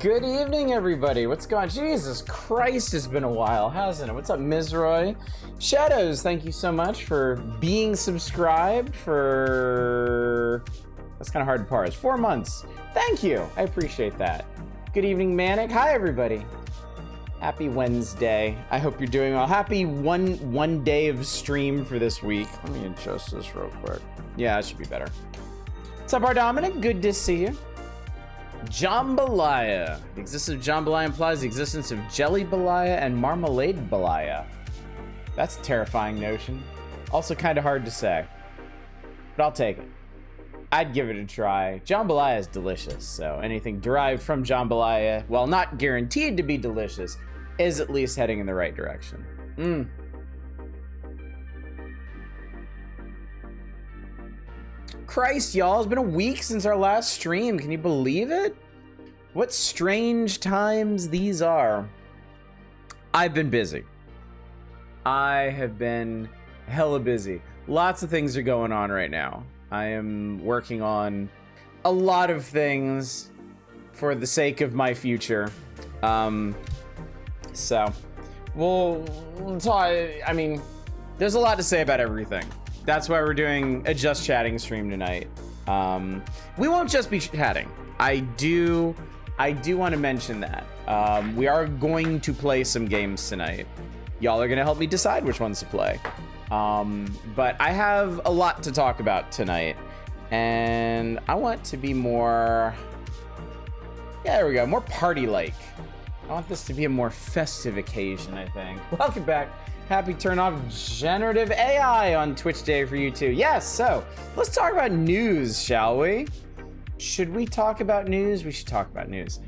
Good evening, everybody. What's going on? Jesus Christ, it's been a while, hasn't it? What's up, Mizroy? Shadows, thank you so much for being subscribed for... That's kind of hard to parse. 4 months. Thank you. I appreciate that. Good evening, Manic. Hi, everybody. Happy Wednesday. I hope you're doing well. Happy one day of stream for this week. Let me adjust this real quick. Yeah, it should be better. What's up, our Dominic? Good to see you. Jambalaya. The existence of jambalaya implies the existence of jelly balaya and marmalade balaya. That's a terrifying notion. Also kind of hard to say. But I'll take it. I'd give it a try. Jambalaya is delicious, so anything derived from jambalaya, while not guaranteed to be delicious, is at least heading in the right direction. Christ, y'all, it's been a week since our last stream. Can you believe it? What strange times these are. I've been busy. I have been hella busy. Lots of things are going on right now. I am working on a lot of things for the sake of my future. So we'll talk. I mean, there's a lot to say about everything. That's why we're doing a just chatting stream tonight. We won't just be chatting. I do want to mention that. We are going to play some games tonight. Y'all are going to help me decide which ones to play. But I have a lot to talk about tonight. And I want to be more... Yeah, there we go. More party-like. I want this to be a more festive occasion, I think. Welcome back. Happy turn off generative AI on Twitch Day for you too. Yes, so let's talk about news, shall we? Should we talk about news? We should talk about news.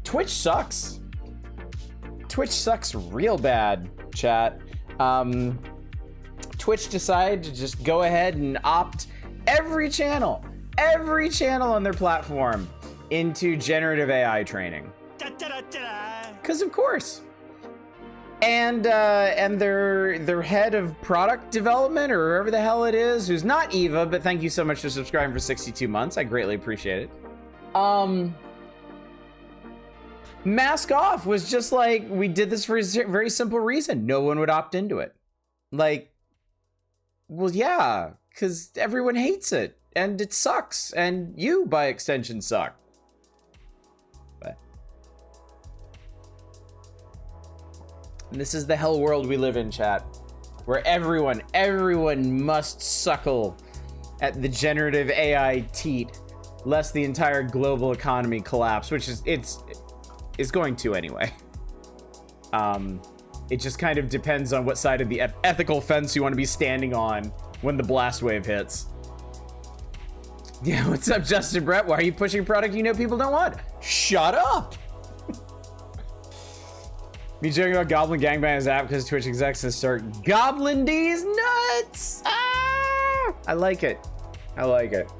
Twitch sucks. Twitch sucks real bad, chat. Twitch decided to just go ahead and opt every channel on their platform into generative AI training. 'Cause of course. and their head of product development, or whoever the hell it is, who's not Eva, but thank you so much for subscribing for 62 months. I greatly appreciate it. Mask Off was just like, we did this for a very simple reason. No one would opt into it. Like, well, yeah, because everyone hates it, and it sucks, and you, by extension, suck. But and this is the hell world we live in, chat, where everyone must suckle at the generative AI teat, lest the entire global economy collapse, which is it's going to anyway. It just kind of depends on what side of the ethical fence you want to be standing on when the blast wave hits. Yeah, what's up, Justin Brett? Why are you pushing a product you know people don't want? Shut up! Me joking about Goblin Gangbanger's app because Twitch execs to start Goblin D's nuts! Ah! I like it. I like it.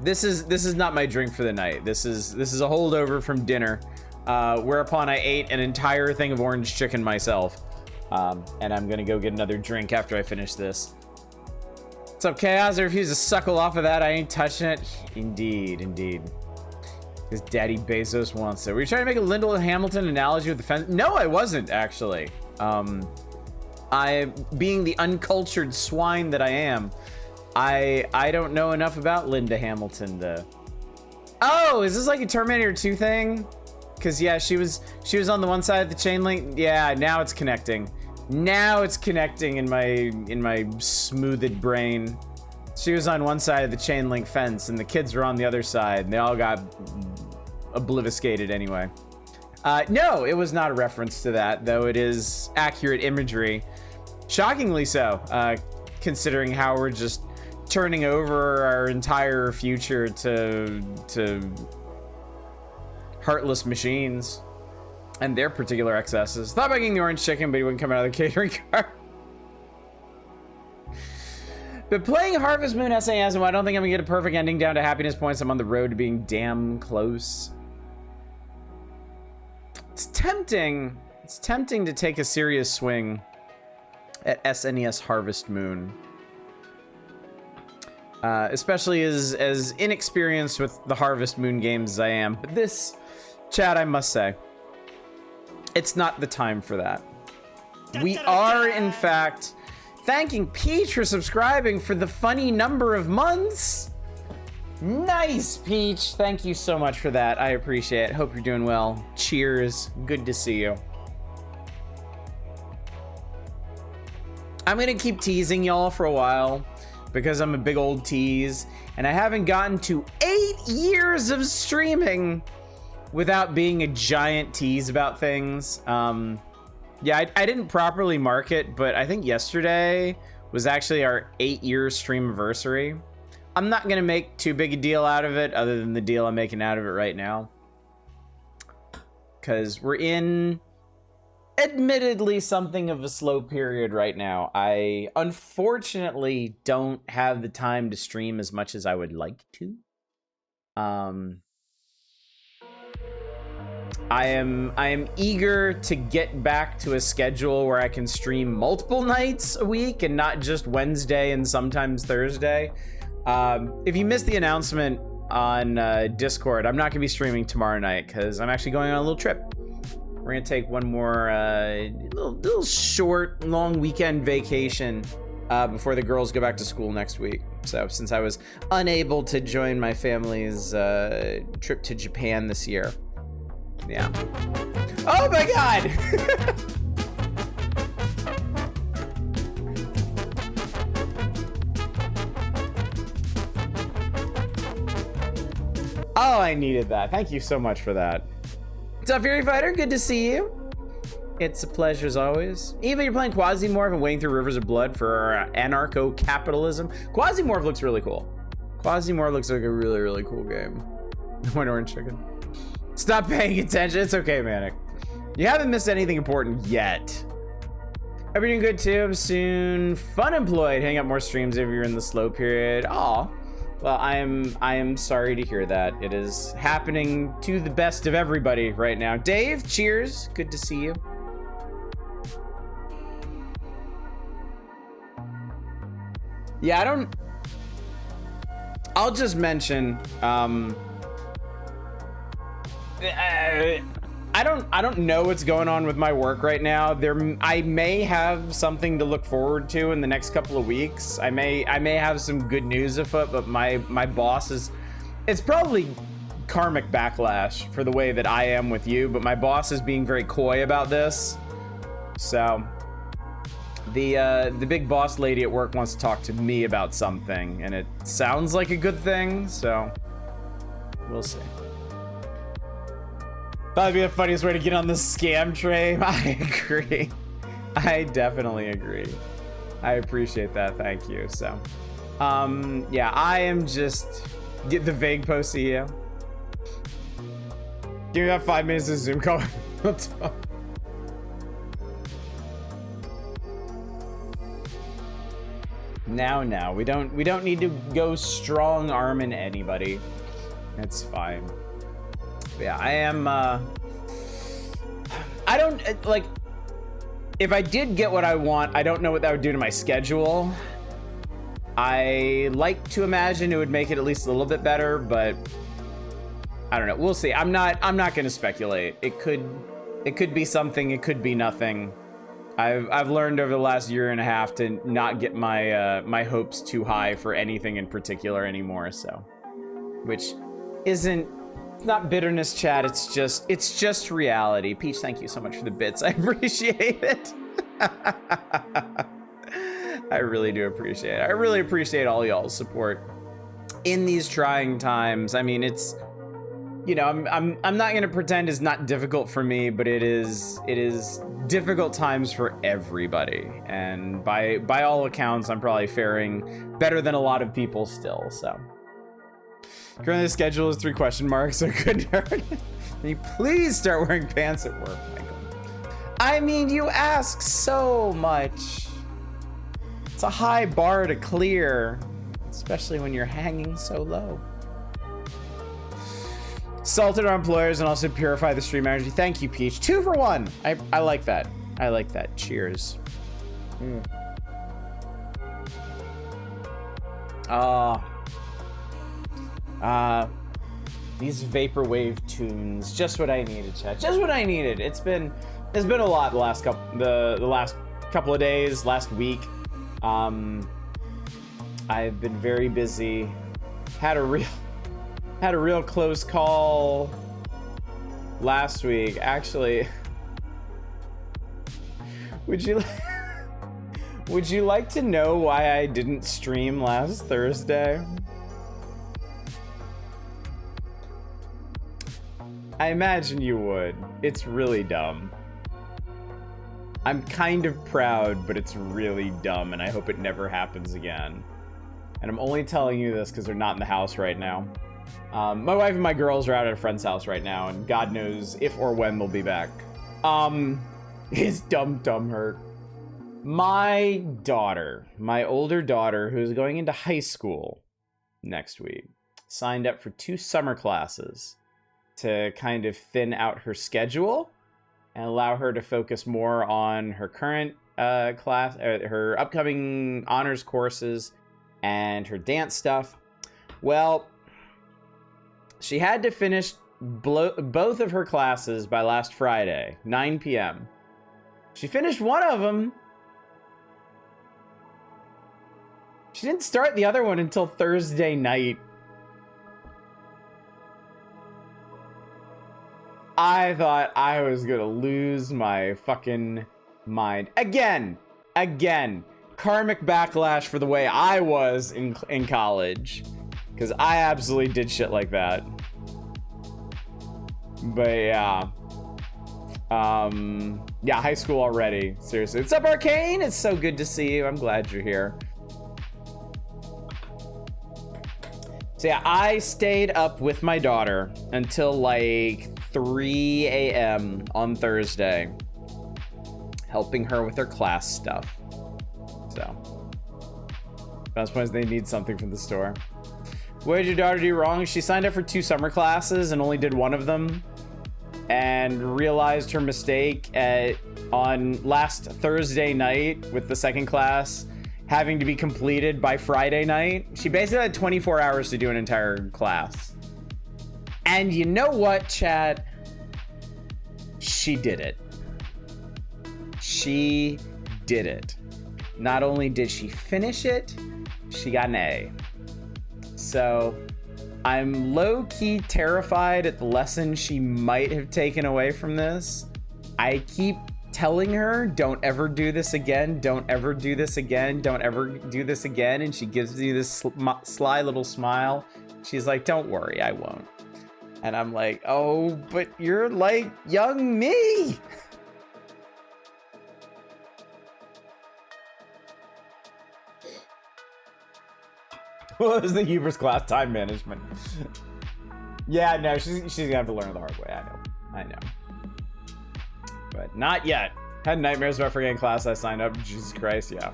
This is not my drink for the night. This is a holdover from dinner, whereupon I ate an entire thing of orange chicken myself, and I'm gonna go get another drink after I finish this. What's up, Chaos? I refuse to suckle off of that. I ain't touching it. Indeed, indeed. Because Daddy Bezos wants it. Were you trying to make a Lyndall Hamilton analogy with the fence? No, I wasn't actually. I, being the uncultured swine that I am, I don't know enough about Linda Hamilton to... Oh, is this like a Terminator 2 thing? Because yeah, she was on the one side of the chain link. Yeah, now it's connecting. Now it's connecting in my smoothed brain. She was on one side of the chain link fence, and the kids were on the other side, and they all got obliviscated anyway. No, it was not a reference to that, though it is accurate imagery. Shockingly so, considering how we're just turning over our entire future to heartless machines and their particular excesses. Thought about getting the orange chicken, but he wouldn't come out of the catering car. But playing Harvest Moon SAS, I don't think I'm gonna get a perfect ending down to happiness points. I'm on the road to being damn close. It's tempting to take a serious swing at SNES Harvest Moon. Especially as inexperienced with the Harvest Moon games as I am. But this, chat, I must say, it's not the time for that. We are, in fact, thanking Peach for subscribing for the funny number of months. Nice, Peach. Thank you so much for that. I appreciate it. Hope you're doing well. Cheers. Good to see you. I'm gonna keep teasing y'all for a while because I'm a big old tease, and I haven't gotten to 8 years of streaming without being a giant tease about things. Yeah, I didn't properly mark it, but I think yesterday was actually our 8-year stream anniversary. I'm not gonna make too big a deal out of it, other than the deal I'm making out of it right now, because we're in admittedly something of a slow period right now. I unfortunately don't have the time to stream as much as I would like to. I am eager to get back to a schedule where I can stream multiple nights a week and not just Wednesday and sometimes Thursday. If you missed the announcement on Discord, I'm not gonna be streaming tomorrow night because I'm actually going on a little trip. We're gonna take one more little short, long weekend vacation before the girls go back to school next week. So since I was unable to join my family's trip to Japan this year. Yeah. Oh my God! Oh, I needed that. Thank you so much for that. What's up, Fury Fighter? Good to see you. It's a pleasure as always. Even you're playing Quasimorph and wading through rivers of blood for anarcho-capitalism. Quasimorph looks really cool. Quasimorph looks like a really, really cool game. One orange chicken. Stop paying attention. It's okay, Manic. You haven't missed anything important yet. Hope you're doing good too. I'm soon fun employed. Hang up more streams if you're in the slow period. Aw. Well, I am sorry to hear that. It is happening to the best of everybody right now. Dave, cheers. Good to see you. Yeah, I'll just mention, I don't know what's going on with my work right now. I may have something to look forward to in the next couple of weeks. I may have some good news afoot, but my boss it's probably karmic backlash for the way that I am with you, but my boss is being very coy about this. So the big boss lady at work wants to talk to me about something, and it sounds like a good thing, so we'll see. That'd be the funniest way to get on the scam train. I agree. I definitely agree. I appreciate that. Thank you. So, yeah, I am just get the vague post CEO. Give me that 5 minutes of Zoom call. Now, we don't need to go strong arming anybody. It's fine. Yeah, I am, I don't, like, if I did get what I want, I don't know what that would do to my schedule. I like to imagine it would make it at least a little bit better, but I don't know. We'll see. I'm not going to speculate. It could be something, it could be nothing. I've learned over the last year and a half to not get my, my hopes too high for anything in particular anymore, so, which isn't, not bitterness, chat. It's just reality. Peach, thank you so much for the bits. I appreciate it. I really do appreciate it. I really appreciate all y'all's support in these trying times. I mean, it's, you know, I'm not gonna pretend it's not difficult for me, but it is difficult times for everybody. And by all accounts, I'm probably faring better than a lot of people still. So. Currently the schedule is 3 question marks, so good nerd. Can you please start wearing pants at work, Michael? I mean, you ask so much. It's a high bar to clear, especially when you're hanging so low. Salted our employers and also purify the stream energy. Thank you, Peach. 2 for 1. I like that. I like that. Cheers. These vaporwave tunes, just what I needed, chat. Just what I needed. It's been a lot the last couple of days, last week. I've been very busy. Had a real close call last week. Actually, would you like to know why I didn't stream last Thursday? I imagine you would. It's really dumb. I'm kind of proud, but it's really dumb, and I hope it never happens again. And I'm only telling you this because they're not in the house right now. My wife and my girls are out at a friend's house right now, and God knows if or when they'll be back. His dumb hurt. My daughter, my older daughter, who's going into high school next week, signed up for 2 summer classes to kind of thin out her schedule and allow her to focus more on her current class, her upcoming honors courses and her dance stuff. Well, she had to finish both of her classes by last Friday, 9 p.m. She finished one of them. She didn't start the other one until Thursday night. I thought I was gonna lose my fucking mind. Again, karmic backlash for the way I was in college. Because I absolutely did shit like that. But yeah. Yeah, high school already. Seriously. What's up, Arcane? It's so good to see you. I'm glad you're here. So yeah, I stayed up with my daughter until like 3 a.m. on Thursday, helping her with her class stuff. So, best point is they need something from the store. What did your daughter do wrong? She signed up for 2 summer classes and only did one of them, and realized her mistake on last Thursday night with the second class having to be completed by Friday night. She basically had 24 hours to do an entire class. And you know what, chat? She did it. She did it. Not only did she finish it, she got an A. So I'm low-key terrified at the lesson she might have taken away from this. I keep telling her, don't ever do this again, don't ever do this again, don't ever do this again, and she gives me this sly little smile. She's like, don't worry, I won't. And I'm like, oh, but you're like young me. What was the hubris class? Time management. Yeah, no, she's gonna have to learn it the hard way. I know. But not yet. Had nightmares about forgetting class I signed up. Jesus Christ, yeah.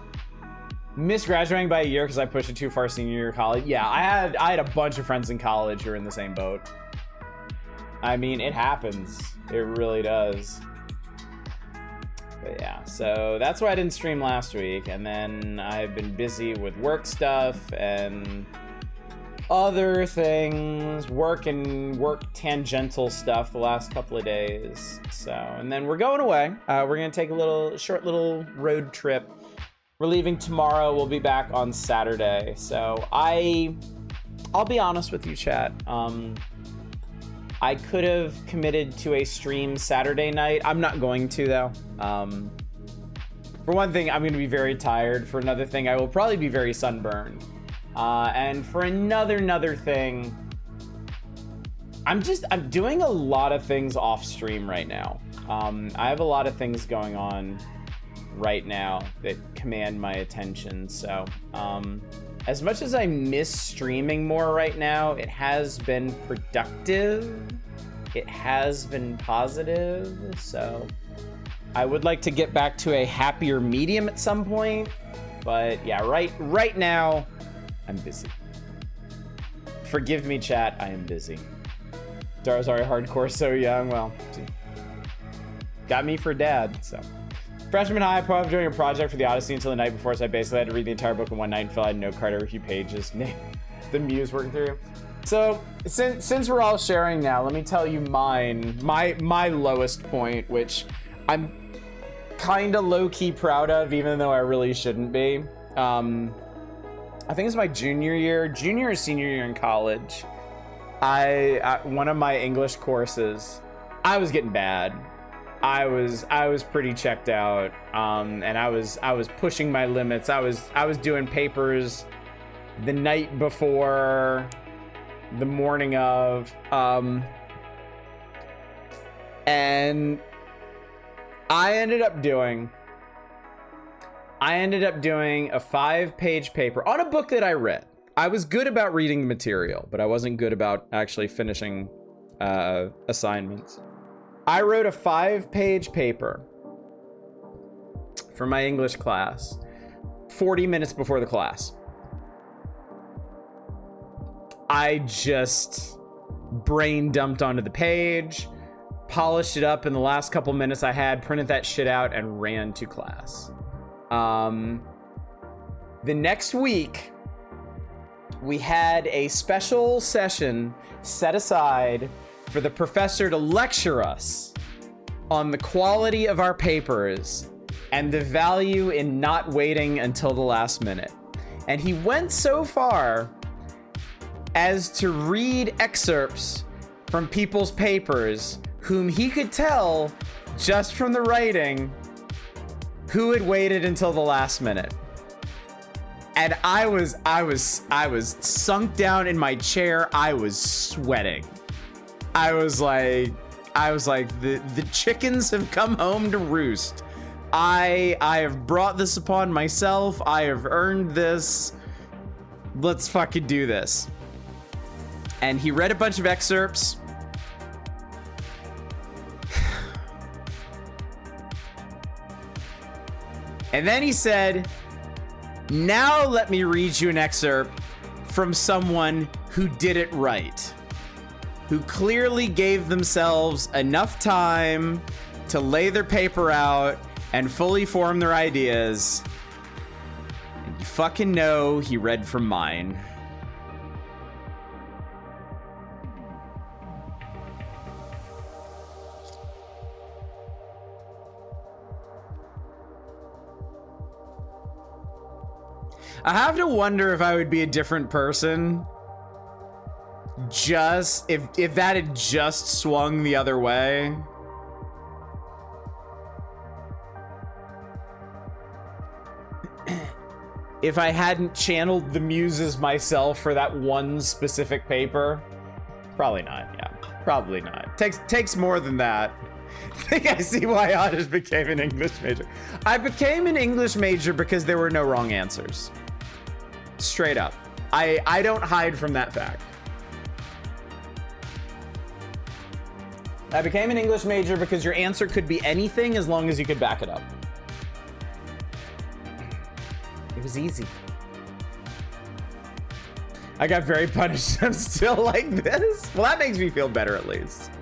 Missed graduating by a year because I pushed it too far senior year of college. Yeah, I had a bunch of friends in college who were in the same boat. I mean, it happens. It really does. But yeah, so that's why I didn't stream last week. And then I've been busy with work stuff and other things, work tangential stuff the last couple of days. So, and then we're going away. We're gonna take a short little road trip. We're leaving tomorrow. We'll be back on Saturday. So I'll be honest with you, chat. I could have committed to a stream Saturday night. I'm not going to, though. For one thing, I'm going to be very tired. For another thing, I will probably be very sunburned. And for another thing, I'm doing a lot of things off stream right now. I have a lot of things going on right now that command my attention. So, as much as I miss streaming more right now, it has been productive. It has been positive. So I would like to get back to a happier medium at some point. But yeah, right now, I'm busy. Forgive me, chat, I am busy. Darzari hardcore so young, well, got me for dad, so. Freshman high, I was doing a project for the Odyssey until the night before, so I basically had to read the entire book in one night and fill out a note card every few pages. The muse working through. So since we're all sharing now, let me tell you my lowest point, which I'm kind of low-key proud of, even though I really shouldn't be. I think it's my junior or senior year in college. One of my English courses, I was getting bad. I was pretty checked out, and I was pushing my limits. I was doing papers the night before, the morning of, and I ended up doing a 5-page paper on a book that I read. I was good about reading the material, but I wasn't good about actually finishing assignments. I wrote a 5-page paper for my English class 40 minutes before the class. I just brain dumped onto the page, polished it up in the last couple minutes I had, printed that shit out, and ran to class. The next week, we had a special session set aside for the professor to lecture us on the quality of our papers and the value in not waiting until the last minute. And he went so far as to read excerpts from people's papers whom he could tell just from the writing who had waited until the last minute. And I was sunk down in my chair. I was sweating. I was like, the chickens have come home to roost. I have brought this upon myself. I have earned this. Let's fucking do this. And he read a bunch of excerpts. And then he said, now let me read you an excerpt from someone who did it right, who clearly gave themselves enough time to lay their paper out and fully form their ideas. And you fucking know he read from mine. I have to wonder if I would be a different person just if that had just swung the other way. If I hadn't channeled the muses myself for that one specific paper. Probably not, yeah. Probably not. Takes more than that. I think I see why I just became an English major. I became an English major because there were no wrong answers. Straight up. I don't hide from that fact. I became an English major because your answer could be anything as long as you could back it up. It was easy. I got very punished. I'm still like this. Well, that makes me feel better at least.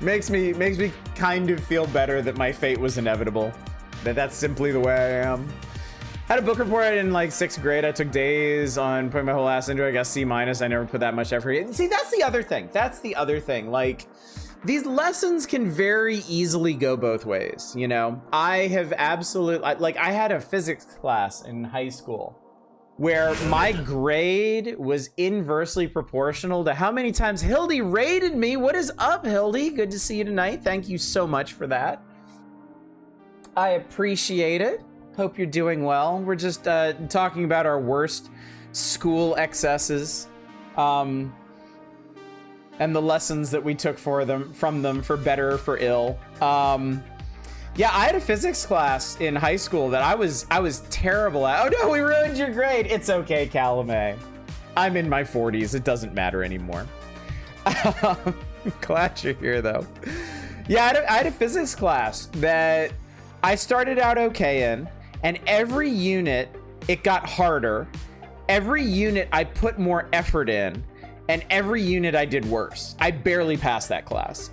Makes me kind of feel better that my fate was inevitable. That's simply the way I am. Had a book report in like 6th grade. I took days on putting my whole ass into it. I got C-. I never put that much effort in. See, that's the other thing. That's the other thing. Like, these lessons can very easily go both ways, you know? I have absolutely, like, I had a physics class in high school where my grade was inversely proportional to how many times Hildy rated me. What is up, Hildy? Good to see you tonight. Thank you so much for that. I appreciate it. Hope you're doing well. We're just talking about our worst school excesses, and the lessons that we took from them for better or for ill. Yeah, I had a physics class in high school that I was terrible at. Oh no, we ruined your grade. It's okay, Calumet. I'm in my 40s. It doesn't matter anymore. Glad you're here though. Yeah, I had a physics class that I started out okay in, and every unit it got harder. Every unit I put more effort in, and every unit I did worse. I barely passed that class.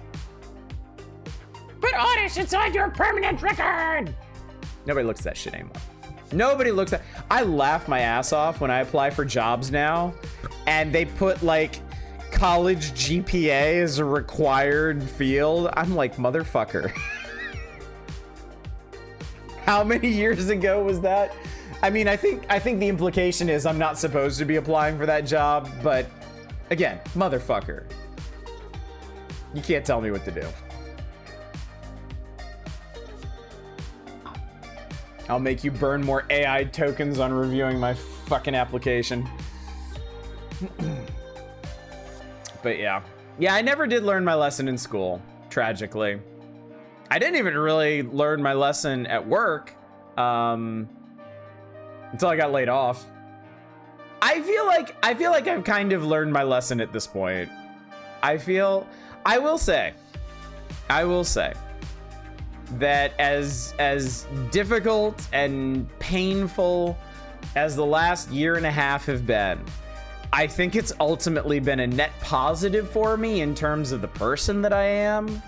Put honest inside your permanent record. Nobody looks at that shit anymore. Nobody looks at. I laugh my ass off when I apply for jobs now, and they put like college GPA as a required field. I'm like, motherfucker. How many years ago was that? I mean, I think the implication is I'm not supposed to be applying for that job, but again, motherfucker. You can't tell me what to do. I'll make you burn more AI tokens on reviewing my fucking application. But yeah. Yeah, I never did learn my lesson in school, tragically. I didn't even really learn my lesson at work until I got laid off. I feel like I've kind of learned my lesson at this point. I will say that as difficult and painful as the last year and a half have been, I think it's ultimately been a net positive for me in terms of the person that I am.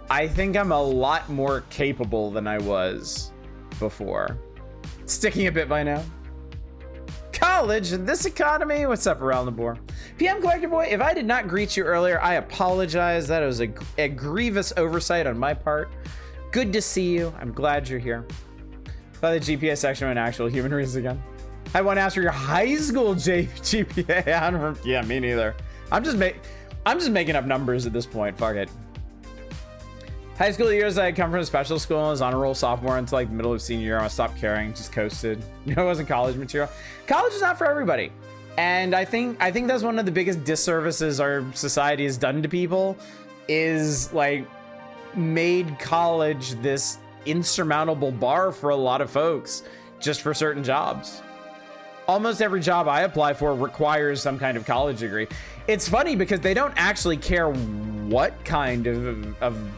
I think I'm a lot more capable than I was before. Sticking a bit by now. College in this economy. What's up around the board? PM Collector Boy, if I did not greet you earlier, I apologize. That was a grievous oversight on my part. Good to see you. I'm glad you're here. By the GPA section on actual human reasons again. I want to ask for your high school GPA. I don't remember. Yeah, me neither. I'm just making up numbers at this point. Fuck it. High school years, I had come from a special school and was on a roll sophomore until like the middle of senior year. I stopped caring, just coasted. You know, it wasn't college material. College is not for everybody. And I think that's one of the biggest disservices our society has done to people, is like made college this insurmountable bar for a lot of folks just for certain jobs. Almost every job I apply for requires some kind of college degree. It's funny because they don't actually care what kind of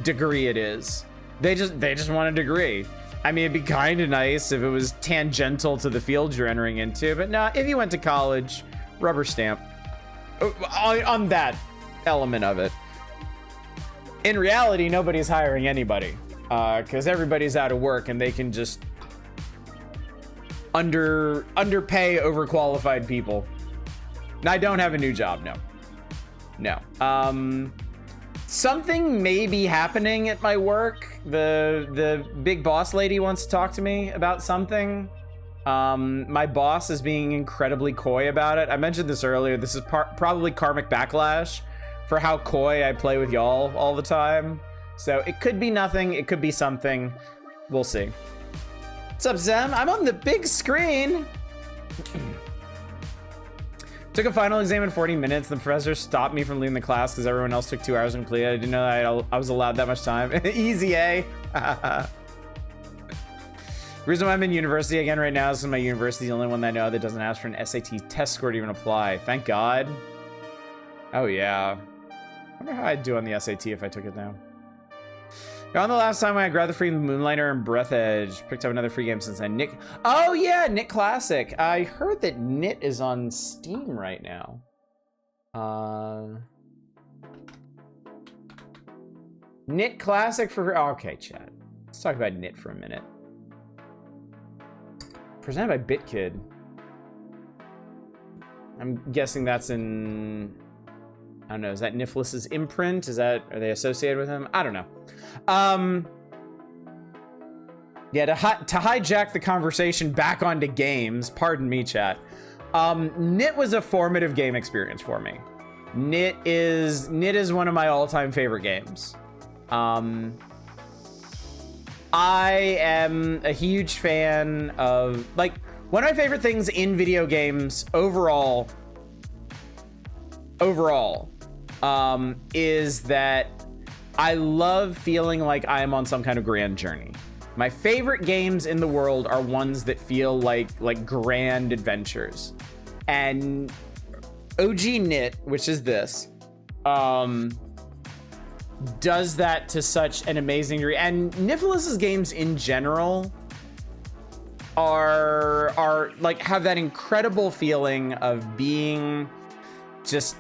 degree it is. They just want a degree. I mean, it'd be kind of nice if it was tangential to the field you're entering into, but no, if you went to college Rubber stamp. On that element of it. In reality, nobody's hiring anybody. Because everybody's out of work and they can just underpay overqualified people. I don't have a new job, no. Something may be happening at my work. The big boss lady wants to talk to me about something. My boss is being incredibly coy about it. I mentioned this earlier. This is probably karmic backlash for how coy I play with y'all all the time. So it could be nothing. It could be something. We'll see. What's up, Zem? I'm on the big screen. Took a final exam in 40 minutes. The professor stopped me from leaving the class because everyone else took 2 hours to complete it. I didn't know I was allowed that much time. Easy, eh? Reason why I'm in university again right now is because my university is the only one that I know that doesn't ask for an SAT test score to even apply. Thank God. Oh, yeah. I wonder how I'd do on the SAT if I took it now. On the last time when I grabbed the free Moonlighter and Breath Edge, picked up another free game since then. Oh yeah, Knit Classic. I heard that Knit is on Steam right now. Knit Classic for, okay, chat. Let's talk about Knit for a minute. Presented by BitKid. I'm guessing that's in, I don't know, is that Nicholas's imprint? Are they associated with him? I don't know. Yeah, to hijack the conversation back onto games, pardon me, chat. Knit was a formative game experience for me. Knit is one of my all-time favorite games. I am a huge fan of, like, one of my favorite things in video games overall, is that I love feeling like I'm on some kind of grand journey. My favorite games in the world are ones that feel like grand adventures. And OG Knit, which is this, does that to such an amazing degree. And Nicholas's games in general are like, have that incredible feeling of being just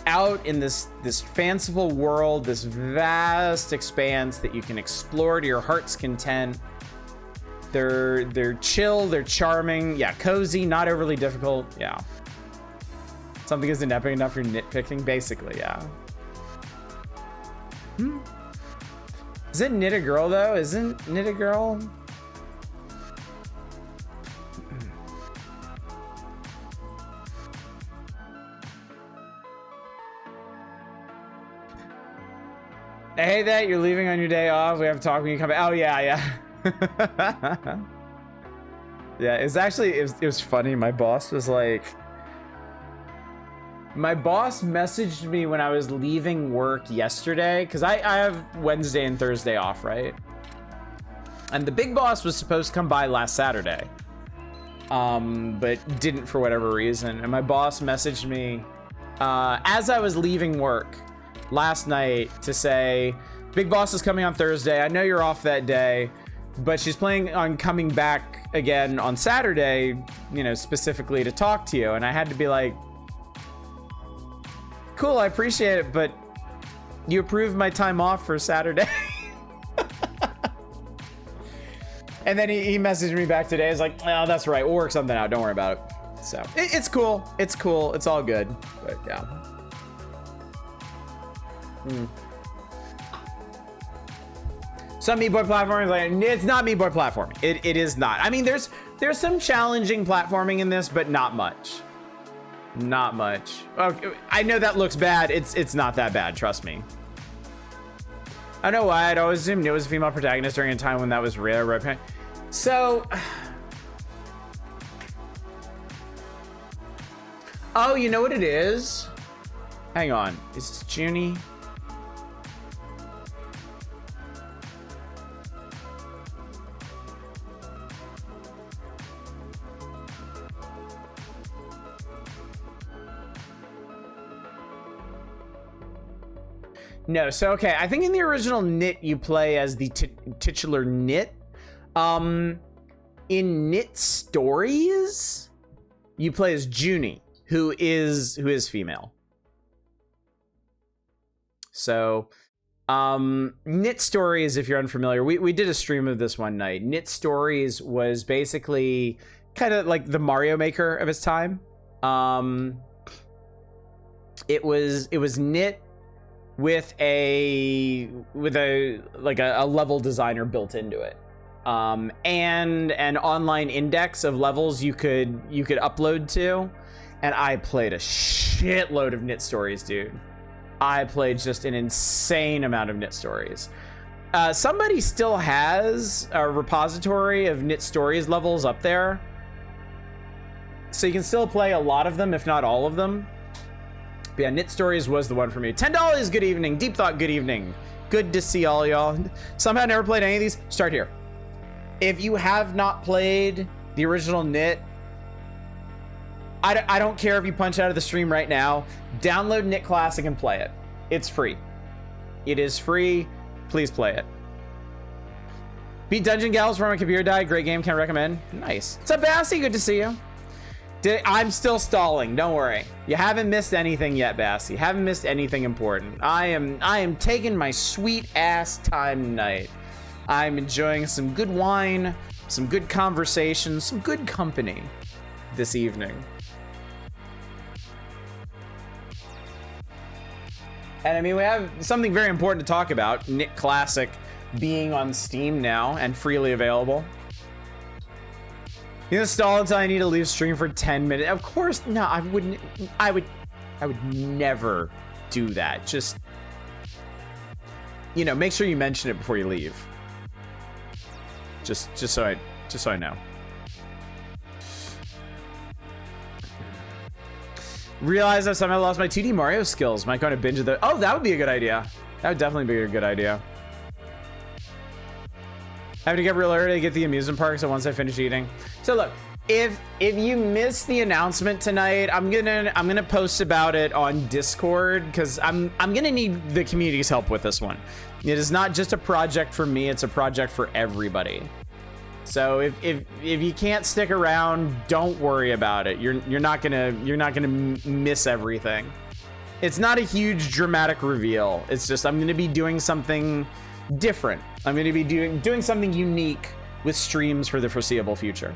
out in this fanciful world, this vast expanse that you can explore to your heart's content. They're chill, they're charming, yeah, cozy, not overly difficult, yeah. Something isn't epic enough for nitpicking, basically, yeah. Is it Knit a Girl though? Isn't Knit a Girl? I hate that you're leaving on your day off. We have to talk when you come back. Oh yeah. Yeah, it was funny. My boss messaged me when I was leaving work yesterday, because I have Wednesday and Thursday off, right? And the big boss was supposed to come by last Saturday, but didn't for whatever reason. And my boss messaged me as I was leaving work last night to say, big boss is coming on Thursday. I know you're off that day, but she's planning on coming back again on Saturday, you know, specifically to talk to you. And I had to be like, cool, I appreciate it, but you approved my time off for Saturday. And then he messaged me back today. He's like, oh, that's right, we'll work something out, don't worry about it. So it's cool, it's all good, but yeah. Some Meat Boy platforming, like, it's not Meat Boy platforming. It is not. I mean, there's some challenging platforming in this, but not much. Not much. Okay, I know that looks bad. It's not that bad, trust me. I don't know why I'd always assumed it was a female protagonist during a time when that was rare. Right? So, oh, you know what it is? Hang on, is this Junie? No, so okay, I think in the original Knit you play as the titular Knit. In Knit Stories, you play as Junie. who is female. So Knit Stories, if you're unfamiliar, we did a stream of this one night. Knit Stories was basically kind of like the Mario Maker of its time. It was knit with a level designer built into it, and an online index of levels you could upload to. And I played a shitload of Knit Stories, dude. I played just an insane amount of Knit Stories. Somebody still has a repository of Knit Stories levels up there, so you can still play a lot of them, if not all of them. But yeah, Knit Stories was the one for me. $10, good evening. Deep Thought, good evening. Good to see all y'all. Somehow never played any of these. Start here. If you have not played the original Knit, I don't care if you punch out of the stream right now. Download Knit Classic and play it. It's free. It is free. Please play it. Beat Dungeon Gals from my computer died. Great game. Can't recommend. Nice. What's up, Bassy? Good to see you. I'm still stalling. Don't worry. You haven't missed anything yet, Bassy. Haven't missed anything important. I am taking my sweet ass time tonight. I'm enjoying some good wine, some good conversation, some good company this evening. And I mean, we have something very important to talk about. Knit Classic being on Steam now and freely available. You install until I need to leave stream for 10 minutes. Of course, no, I wouldn't. I would never do that. Just, you know, make sure you mention it before you leave. Just so I know. Realize I've somehow lost my 2D Mario skills. Might go on a binge of the. Oh, that would be a good idea. That would definitely be a good idea. I have to get real early to get the amusement park, so once I finish eating. So look, if you missed the announcement tonight, I'm gonna post about it on Discord, because I'm gonna need the community's help with this one. It is not just a project for me, it's a project for everybody. So if you can't stick around, don't worry about it. You're not gonna miss everything. It's not a huge dramatic reveal. It's just I'm gonna be doing something different. I'm going to be doing something unique with streams for the foreseeable future.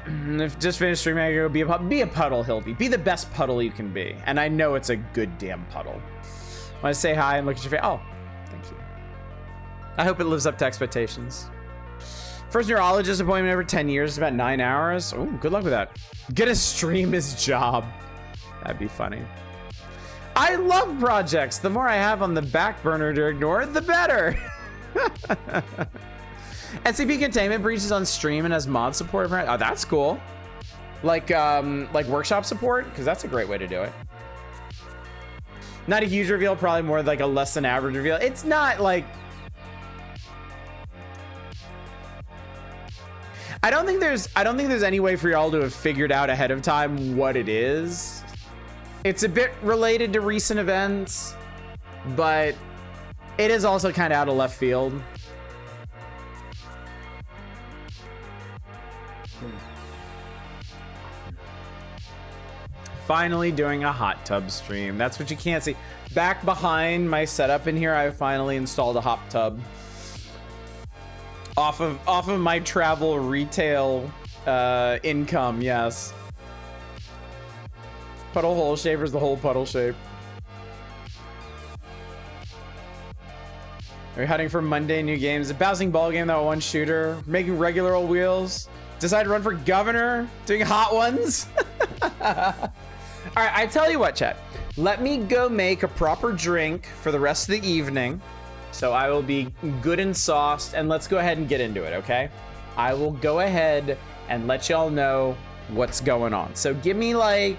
If just finished streaming, I go be a puddle, Hildy. Be the best puddle you can be. And I know it's a good damn puddle. Want to say hi and look at your face? Oh, thank you. I hope it lives up to expectations. First neurologist appointment every 10 years, about 9 hours. Oh, good luck with that. Gonna stream his job. That'd be funny. I love projects. The more I have on the back burner to ignore, the better. SCP containment breaches on stream and has mod support. Oh, that's cool. Like workshop support, because that's a great way to do it. Not a huge reveal, probably more like a less than average reveal. It's not like. I don't think there's any way for y'all to have figured out ahead of time what it is. It's a bit related to recent events, but it is also kind of out of left field. Finally doing a hot tub stream. That's what you can't see. Back behind my setup in here, I finally installed a hot tub. Off of my travel retail income, yes. Puddle hole shaver's the whole puddle shape. Are you hunting for Monday new games? A bouncing ball game, that one shooter. Making regular old wheels. Decide to run for governor. Doing hot ones. All right, I tell you what, chat. Let me go make a proper drink for the rest of the evening. So I will be good and sauced, and let's go ahead and get into it, okay? I will go ahead and let y'all know what's going on. So give me like,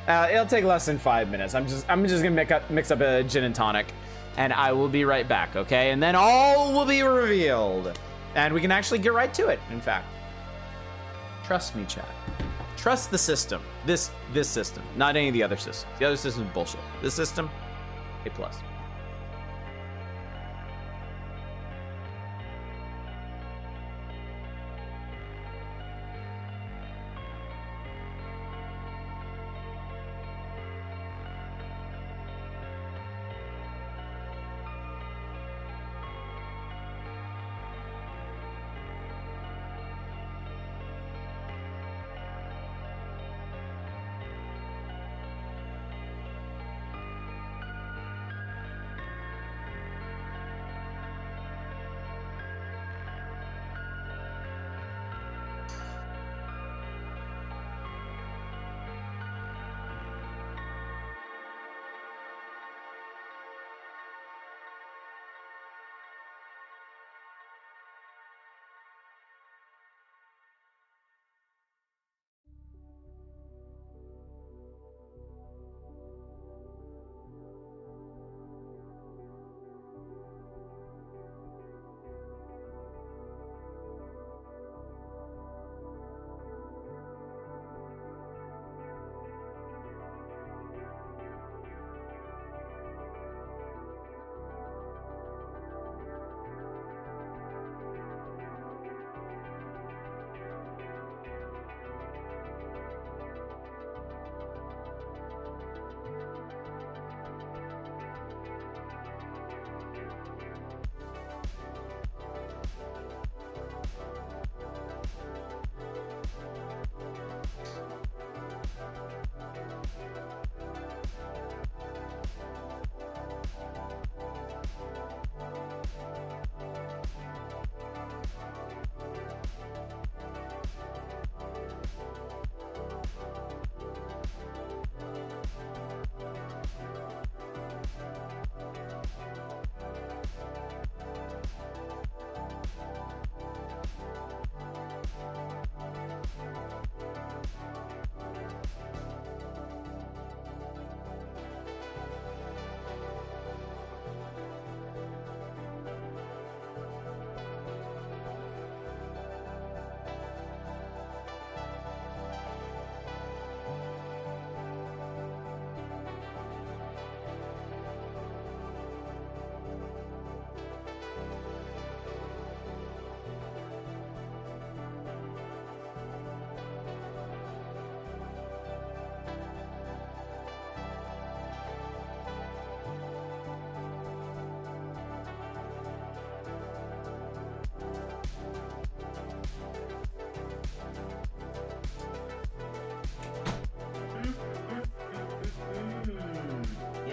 it'll take less than 5 minutes. I'm just gonna mix up a gin and tonic, and I will be right back, okay? And then all will be revealed, and we can actually get right to it. In fact, trust me, chat. Trust the system. This system, not any of the other systems. The other system is bullshit. This system, A+.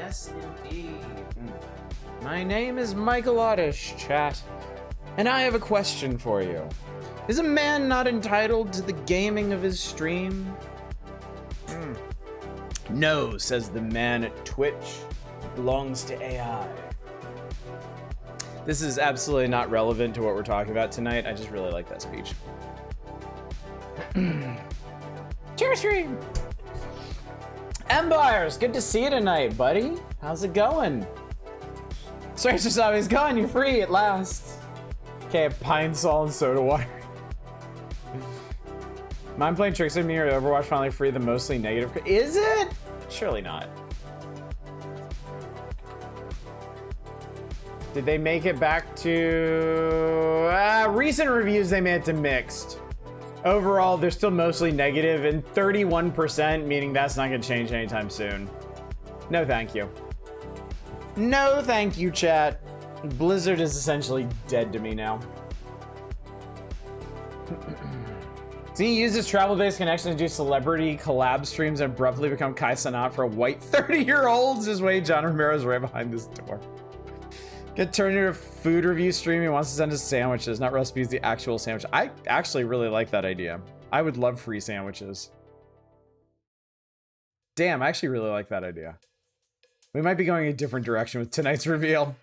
Yes, indeed. My name is Michael Oddish, chat, and I have a question for you. Is a man not entitled to the gaming of his stream? No, says the man at Twitch. It belongs to AI. This is absolutely not relevant to what we're talking about tonight. I just really like that speech. Cheers, stream! Empires, good to see you tonight, buddy. How's it going? Stranger Sabi's gone, you're free at last. Okay, pine sol and soda water. Mind playing tricks on me or Overwatch finally free the mostly negative? Is it? Surely not. Did they make it back to... recent reviews, they made it to mixed. Overall, they're still mostly negative, and 31%, meaning that's not going to change anytime soon. No, thank you. No, thank you, chat. Blizzard is essentially dead to me now. So he uses travel-based connection to do celebrity collab streams and abruptly become Kai Cenat for a white 30-year-olds. Just wait, John Romero's right behind this door. Get turned into a food review stream. He wants to send us sandwiches, not recipes, the actual sandwich. I actually really like that idea. I would love free sandwiches. Damn, I actually really like that idea. We might be going a different direction with tonight's reveal.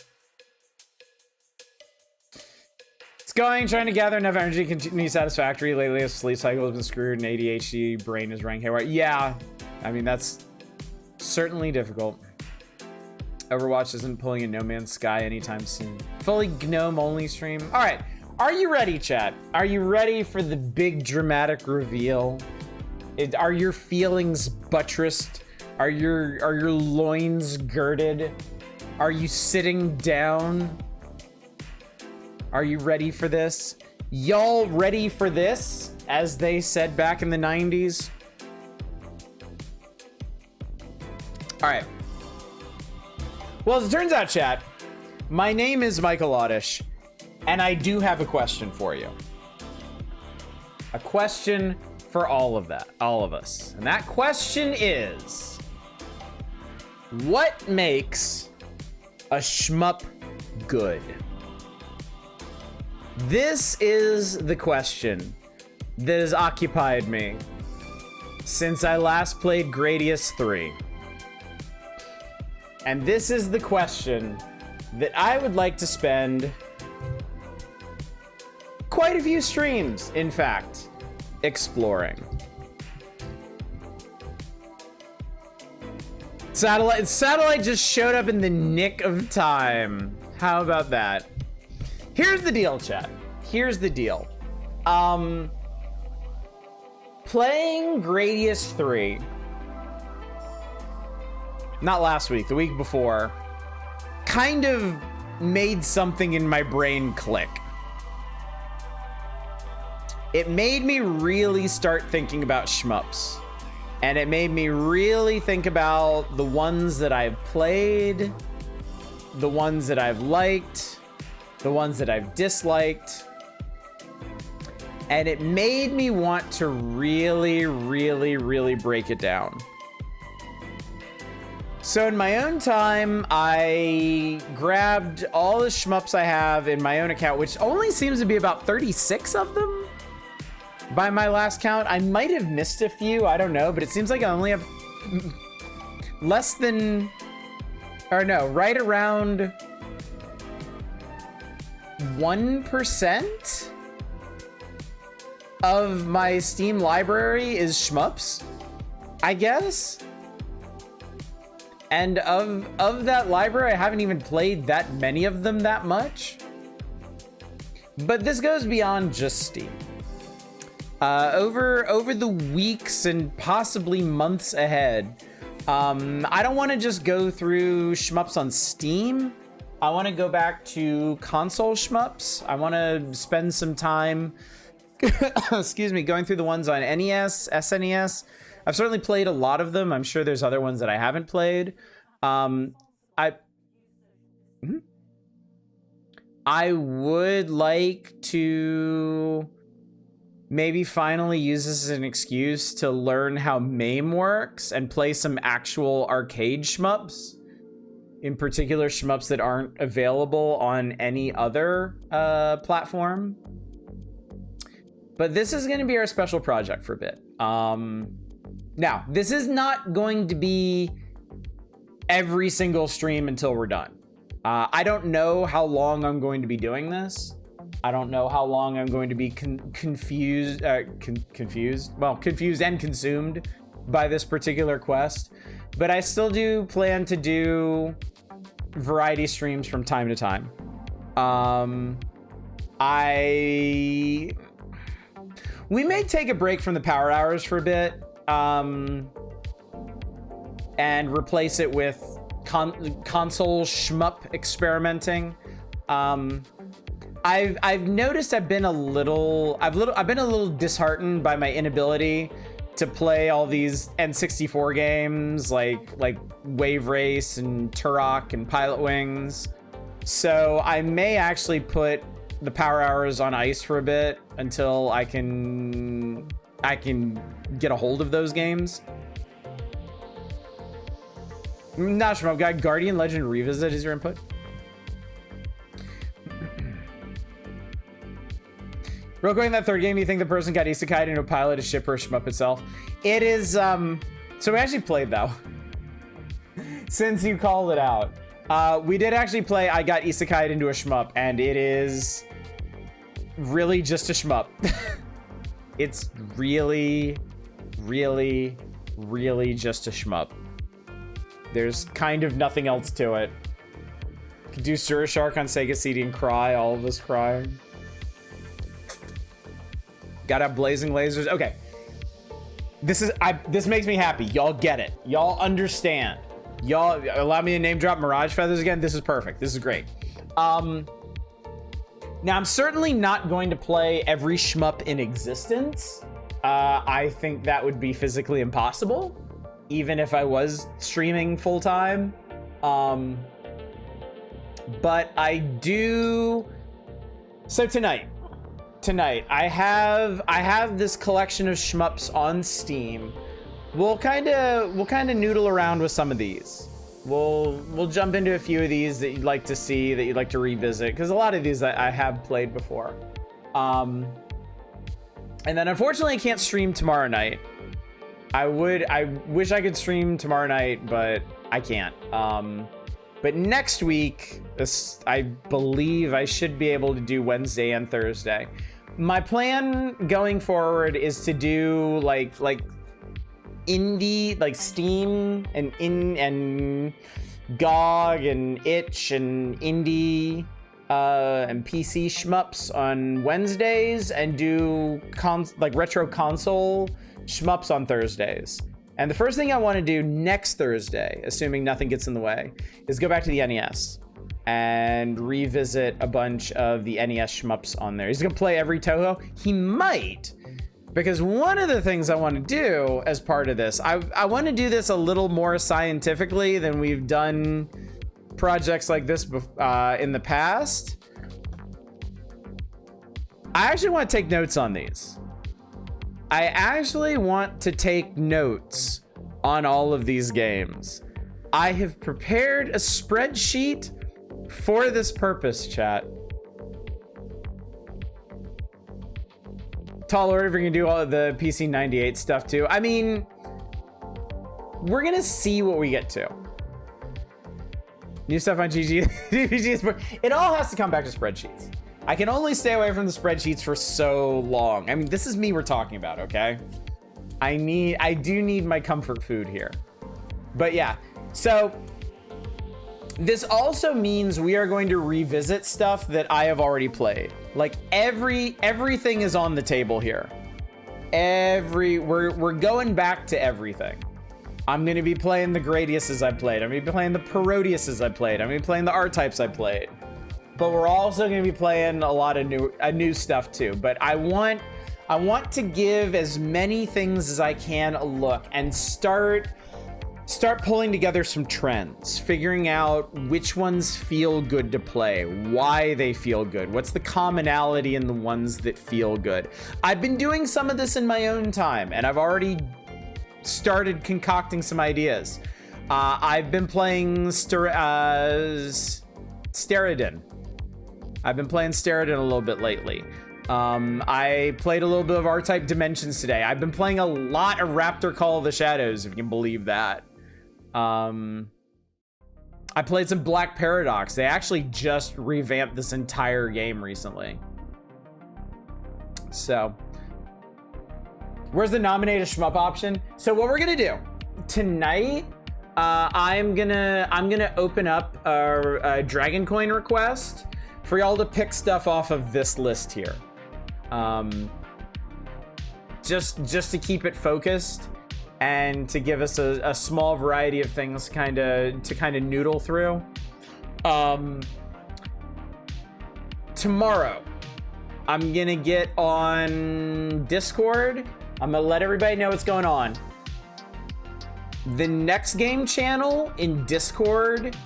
It's going, trying to gather enough energy to continue satisfactory. Lately, his sleep cycle has been screwed and ADHD brain is running haywire. Yeah, I mean, that's certainly difficult. Overwatch isn't pulling a No Man's Sky anytime soon. Fully GNOME only stream. All right, are you ready, chat? Are you ready for the big dramatic reveal? Are your feelings buttressed? Are your loins girded? Are you sitting down? Are you ready for this? Y'all ready for this? As they said back in the 90s. All right. Well, as it turns out, chat, my name is Michael Oddish, and I do have a question for you. A question for all of us. And that question is, what makes a shmup good? This is the question that has occupied me since I last played Gradius 3. And this is the question that I would like to spend quite a few streams, in fact, exploring. Satellite just showed up in the nick of time. How about that? Here's the deal, chat. Here's the deal. Playing Gradius 3, not last week, the week before, kind of made something in my brain click. It made me really start thinking about shmups. And it made me really think about the ones that I've played, the ones that I've liked, the ones that I've disliked. And it made me want to really, really, really break it down. So in my own time, I grabbed all the shmups I have in my own account, which only seems to be about 36 of them by my last count. I might have missed a few, I don't know, but it seems like I only have less than, or no, right around 1% of my Steam library is shmups, I guess. And of that library, I haven't even played that many of them that much. But this goes beyond just Steam. Over the weeks and possibly months ahead, I don't want to just go through shmups on Steam. I want to go back to console shmups. I want to spend some time, excuse me, going through the ones on NES, SNES. I've certainly played a lot of them. I'm sure there's other ones that I haven't played. I would like to maybe finally use this as an excuse to learn how MAME works and play some actual arcade shmups. in particular shmups that aren't available on any other platform. But this is going to be our special project for a bit. Now, this is not going to be every single stream until we're done. I don't know how long I'm going to be doing this. I don't know how long I'm going to be confused and consumed by this particular quest. But I still do plan to do variety streams from time to time. We may take a break from the power hours for a bit, and replace it with console shmup experimenting. I've noticed I've been a little disheartened by my inability to play all these N64 games like Wave Race and Turok and Pilot Wings. So I may actually put the power hours on ice for a bit until I can get a hold of those games. Not sure. I've got Guardian Legend Revisit. Is your input? Real quick, in that third game, you think the person got isekai'd into a pilot, a ship, or a shmup itself? It is, so we actually played, though. Since you called it out. We did actually play I Got Isekai'd into a Shmup, and it is really just a shmup. It's really, really, really just a shmup. There's kind of nothing else to it. Could do Surashark on Sega CD and cry, all of us crying. Gotta have blazing lasers. Okay. This makes me happy. Y'all get it. Y'all understand. Y'all allow me to name drop Mirage Feathers again. This is perfect. This is great. Now I'm certainly not going to play every shmup in existence. I think that would be physically impossible, even if I was streaming full time. But I do. So tonight I have this collection of shmups on Steam. We'll kind of noodle around with some of these. We'll jump into a few of these that you'd like to see, that you'd like to revisit, because a lot of these I have played before. And then unfortunately I can't stream tomorrow night. I wish I could stream tomorrow night, but I can't. But next week, I believe I should be able to do Wednesday and Thursday. My plan going forward is to do like indie, like Steam and GOG and itch and indie and PC shmups on Wednesdays, and do retro console shmups on Thursdays. And the first thing I want to do next Thursday, assuming nothing gets in the way, is go back to the NES and revisit a bunch of the NES shmups on there. He's gonna play every Touhou. He might, because one of the things I want to do as part of this, I want to do this a little more scientifically than we've done projects like this in the past. I actually want to take notes on these. I actually want to take notes on all of these games. I have prepared a spreadsheet for this purpose, chat. Tall order if we're gonna do all of the PC 98 stuff too. I mean, we're gonna see what we get to. New stuff on GG. It all has to come back to spreadsheets. I can only stay away from the spreadsheets for so long. I mean, this is me we're talking about, okay? I do need my comfort food here. But yeah, so this also means we are going to revisit stuff that I have already played. Like everything is on the table here. We're going back to everything. I'm gonna be playing the Gradiuses I played. I'm gonna be playing the Parodiuses I played. I'm gonna be playing the R-Types I played. But we're also going to be playing a lot of new stuff too. But I want to give as many things as I can a look and start pulling together some trends, figuring out which ones feel good to play, why they feel good, what's the commonality in the ones that feel good. I've been doing some of this in my own time, and I've already started concocting some ideas. I've been playing Steredenn. I've been playing Steredenn a little bit lately. I played a little bit of R-Type Dimensions today. I've been playing a lot of Raptor Call of the Shadows, if you can believe that. I played some Black Paradox. They actually just revamped this entire game recently. So, where's the nominate a shmup option? So what we're gonna do tonight, I'm gonna open up a Dragon Coin request for y'all to pick stuff off of this list here. Just to keep it focused and to give us a small variety of things to kind of noodle through. Tomorrow, I'm gonna get on Discord. I'm gonna let everybody know what's going on. The next game channel in Discord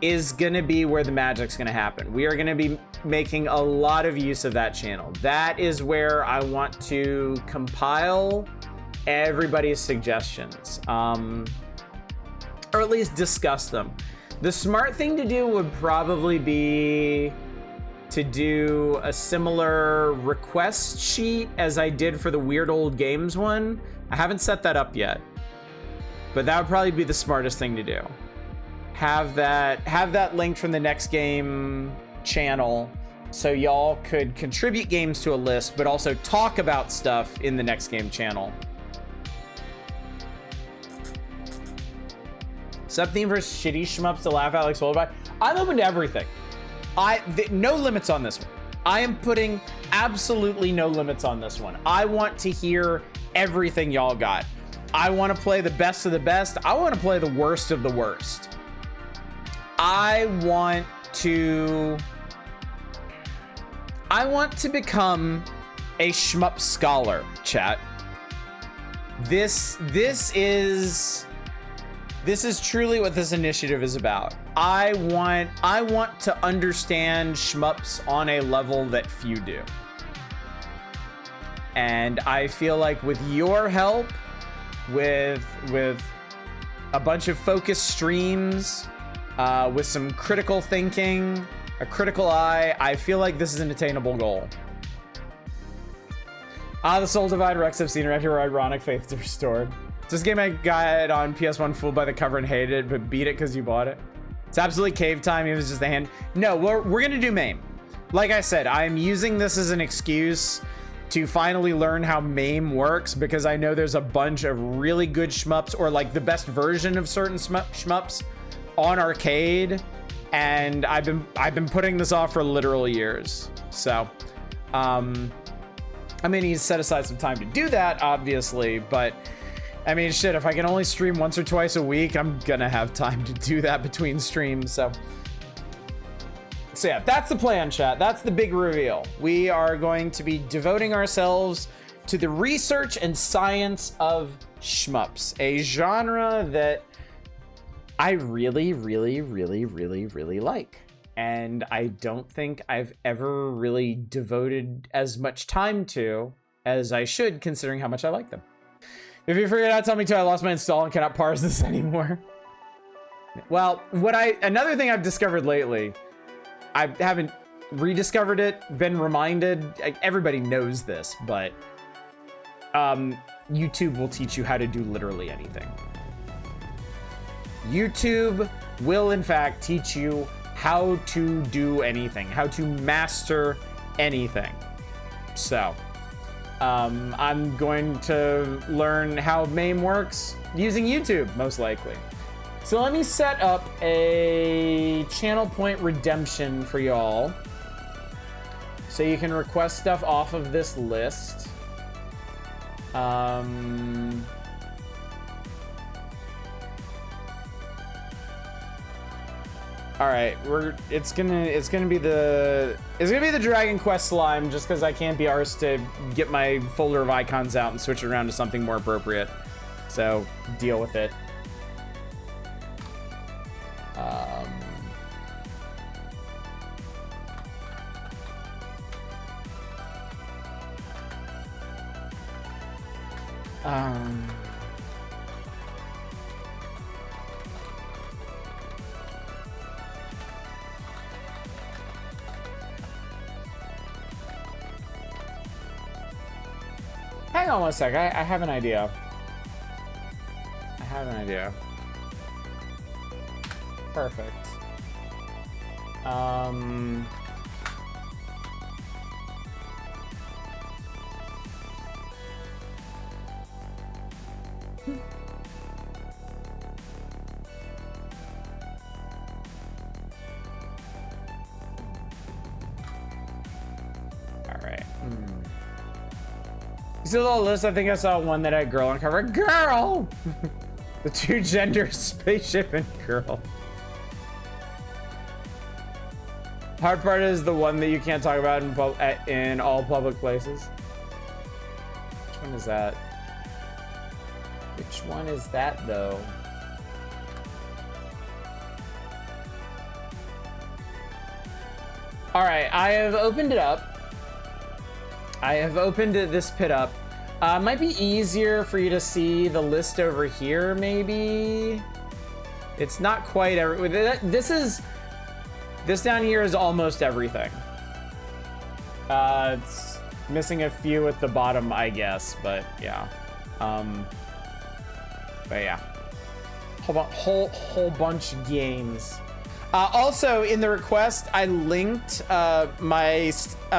is gonna be where the magic's gonna happen. We are gonna be making a lot of use of that channel. That is where I want to compile everybody's suggestions, or at least discuss them. The smart thing to do would probably be to do a similar request sheet as I did for the Weird Old Games one. I haven't set that up yet, but that would probably be the smartest thing to do. Have that linked from the next game channel so y'all could contribute games to a list, but also talk about stuff in the next game channel. Sub theme for shitty shmups to laugh at like Soul by. I'm open to everything. No limits on this one. I am putting absolutely no limits on this one. I want to hear everything y'all got. I want to play the best of the best. I want to play the worst of the worst. I want to become a shmup scholar, chat. This is truly what this initiative is about. I want to understand shmups on a level that few do. And I feel like with your help, with a bunch of focused streams, with some critical thinking, a critical eye, I feel like this is an attainable goal. The Soul Divide Rex I've seen right here, ironic faith is restored. This game I got on PS1 fooled by the cover and hated it, but beat it because you bought it. It's absolutely cave time. It was just a hand. No, we're gonna do MAME. Like I said, I'm using this as an excuse to finally learn how MAME works, because I know there's a bunch of really good shmups, or like the best version of certain shmups on arcade, and I've been putting this off for literal years. So, I'm gonna need to set aside some time to do that, obviously, but I mean, shit, if I can only stream once or twice a week, I'm gonna have time to do that between streams, so yeah, that's the plan, chat. That's the big reveal. We are going to be devoting ourselves to the research and science of shmups, a genre that I really, really, really, really, really like. And I don't think I've ever really devoted as much time to as I should, considering how much I like them. If you figured out, tell me too. I lost my install and cannot parse this anymore. Well, another thing I've discovered lately, I haven't rediscovered it, been reminded, everybody knows this, but YouTube will teach you how to do literally anything. YouTube will in fact teach you how to do anything, how to master anything. So I'm going to learn how MAME works using YouTube, most likely. So let me set up a channel point redemption for y'all, so you can request stuff off of this list. All right, it's gonna be the Dragon Quest slime, just because I can't be arsed to get my folder of icons out and switch it around to something more appropriate. So deal with it. hang on one sec. I have an idea. I have an idea. Perfect. You see the little list? I think I saw one that had girl on cover. Girl! The two genders, spaceship and girl. Hard part is the one that you can't talk about in all public places. Which one is that? Which one is that, though? All right, I have opened it up. I have opened this pit up. Might be easier for you to see the list over here, maybe. It's not quite every. This down here is almost everything. It's missing a few at the bottom, I guess, but yeah. But yeah, whole bunch of games. Also, in the request, I linked my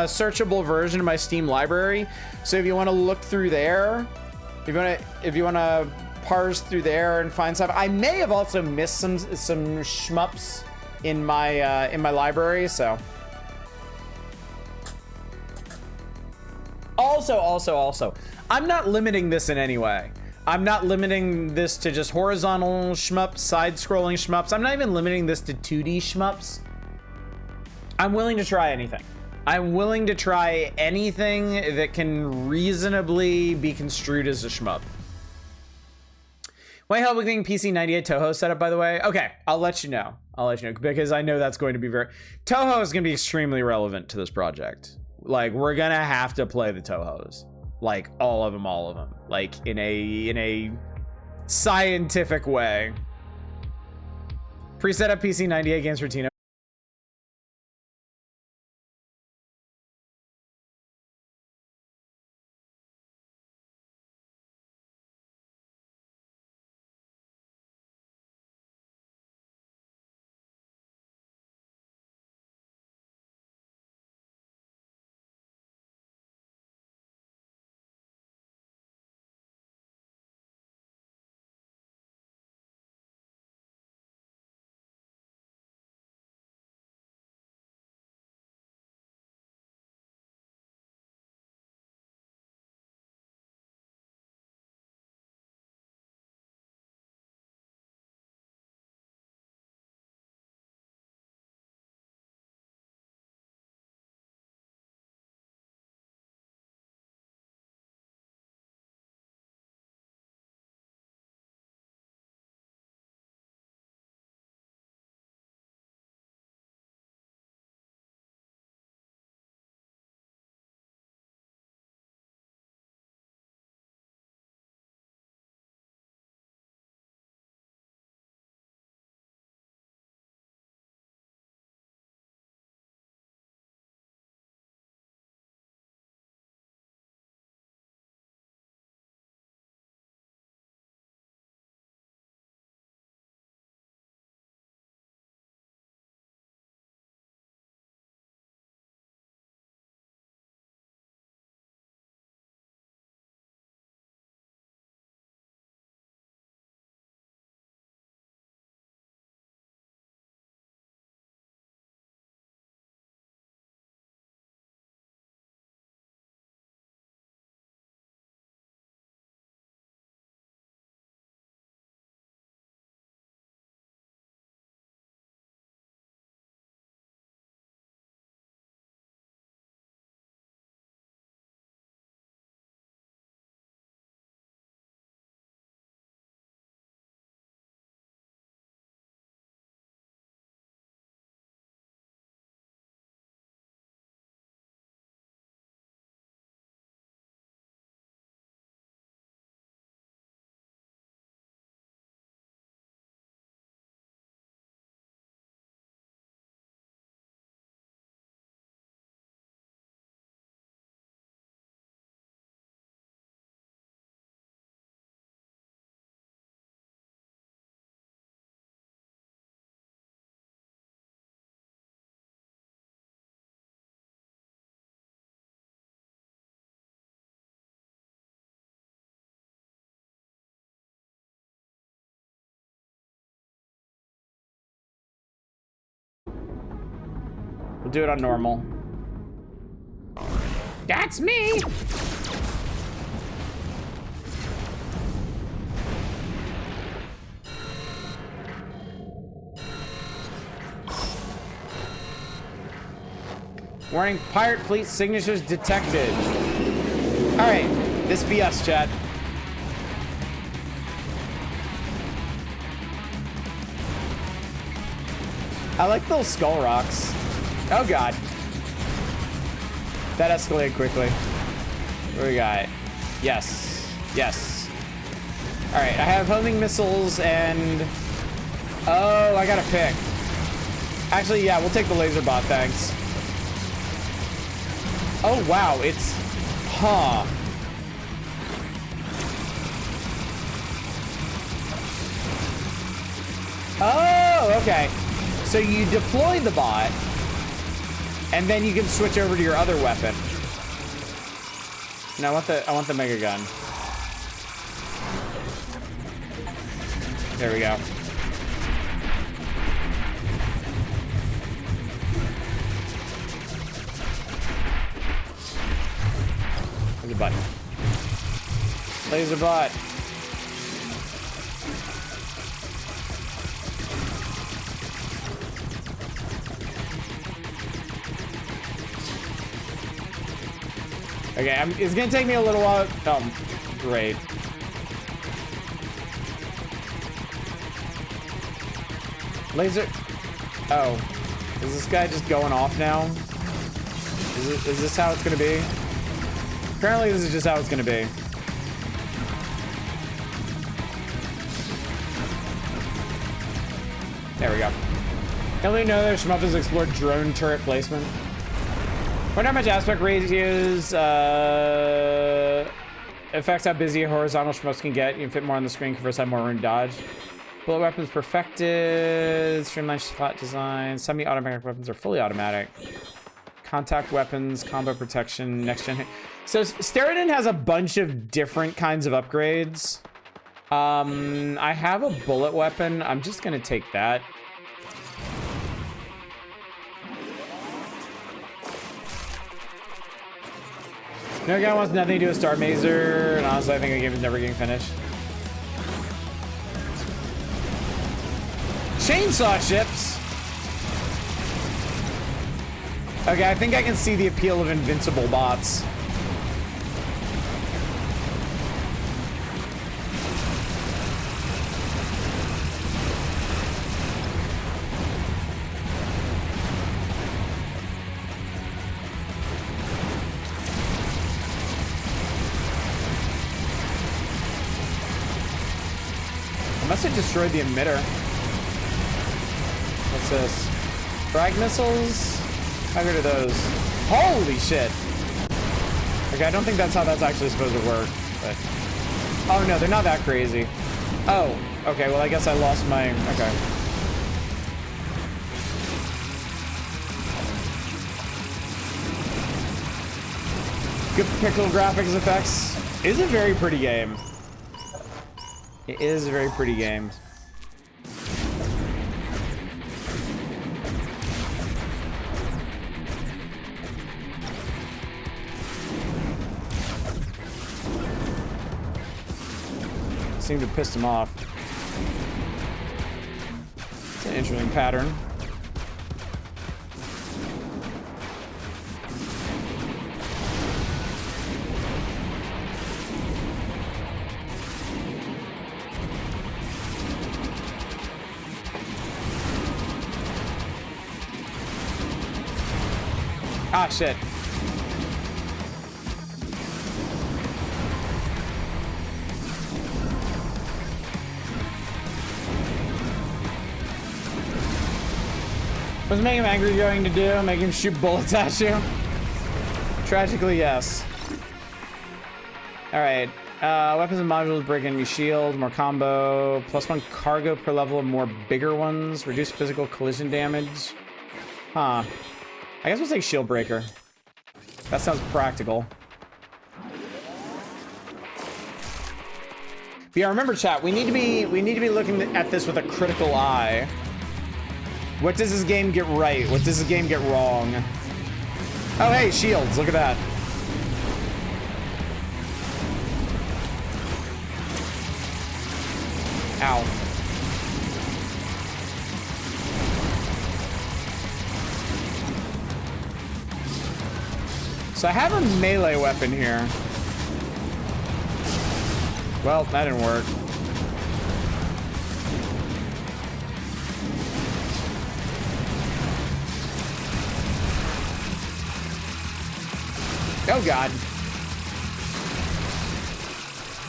searchable version of my Steam library. So if you want to look through there, if you want to parse through there and find stuff, I may have also missed some shmups in my library. So also, I'm not limiting this in any way. I'm not limiting this to just horizontal shmups, side-scrolling shmups. I'm not even limiting this to 2D shmups. I'm willing to try anything. I'm willing to try anything that can reasonably be construed as a shmup. Why hell we think PC 98 Touhou setup, by the way? Okay, I'll let you know. Because I know that's going to be Touhou is going to be extremely relevant to this project. Like, we're gonna have to play the Touhous. Like all of them, like in a scientific way. Preset up PC 98 games for Tino. We'll do it on normal. That's me! Warning, pirate fleet signatures detected. All right, this be us, chat. I like those skull rocks. Oh God. That escalated quickly. What do we got? Yes, yes. All right, I have homing missiles and, oh, I gotta pick. Actually, yeah, we'll take the laser bot, thanks. Oh, wow, it's... Huh. Oh, okay. So you deploy the bot, and then you can switch over to your other weapon. No, I want the mega gun. There we go. Laser butt. Laser butt. Okay, it's gonna take me a little while. Oh, great. Laser. Oh, is this guy just going off now? Is this how it's gonna be? Apparently this is just how it's gonna be. There we go. Can we know that Shmup has explored drone turret placement? Wonder how much aspect ratios affects how busy horizontal Shmups can get. You can fit more on the screen, converse have more room to dodge. Bullet weapons perfected. Streamlined slot design. Semi-automatic weapons are fully automatic. Contact weapons, combo protection, next gen. So Steredenn has a bunch of different kinds of upgrades. I have a bullet weapon. I'm just gonna take that. No guy wants nothing to do with Star Mazer, and honestly, I think the game is never getting finished. Chainsaw ships. Okay, I think I can see the appeal of invincible bots. I must have destroyed the emitter. What's this? Frag missiles? How good are those? Holy shit! Okay, I don't think that's how that's actually supposed to work, but... Oh no, they're not that crazy. Oh, okay, well I guess I lost my... Okay. Good pixel graphics effects. It is a very pretty game. It is a very pretty game. Seemed to piss him off. It's an interesting pattern. Ah, shit. What's making him angry going to do? Make him shoot bullets at you? Tragically, yes. Alright. Weapons and modules break enemy shield. More combo. +1 cargo per level of more bigger ones. Reduce physical collision damage. Huh. I guess we'll take shield breaker. That sounds practical. But yeah, remember chat, we need to be looking at this with a critical eye. What does this game get right? What does this game get wrong? Oh, hey, shields. Look at that. Ow. So I have a melee weapon here. Well, that didn't work. Oh god.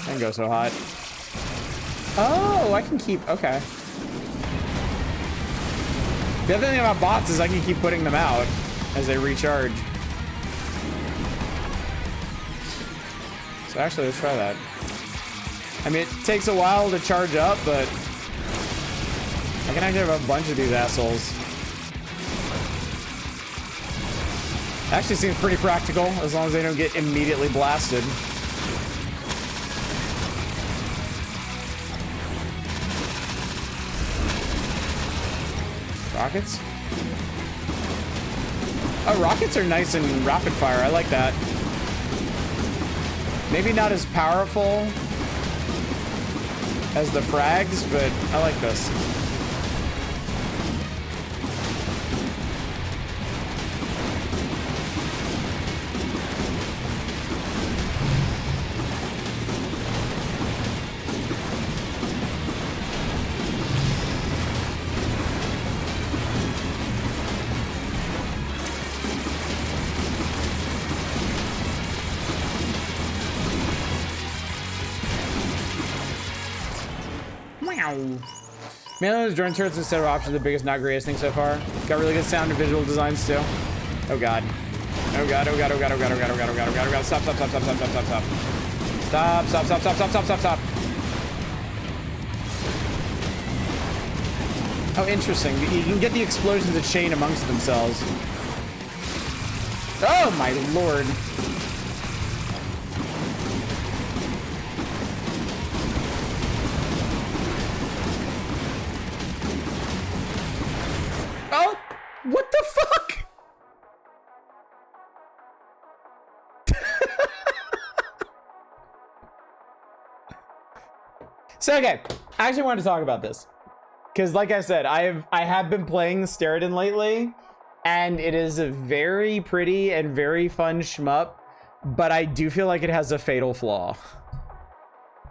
Didn't go so hot. Oh, I can keep, okay. The other thing about bots is I can keep putting them out as they recharge. So actually, let's try that. I mean, it takes a while to charge up, but I can actually have a bunch of these assholes. Actually seems pretty practical, as long as they don't get immediately blasted. Rockets? Oh, rockets are nice and rapid fire. I like that. Maybe not as powerful as the frags, but I like this. Man, those drone turrets instead of options are the biggest, not greatest thing so far. Got really good sound and visual designs too. Oh god. Oh god, oh god, oh god, oh god, oh god, oh god, oh god, oh god, oh god. Stop, stop, stop, stop, stop, stop, stop, stop. Stop, stop, stop, stop, stop, stop, stop, stop. Oh, interesting. You can get the explosions to chain amongst themselves. Oh my lord. Oh, what the fuck? So, okay, I actually wanted to talk about this. Because like I said, I have been playing Steredenn lately, and it is a very pretty and very fun shmup, but I do feel like it has a fatal flaw.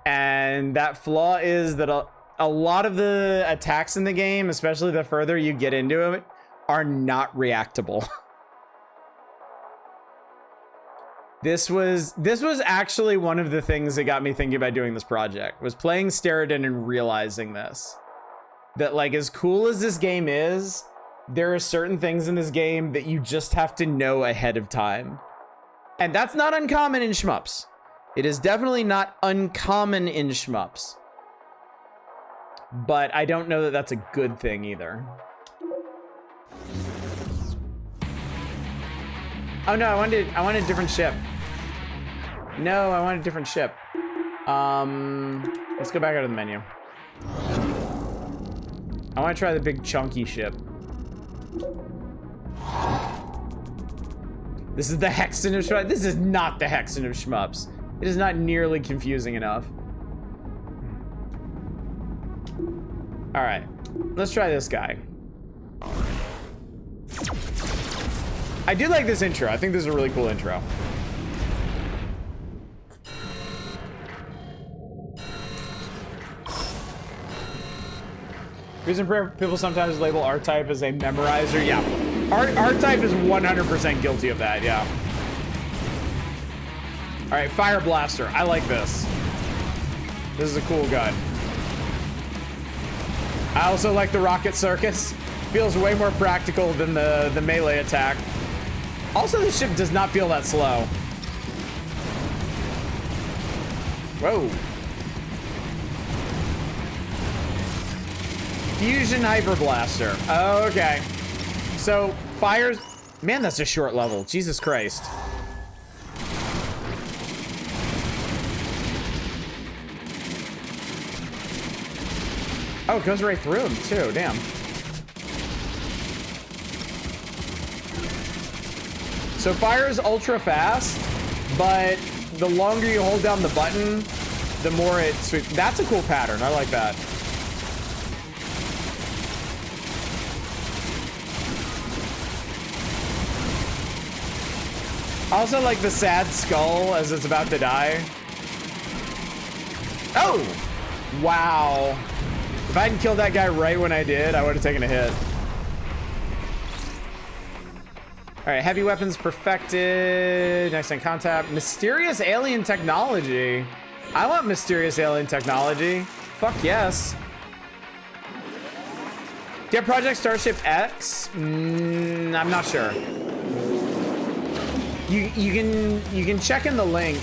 And that flaw is that a lot of the attacks in the game, especially the further you get into it, are not reactable. This was actually one of the things that got me thinking about doing this project, was playing Steredenn and realizing this. That, like, as cool as this game is, there are certain things in this game that you just have to know ahead of time. And that's not uncommon in shmups. It is definitely not uncommon in shmups. But I don't know that that's a good thing either. Oh no, I wanted a different ship. No, I want a different ship. Let's go back out of the menu. I want to try the big chunky ship. This is the Hexen of Shmups. This is not the Hexen of Shmups. It is not nearly confusing enough. All right, let's try this guy. I do like this intro. I think this is a really cool intro. Reason people sometimes label R-Type as a memorizer. Yeah, R-Type is 100% guilty of that, yeah. All right, Fire Blaster. I like this. This is a cool gun. I also like the Rocket Circus. Feels way more practical than the melee attack. Also, the ship does not feel that slow. Whoa. Fusion Hyper Blaster. Oh, okay. So, fires... Man, that's a short level. Jesus Christ. Oh, it goes right through him, too. Damn. So fire is ultra fast, but the longer you hold down the button, the more it sweeps. That's a cool pattern. I like that. I also like the sad skull as it's about to die. Oh! Wow. If I hadn't killed that guy right when I did, I would have taken a hit. All right, heavy weapons perfected. Next in contact. Mysterious alien technology. I want mysterious alien technology. Fuck yes. Do you have Project Starship X? I'm not sure. You can check in the link.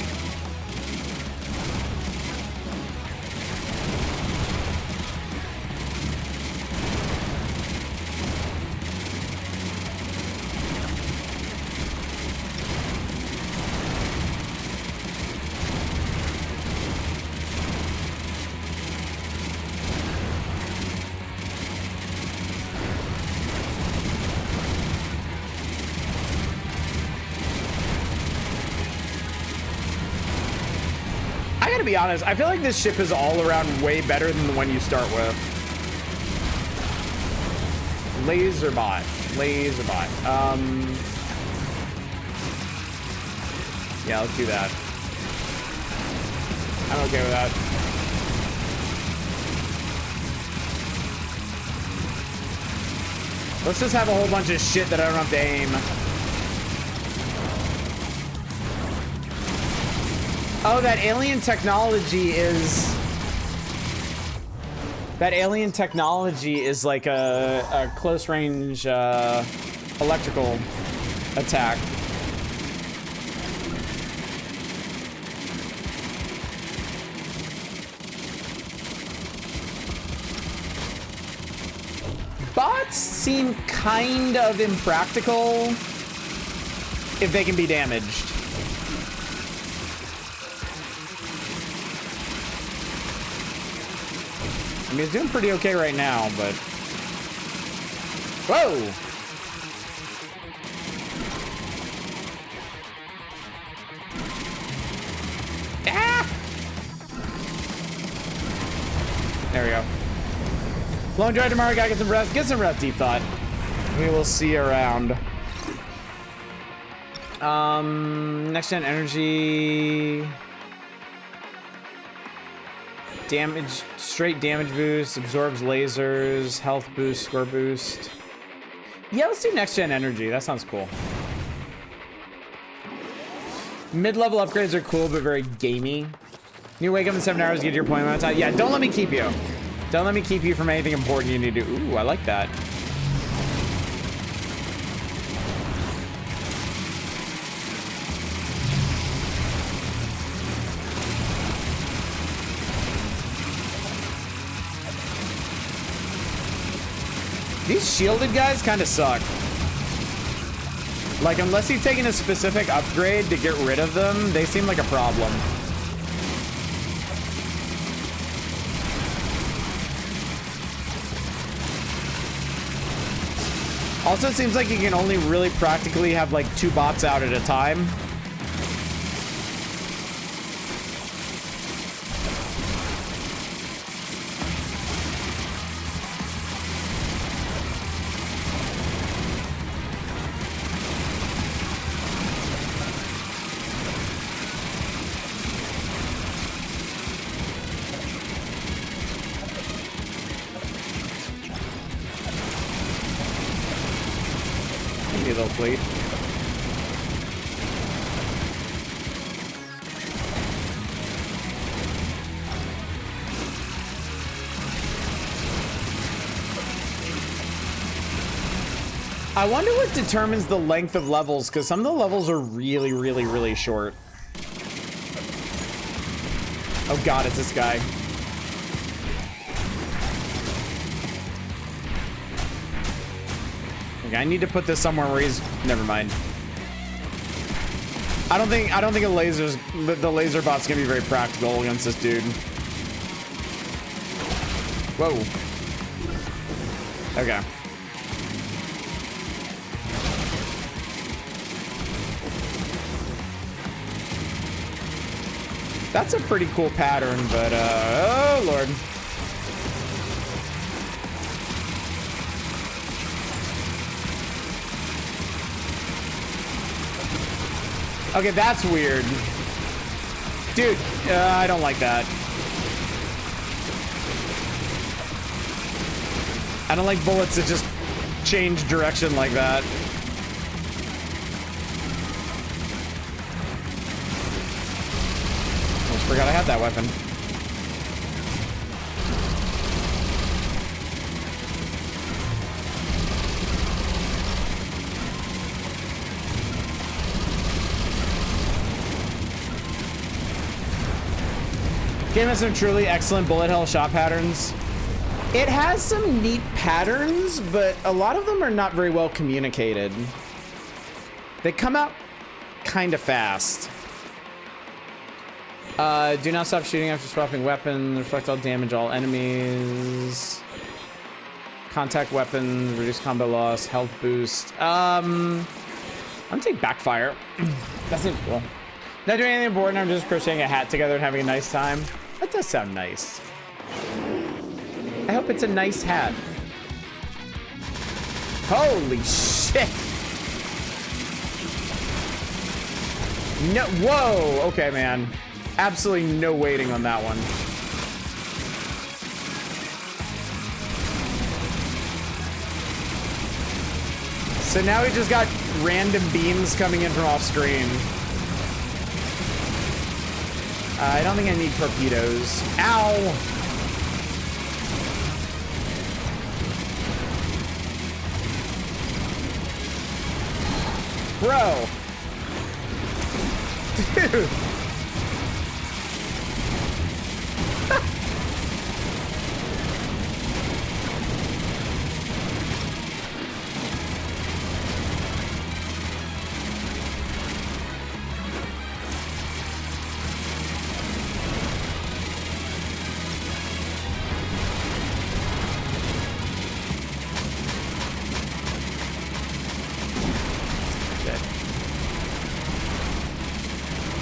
To be honest, I feel like this ship is all around way better than the one you start with. Laserbot. Yeah, let's do that. I'm okay with that. Let's just have a whole bunch of shit that I don't have to aim. Oh, that alien technology is... That alien technology is like a close range electrical attack. Bots seem kind of impractical if they can be damaged. I mean, it's doing pretty okay right now, but... Whoa! Ah! There we go. Long drive tomorrow, gotta get some rest. Get some rest, Deep Thought. We will see you around. Next gen energy... Damage, straight damage boost, absorbs lasers, health boost, score boost. Yeah, let's do next gen energy. That sounds cool. Mid-level upgrades are cool, but very gamey. You wake up in 7 hours, get your point amount of time. Yeah, don't let me keep you. Don't let me keep you from anything important you need to do. Ooh, I like that. These shielded guys kind of suck. Like, unless you've taken a specific upgrade to get rid of them, they seem like a problem. Also, it seems like you can only really practically have like 2 bots out at a time. Fleet. I wonder what determines the length of levels, because some of the levels are really, really, really short. Oh god, it's this guy. I need to put this somewhere where he's... Never mind. I don't think the laser bot's gonna be very practical against this dude. Whoa. Okay. That's a pretty cool pattern, but oh lord. Okay, that's weird. Dude, I don't like that. I don't like bullets that just change direction like that. Almost forgot I had that weapon. Game has some truly excellent bullet hell shot patterns. It has some neat patterns, but a lot of them are not very well communicated. They come out kind of fast. Do not stop shooting after swapping weapon. Reflect all damage, all enemies. Contact weapons, reduce combo loss, health boost. I'm gonna take backfire. That seems cool. Not doing anything important, I'm just crocheting a hat together and having a nice time. That does sound nice. I hope it's a nice hat. Holy shit! No, whoa! Okay, man. Absolutely no waiting on that one. So now we just got random beams coming in from off screen. I don't think I need torpedoes. Ow! Bro! Dude!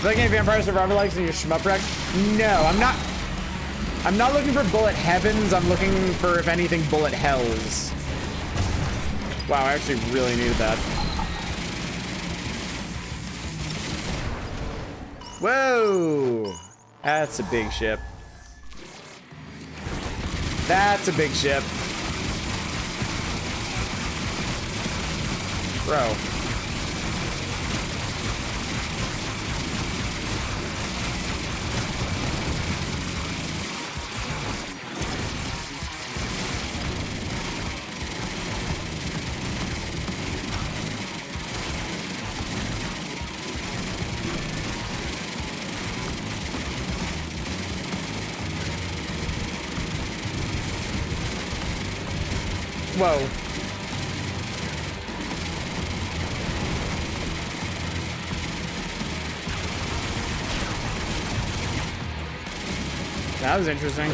Like any Vampire Survivor likes in your shmup wreck? No, I'm not looking for bullet heavens. I'm looking for, if anything, bullet hells. Wow, I actually really needed that. Whoa! That's a big ship. That's a big ship. Bro. Whoa. That was interesting.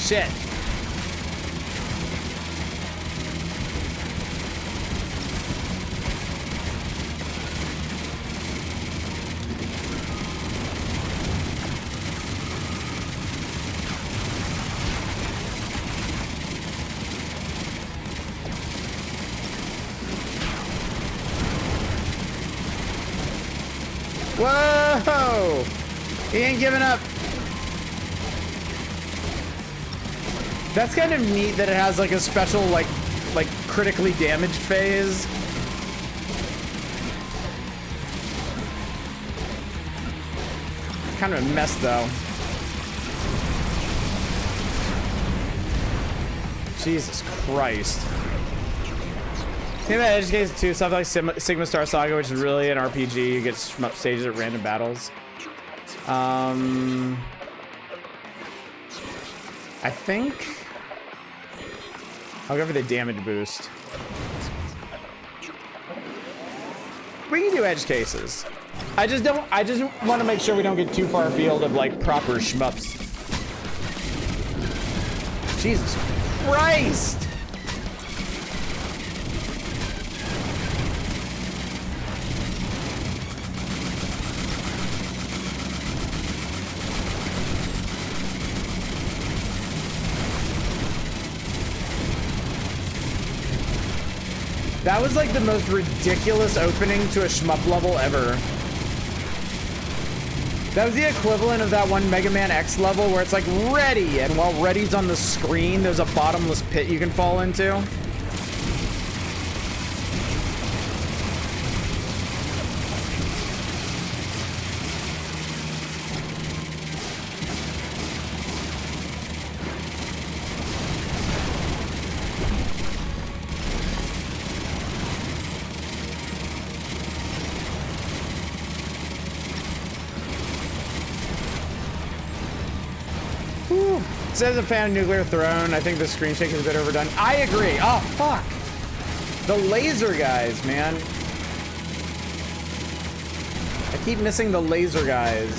Shit. Whoa! He ain't giving up. That's kind of neat that it has like a special like critically damaged phase. Kind of a mess though. Jesus Christ. Think about Edge Case 2, stuff like Sigma Star Saga, which is really an RPG. You get shmup stages at random battles. I think I'll go for the damage boost. We can do edge cases. I just want to make sure we don't get too far afield of like proper shmups. Jesus Christ! That was like the most ridiculous opening to a shmup level ever. That was the equivalent of that one Mega Man X level where it's like ready, and while ready's on the screen, there's a bottomless pit you can fall into. Says a fan of Nuclear Throne. I think the screen shake is a bit overdone. I agree. Oh, fuck. The laser guys, man. I keep missing the laser guys.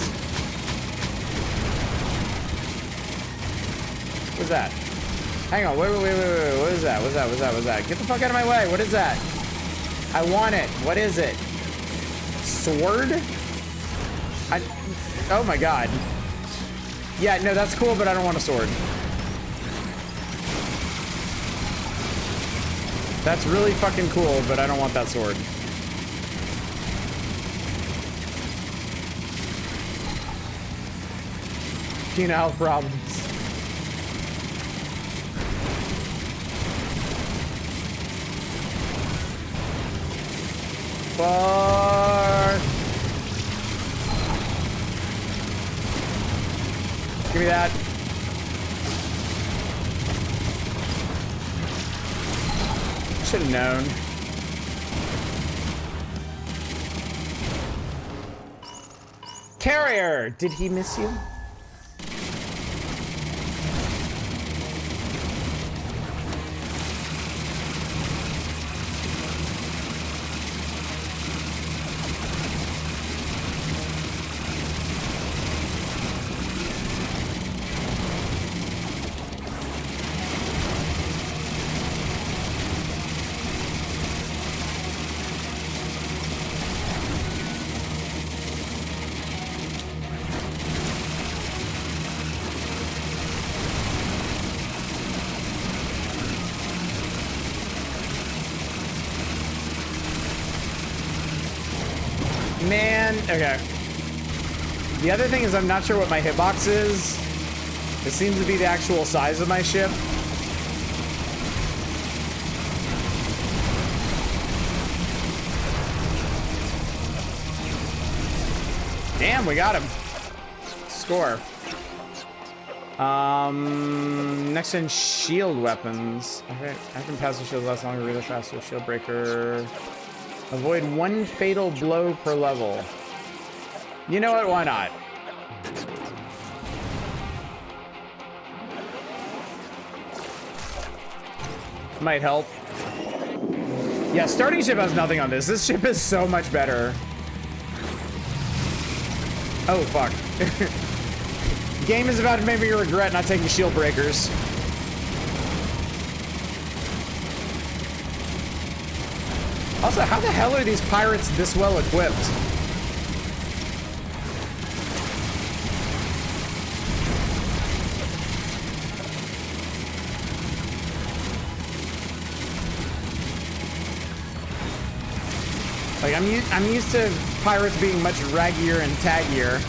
What's that? Hang on. Wait. What is that? What's that? Get the fuck out of my way. What is that? I want it. What is it? Sword? Oh my god. Yeah, no, that's cool, but I don't want a sword. That's really fucking cool, but I don't want that sword. Penile problems. Fuck. Give me that. Should have known. Carrier, did he miss you? Man, okay. The other thing is I'm not sure what my hitbox is. It seems to be the actual size of my ship. Damn, we got him. Score. Next gen shield weapons. Okay, I can pass the shield last longer, really fast with shield breaker. Avoid one fatal blow per level. You know what? Why not? Might help. Yeah, starting ship has nothing on this. This ship is so much better. Oh, fuck. Game is about to make me regret not taking shield breakers. Also, how the hell are these pirates this well equipped? Like, I'm used to pirates being much raggier and taggier.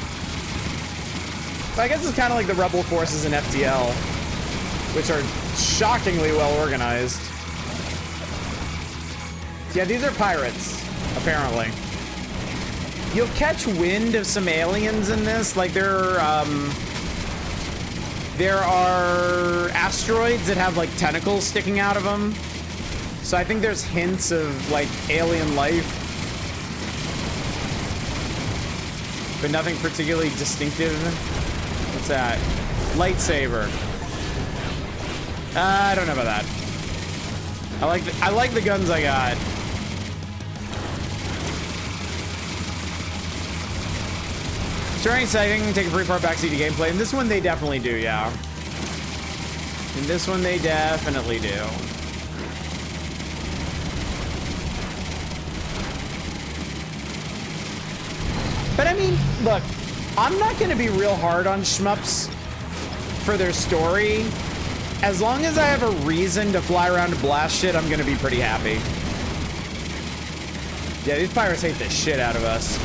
But I guess it's kind of like the rebel forces in FTL, which are shockingly well organized. Yeah, these are pirates, apparently. You'll catch wind of some aliens in this. Like, there are asteroids that have, like, tentacles sticking out of them. So I think there's hints of, like, alien life. But nothing particularly distinctive. What's that? Lightsaber. I don't know about that. I like the guns I got. During exciting, take a free part backseat to gameplay. In this one, they definitely do, yeah. In this one, they definitely do. But I mean, look, I'm not gonna be real hard on shmups for their story. As long as I have a reason to fly around and blast shit, I'm gonna be pretty happy. Yeah, these pirates hate the shit out of us.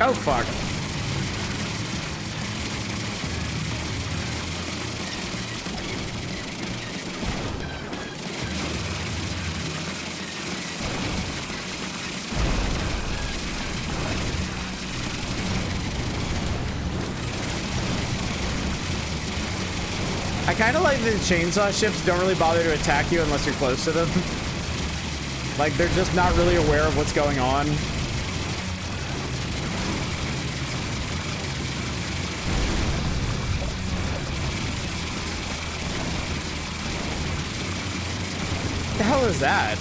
Oh, fuck. I kind of like the chainsaw ships don't really bother to attack you unless you're close to them. Like, they're just not really aware of what's going on. What the hell is that?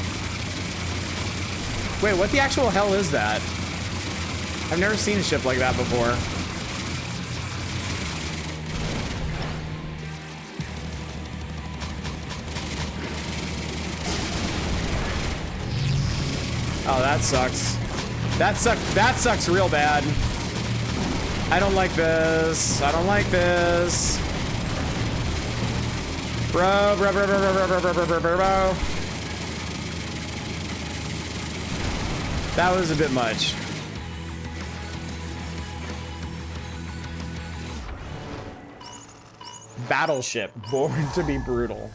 Wait, what the actual hell is that? I've never seen a ship like that before. Oh, that sucks. That sucks real bad. I don't like this. I don't like this. Bro. That was a bit much. Battleship, born to be brutal.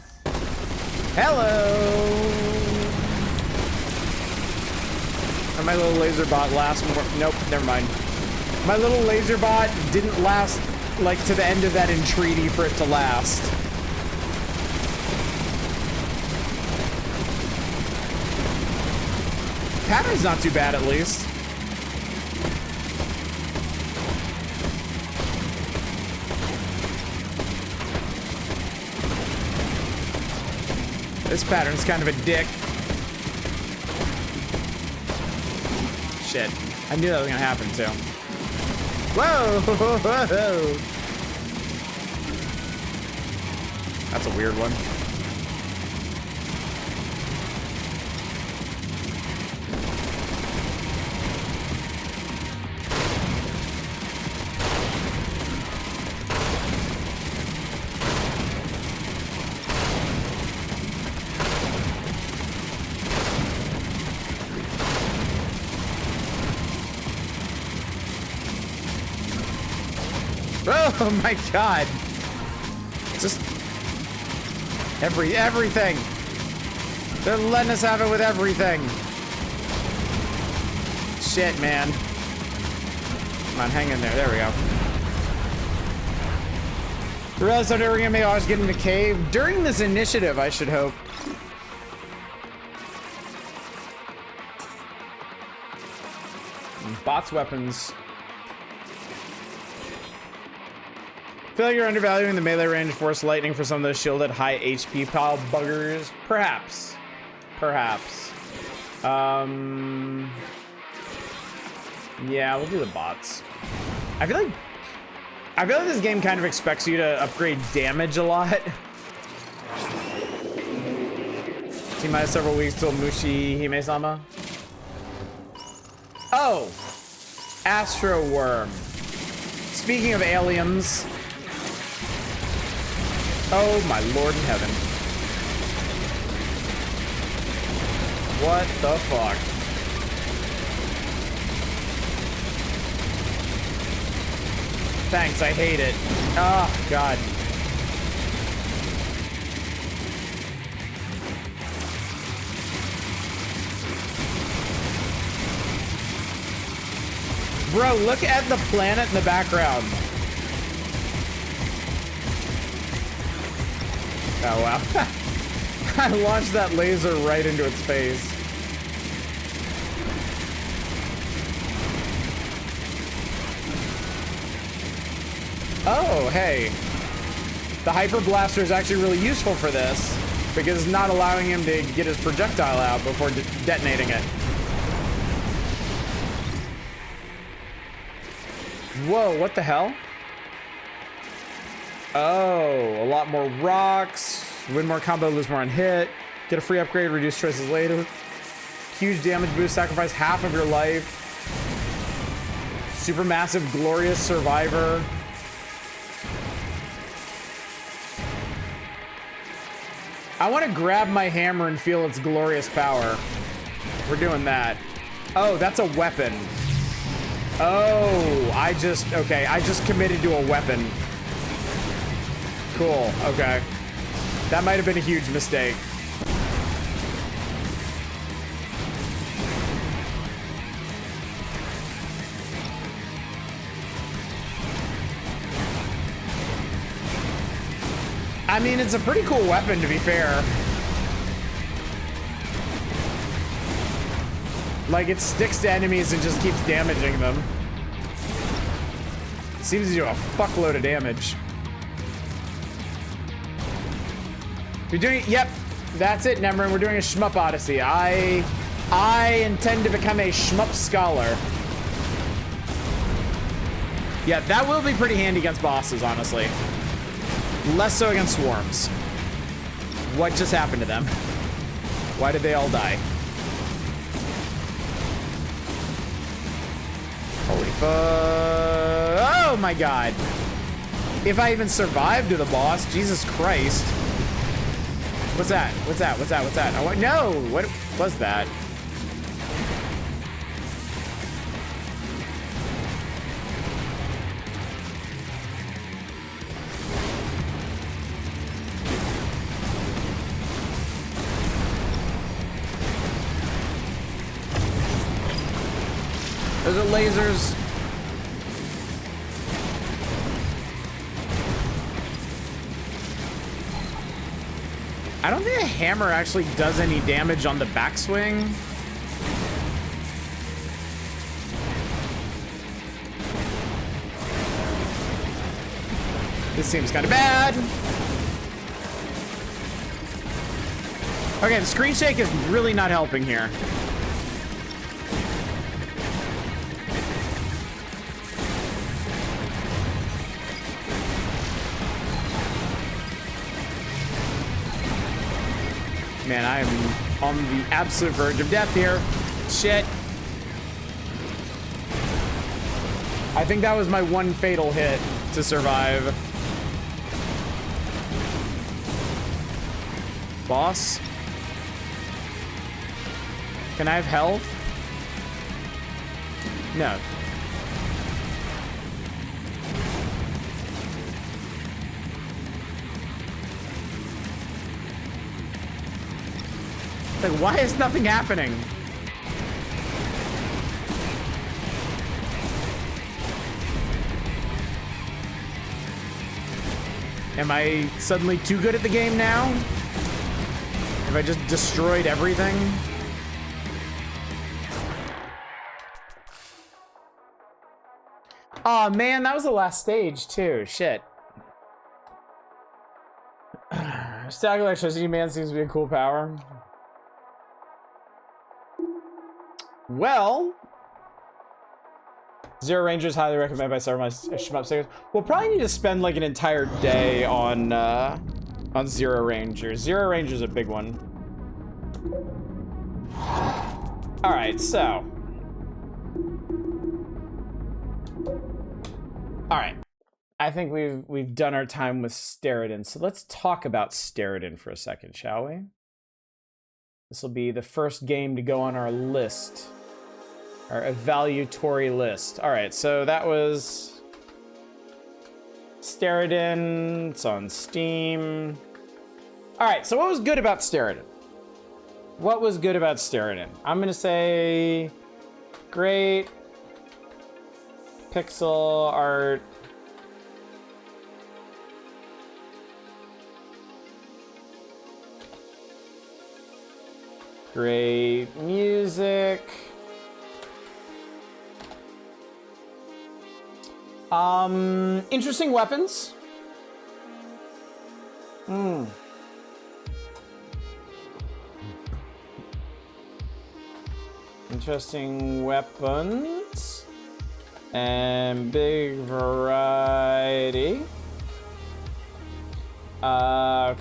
Hello. And my little laser bot lasts more. Nope, never mind. My little laser bot didn't last like to the end of that entreaty for it to last. Pattern's not too bad, at least. This pattern's kind of a dick. Shit. I knew that was gonna happen too. Whoa! That's a weird one. Oh my god. Just everything. They're letting us have it with everything. Shit, man. Come on, hang in there. There we go. I realized I'm never gonna make ours get in the cave. During this initiative, I should hope. Bots weapons. I feel like you're undervaluing the melee range force lightning for some of those shielded high HP pile buggers. Perhaps. Perhaps. Yeah, we'll do the bots. I feel like this game kind of expects you to upgrade damage a lot. T-minus several weeks till Mushi Hime-sama. Oh! Astro Worm. Speaking of aliens. Oh my lord in heaven. What the fuck? Thanks, I hate it. Oh, God. Bro, look at the planet in the background. Oh, wow. I launched that laser right into its face. Oh, hey. The Hyper Blaster is actually really useful for this because it's not allowing him to get his projectile out before detonating it. Whoa, what the hell? Oh, a lot more rocks. Win more combo, lose more on hit. Get a free upgrade, reduce choices later. Huge damage boost, sacrifice half of your life. Supermassive, glorious survivor. I want to grab my hammer and feel its glorious power. We're doing that. Oh, that's a weapon. Oh, I just committed to a weapon. Cool, okay. That might have been a huge mistake. I mean, it's a pretty cool weapon, to be fair. Like, it sticks to enemies and just keeps damaging them. Seems to do a fuckload of damage. We're doing, yep, that's it, Nemrin. We're doing a Shmup Odyssey. I intend to become a Shmup Scholar. Yeah, that will be pretty handy against bosses, honestly. Less so against swarms. What just happened to them? Why did they all die? Holy fuck. Oh my god. If I even survived to the boss, Jesus Christ. What's that? What's that? What's that? What's that? Oh, no! What was that? Those are lasers. I don't think a hammer actually does any damage on the backswing. This seems kind of bad. Okay, the screen shake is really not helping here. Man, I am on the absolute verge of death here. Shit. I think that was my one fatal hit to survive. Boss? Can I have health? No. Like, why is nothing happening? Am I suddenly too good at the game now? Have I just destroyed everything? Aw, man, that was the last stage, too. Shit. Static electricity man seems to be a cool power. Well, Zero Ranger is highly recommended by several of my Shmup stickers. We'll probably need to spend like an entire day on Zero Ranger. Zero Ranger is a big one. All right, so. All right, I think we've done our time with Steredenn. So let's talk about Steredenn for a second, shall we? This will be the first game to go on our list. Our evaluatory list. All right, so that was Steredenn. It's on Steam. All right, so what was good about Steredenn? What was good about Steredenn? I'm gonna say great pixel art. Great music. Interesting weapons. Interesting weapons. And big variety.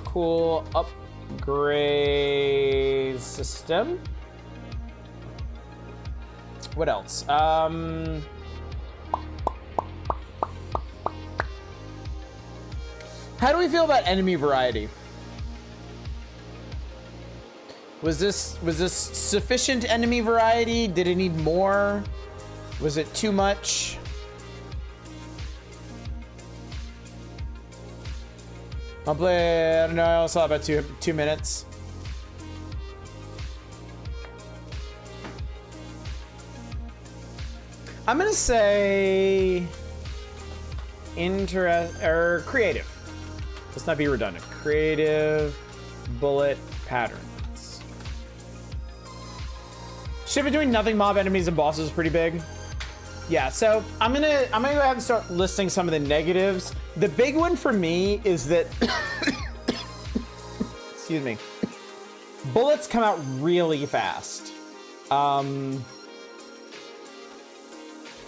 Cool upgrade system. What else? How do we feel about enemy variety? Was this sufficient enemy variety? Did it need more? Was it too much? I'll play, I don't know, I also have about two minutes. I'm gonna say creative. Let's not be redundant. Creative bullet patterns. Shift between nothing mob enemies and bosses is pretty big. Yeah, so I'm gonna go ahead and start listing some of the negatives. The big one for me is that excuse me, bullets come out really fast. I'm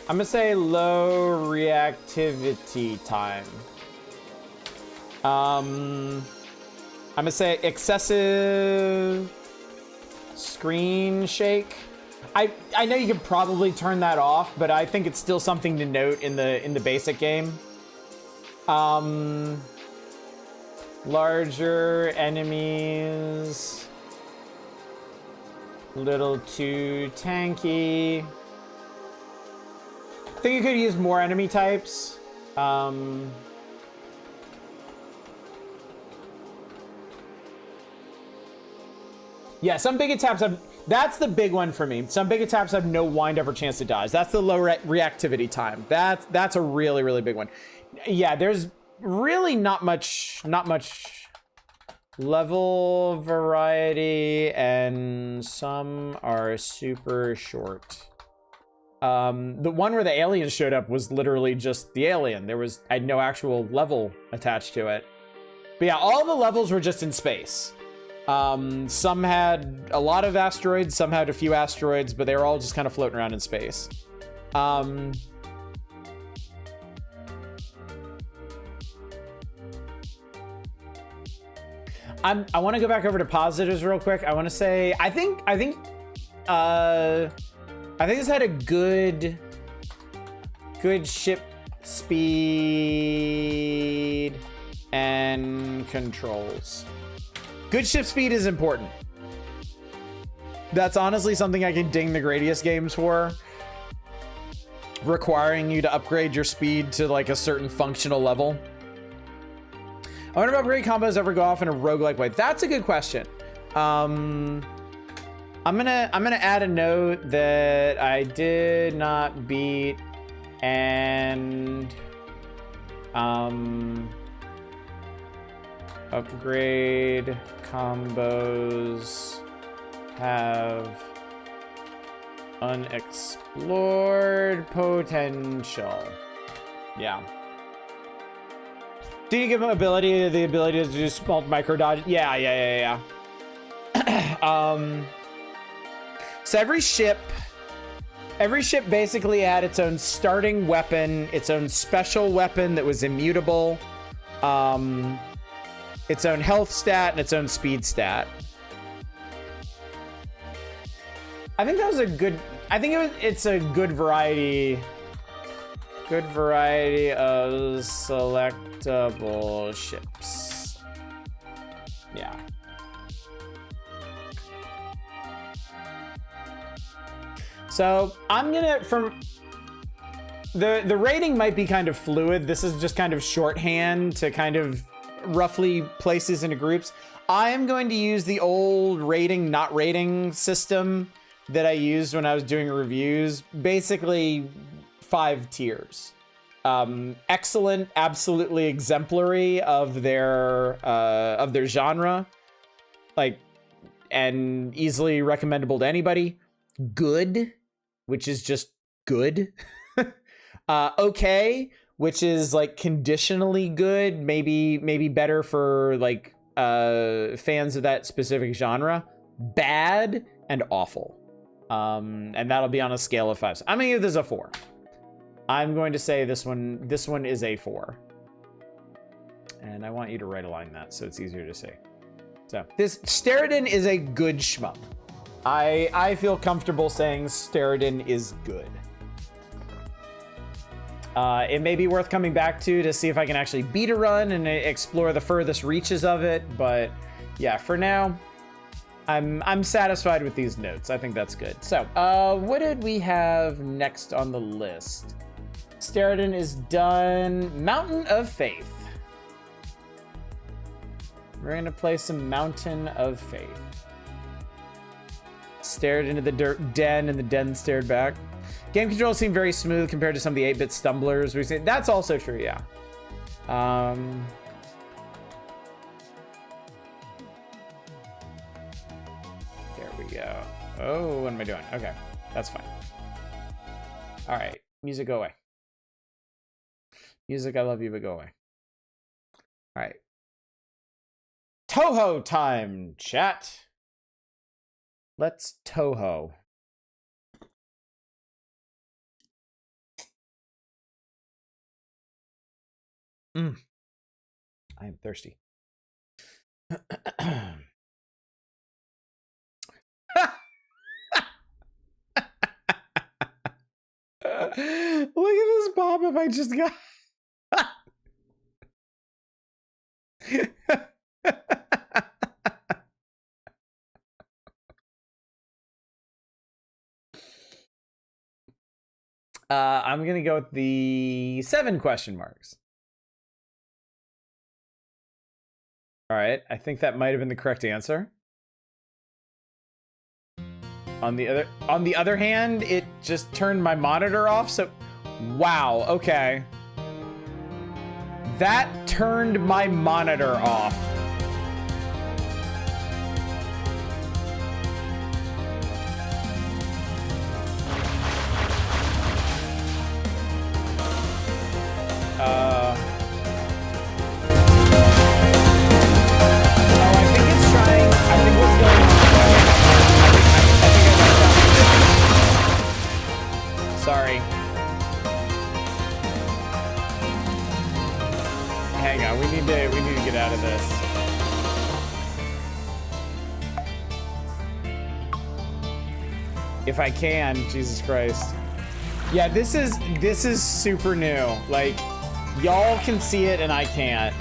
gonna say low reactivity time. I'm gonna say excessive screen shake. I know you could probably turn that off, but I think it's still something to note in the basic game. Larger enemies, little too tanky. I think you could use more enemy types. Yeah, some big attacks have, that's the big one for me. Some big attacks have no wind up or chance to dodge. That's the low reactivity time. That's a really, really big one. Yeah, there's really not much level variety, and some are super short. The one where the alien showed up was literally just the alien. I had no actual level attached to it. But yeah, all the levels were just in space. Some had a lot of asteroids, some had a few asteroids, but they were all just kind of floating around in space. I want to go back over to positives real quick. I want to say, I think this had a good ship speed and controls. Good ship speed is important. That's honestly something I can ding the Gradius games for. Requiring you to upgrade your speed to like a certain functional level. I wonder if upgrade combos ever go off in a roguelike way. That's a good question. I'm gonna add a note that I did not beat, and upgrade combos have unexplored potential. Yeah. Do you give them the ability to do small micro dodge? Yeah. So every ship basically had its own starting weapon, its own special weapon that was immutable, its own health stat, and its own speed stat. I think that was a good, it's a good variety. Good variety of selectable ships. Yeah. So I'm gonna, the rating might be kind of fluid. This is just kind of shorthand to kind of roughly place these into groups. I am going to use the old rating, not rating system that I used when I was doing reviews. Basically 5 tiers. Excellent, absolutely exemplary of their genre, like, and easily recommendable to anybody. Good, which is just good. Okay, which is like conditionally good, maybe better for like fans of that specific genre, bad, and awful. And that'll be on a scale of 5. So I'm gonna give this a 4. I'm going to say this one is a 4. And I want you to write along that so it's easier to say. So this Steredenn is a good shmup. I feel comfortable saying Steredenn is good. It may be worth coming back to see if I can actually beat a run and explore the furthest reaches of it, but yeah, for now, I'm satisfied with these notes. I think that's good. So, what did we have next on the list? Steredenn is done. Mountain of Faith. We're gonna play some Mountain of Faith. Stared into the den, and the den stared back. Game controls seem very smooth compared to some of the 8-bit stumblers we've seen. That's also true, yeah. There we go. Oh, what am I doing? Okay, that's fine. All right, music, go away. Music, I love you, but go away. All right. Touhou time, chat. Let's Touhou. I am thirsty. Look at this pop-up I just got. I'm gonna go with the 7 question marks. All right, I think that might have been the correct answer. On the other hand, it just turned my monitor off, so wow, okay. That turned my monitor off. Sorry. Hang on, we need to get out of this. If I can, Jesus Christ. Yeah, this is super new. Like, y'all can see it and I can't.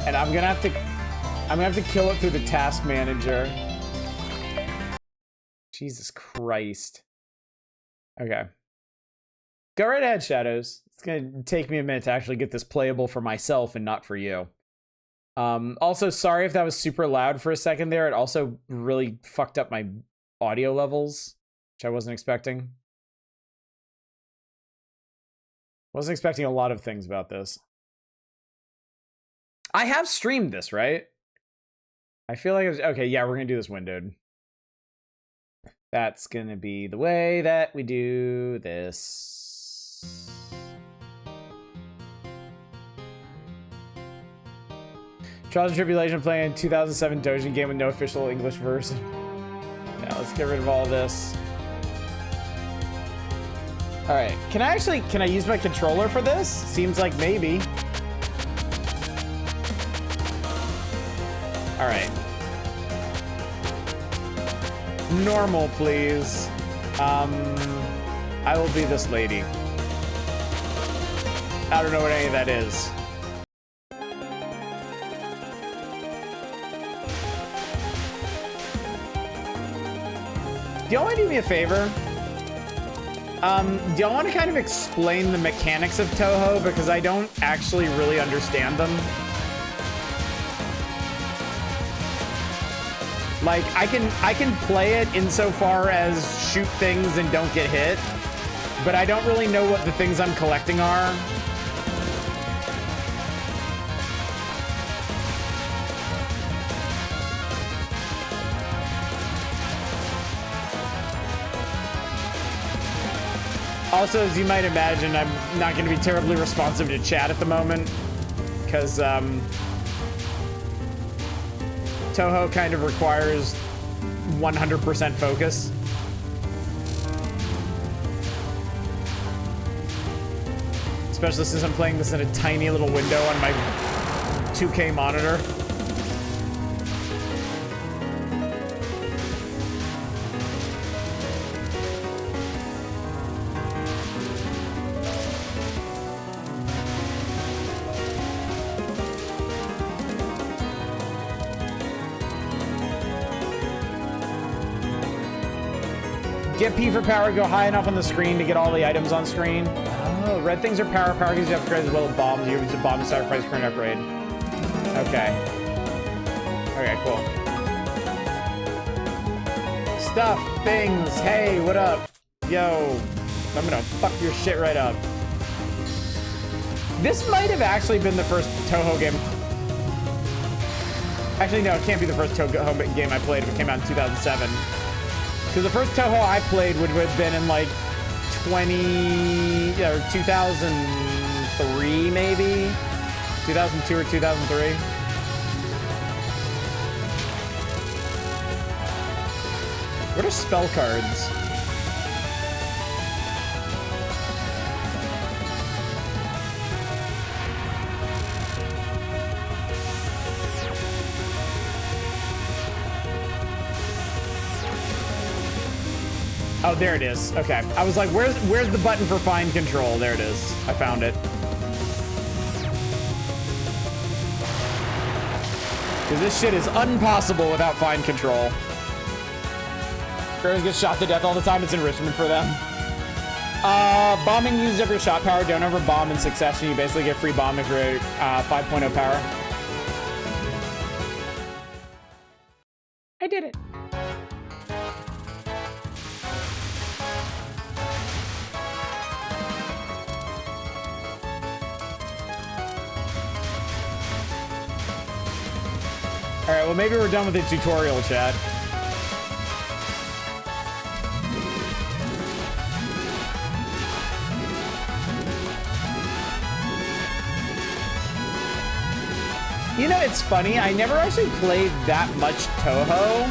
And I'm gonna have to kill it through the task manager. Jesus Christ. Okay. Go right ahead, Shadows. It's gonna take me a minute to actually get this playable for myself and not for you. Also, sorry if that was super loud for a second there. It also really fucked up my audio levels, which I wasn't expecting. Wasn't expecting a lot of things about this. I have streamed this, right? I feel like it was... Okay, yeah, we're gonna do this windowed. That's gonna be the way that we do this. Trials and Tribulation playing 2007 Dojin game with no official English version. Yeah, let's get rid of all this. All right, can I use my controller for this? Seems like maybe. All right. Normal, please. I will be this lady. I don't know what any of that is. Do y'all want to do me a favor? Do y'all want to kind of explain the mechanics of Touhou, because I don't actually really understand them? Like, I can play it insofar as shoot things and don't get hit, but I don't really know what the things I'm collecting are. Also, as you might imagine, I'm not going to be terribly responsive to chat at the moment, because Touhou kind of requires 100% focus. Especially since I'm playing this in a tiny little window on my 2K monitor. Get P for power, go high enough on the screen to get all the items on screen. Oh, red things are power. Power gives you upgrades as well as bombs. You use a bomb to sacrifice for an upgrade. Okay. Okay, cool. Stuff, things, hey, what up? Yo, I'm gonna fuck your shit right up. This might have actually been the first Touhou game. Actually, no, it can't be the first Touhou game I played if it came out in 2007. Because the first Touhou I played would have been in like 2003 maybe? 2002 or 2003. What are spell cards? Oh, there it is. Okay. I was like, where's the button for fine control? There it is. I found it. Because this shit is impossible without fine control. Girls get shot to death all the time. It's enrichment for them. Bombing uses up your shot power. Don't ever bomb in succession. You basically get free bomb if you're 5.0 power. I did it. All right, well, maybe we're done with the tutorial, chat. You know, it's funny. I never actually played that much Touhou.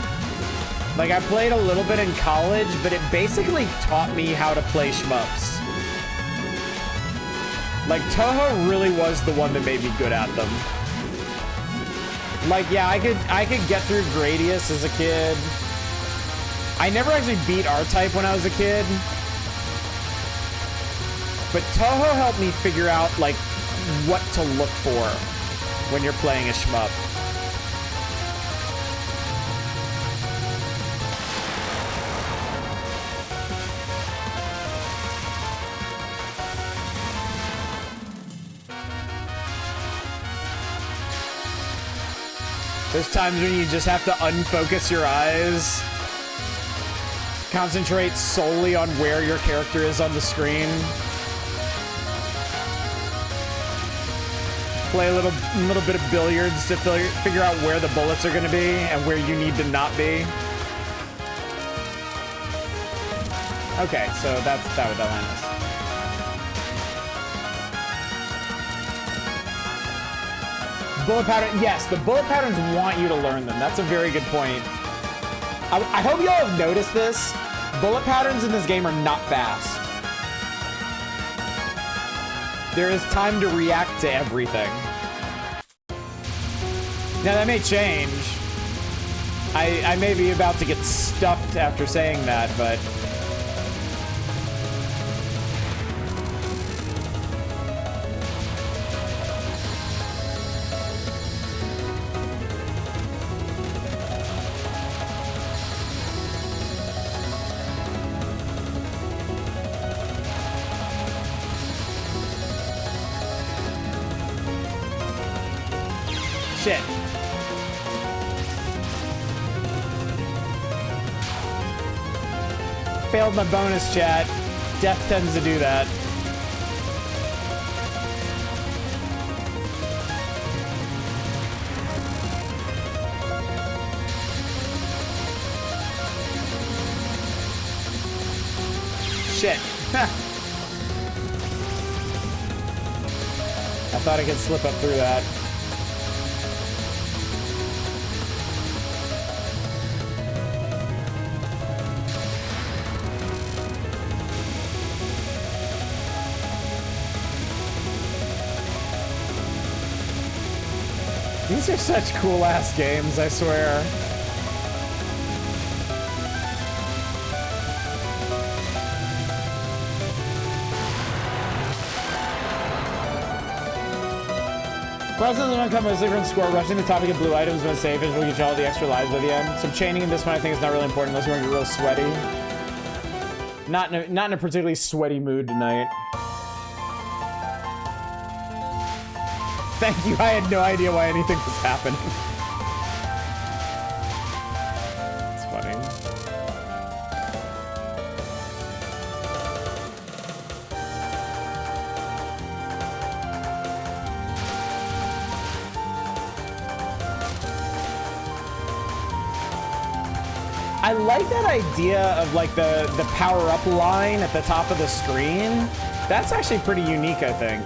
Like, I played a little bit in college, but it basically taught me how to play shmups. Like, Touhou really was the one that made me good at them. Like, yeah, I could get through Gradius as a kid. I never actually beat R-Type when I was a kid. But Touhou helped me figure out, like, what to look for when you're playing a shmup. There's times when you just have to unfocus your eyes, concentrate solely on where your character is on the screen, play a little bit of billiards to figure out where the bullets are going to be and where you need to not be. Okay, so that's what that line is. Bullet pattern, yes, the bullet patterns want you to learn them. That's a very good point. I hope y'all have noticed this. Bullet patterns in this game are not fast. There is time to react to everything. Now that may change. I may be about to get stuffed after saying that, but... Shit. Failed my bonus, chat. Death tends to do that. Shit. thought I could slip up through that. These are such cool-ass games, I swear. Process of uncommon is different score. Rushing the topic of blue items when safe will get you all the extra lives by the end. Some chaining in this one I think is not really important unless you want to get real sweaty. Not in a particularly sweaty mood tonight. Thank you. I had no idea why anything was happening. It's funny. I like that idea of like the power-up line at the top of the screen. That's actually pretty unique, I think.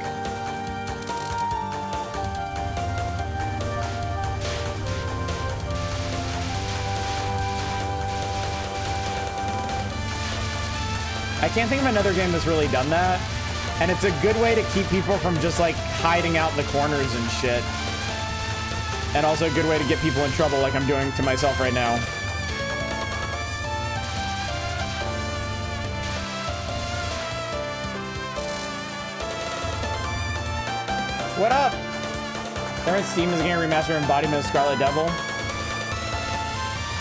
I can't think of another game that's really done that. And it's a good way to keep people from just like hiding out in the corners and shit. And also a good way to get people in trouble like I'm doing to myself right now. What up? Steam is getting a remaster embodiment of Scarlet Devil.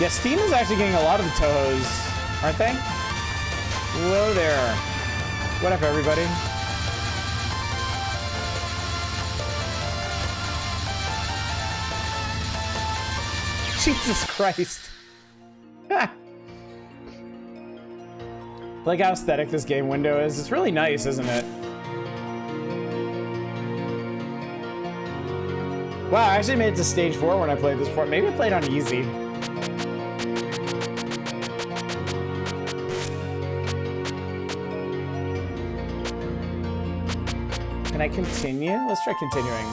Yeah, Steam is actually getting a lot of the Touhous, aren't they? Hello there. What up, everybody? Jesus Christ. Like how aesthetic this game window is. It's really nice, isn't it? Wow, I actually made it to stage 4 when I played this before. Maybe I played on easy. Can I continue? Let's try continuing.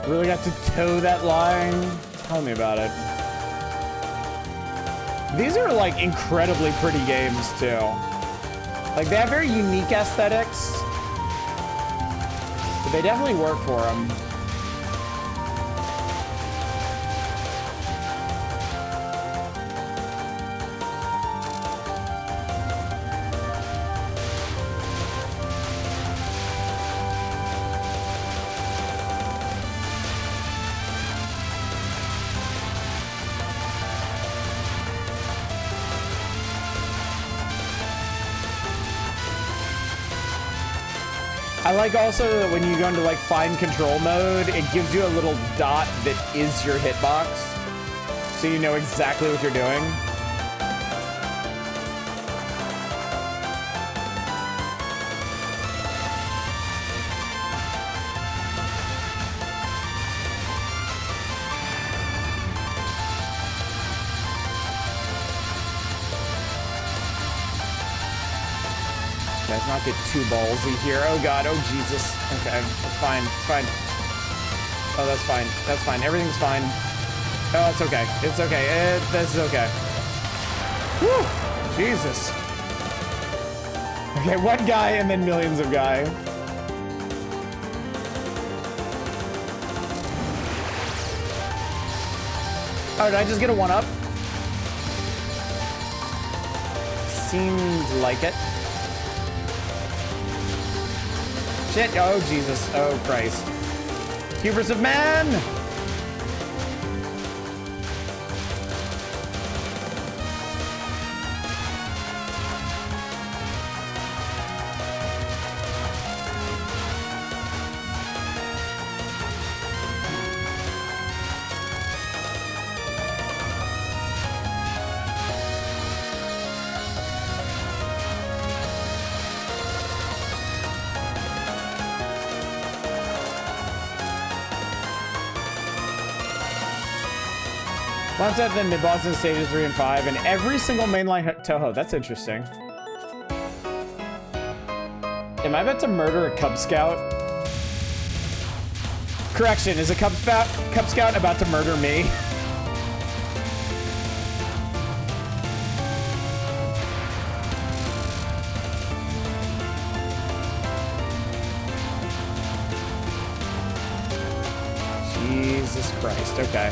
Really got to toe that line? Tell me about it. These are like incredibly pretty games too. Like they have very unique aesthetics, but they definitely work for them. I like also that when you go into like fine control mode, it gives you a little dot that is your hitbox, so you know exactly what you're doing. Let's not get too ballsy here. Oh god, oh Jesus. Okay, it's fine, it's fine. Oh, that's fine, that's fine. Everything's fine. Oh, it's okay, it's okay. This is okay. Whew, Jesus. Okay, one guy and then millions of guys. Oh, did I just get a 1-up? Seemed like it. Shit, oh Jesus, oh Christ. Hubris of man! Once at the mid-boss in stages 3 and 5, and every single mainline Touhou. That's interesting. Am I about to murder a Cub Scout? Correction, is a Cub Scout about to murder me? Jesus Christ, okay.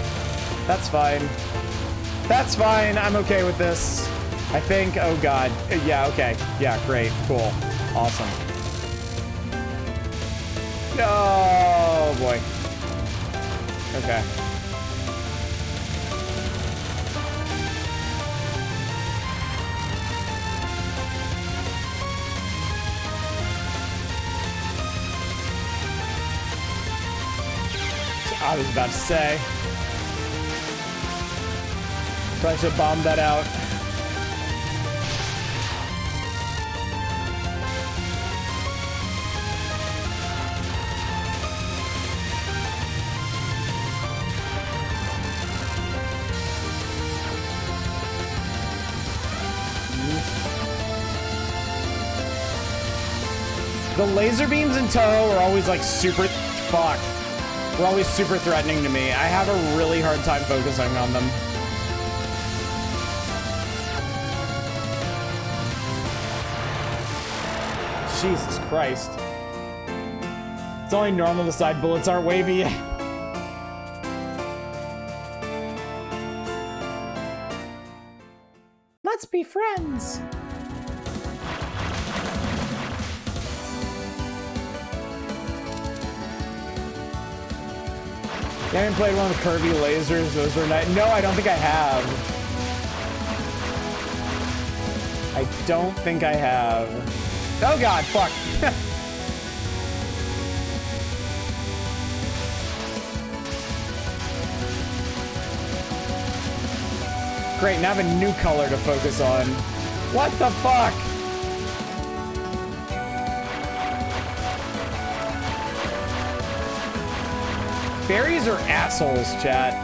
That's fine. That's fine, I'm okay with this. I think, oh God. Yeah, okay. Yeah, great, cool, awesome. Oh boy. Okay. I was about to say. Probably should bomb that out. The laser beams in Touhou are always like super fuck. They're always super threatening to me. I have a really hard time focusing on them. Jesus Christ. It's only normal the side bullets aren't wavy. Let's be friends. You haven't played one with curvy lasers? Those were nice. No, I don't think I have. I don't think I have. Oh God, fuck. Great, now I have a new color to focus on. What the fuck? Fairies are assholes, chat.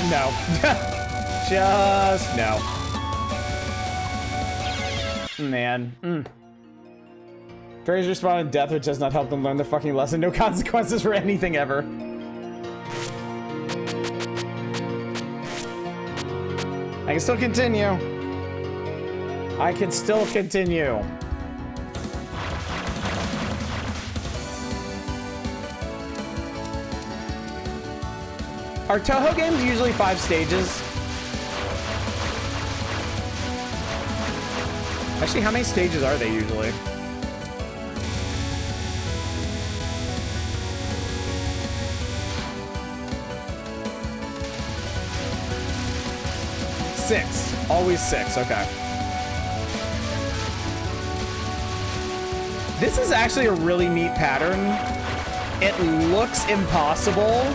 No. Just no. Man. Fairies respond to death, which does not help them learn their fucking lesson. No consequences for anything ever. I can still continue. I can still continue. Are Touhou games usually 5 stages? Actually, how many stages are they usually? Six. Always 6, okay. This is actually a really neat pattern. It looks impossible,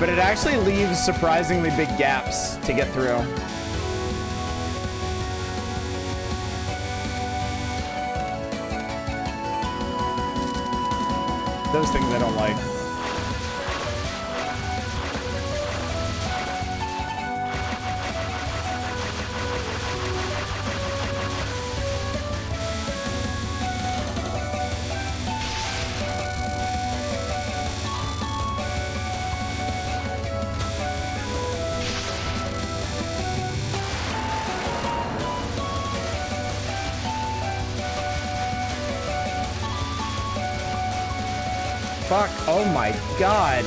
but it actually leaves surprisingly big gaps to get through. Those things I don't like. Fuck, oh my God.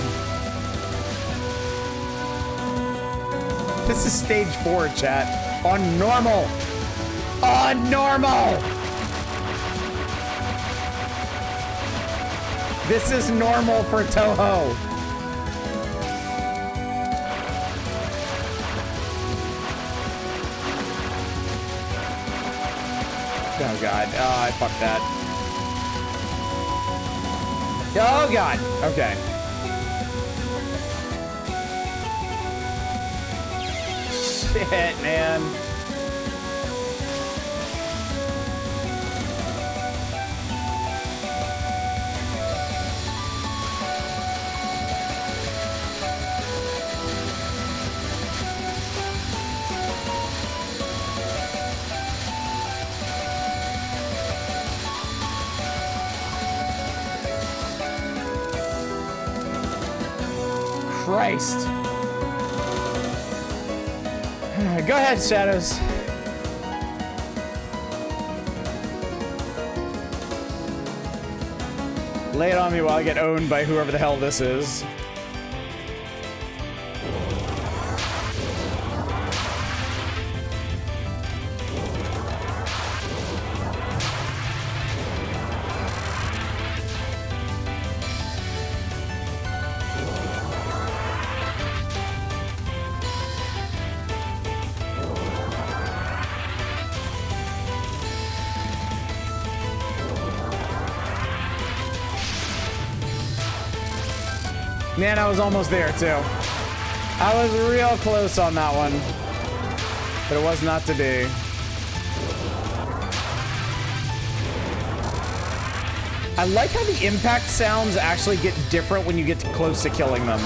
This is stage 4, chat. On normal. On normal. This is normal for Touhou. Oh God, oh, I fucked that. Oh god. Okay. Shit, man. Christ. Go ahead, Shadows. Lay it on me while I get owned by whoever the hell this is. Man, I was almost there, too. I was real close on that one. But it was not to be. I like how the impact sounds actually get different when you get close to killing them.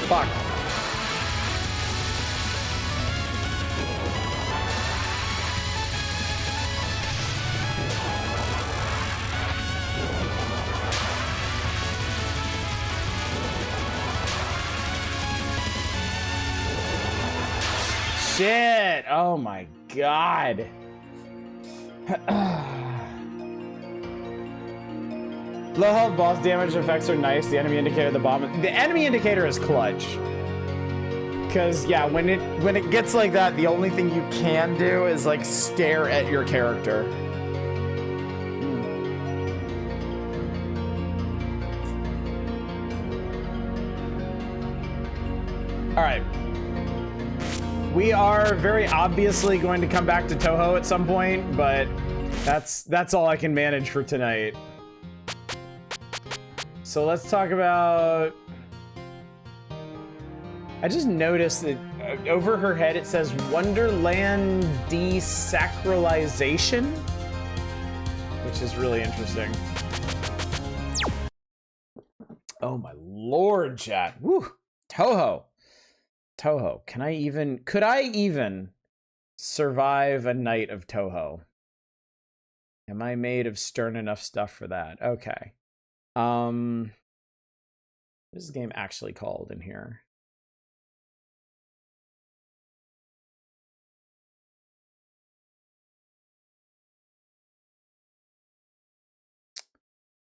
Fuck. Shit! Oh my god. Low health boss damage effects are nice. The enemy indicator at the bottom. The enemy indicator is clutch. Cause yeah, when it gets like that, the only thing you can do is like stare at your character. All right. We are very obviously going to come back to Touhou at some point, but that's all I can manage for tonight. So let's talk about... I just noticed that over her head it says Wonderland Desacralization, which is really interesting. Oh my lord, chat. Woo! Touhou. Touhou. Could I even survive a night of Touhou? Am I made of stern enough stuff for that? Okay. What is this game actually called in here?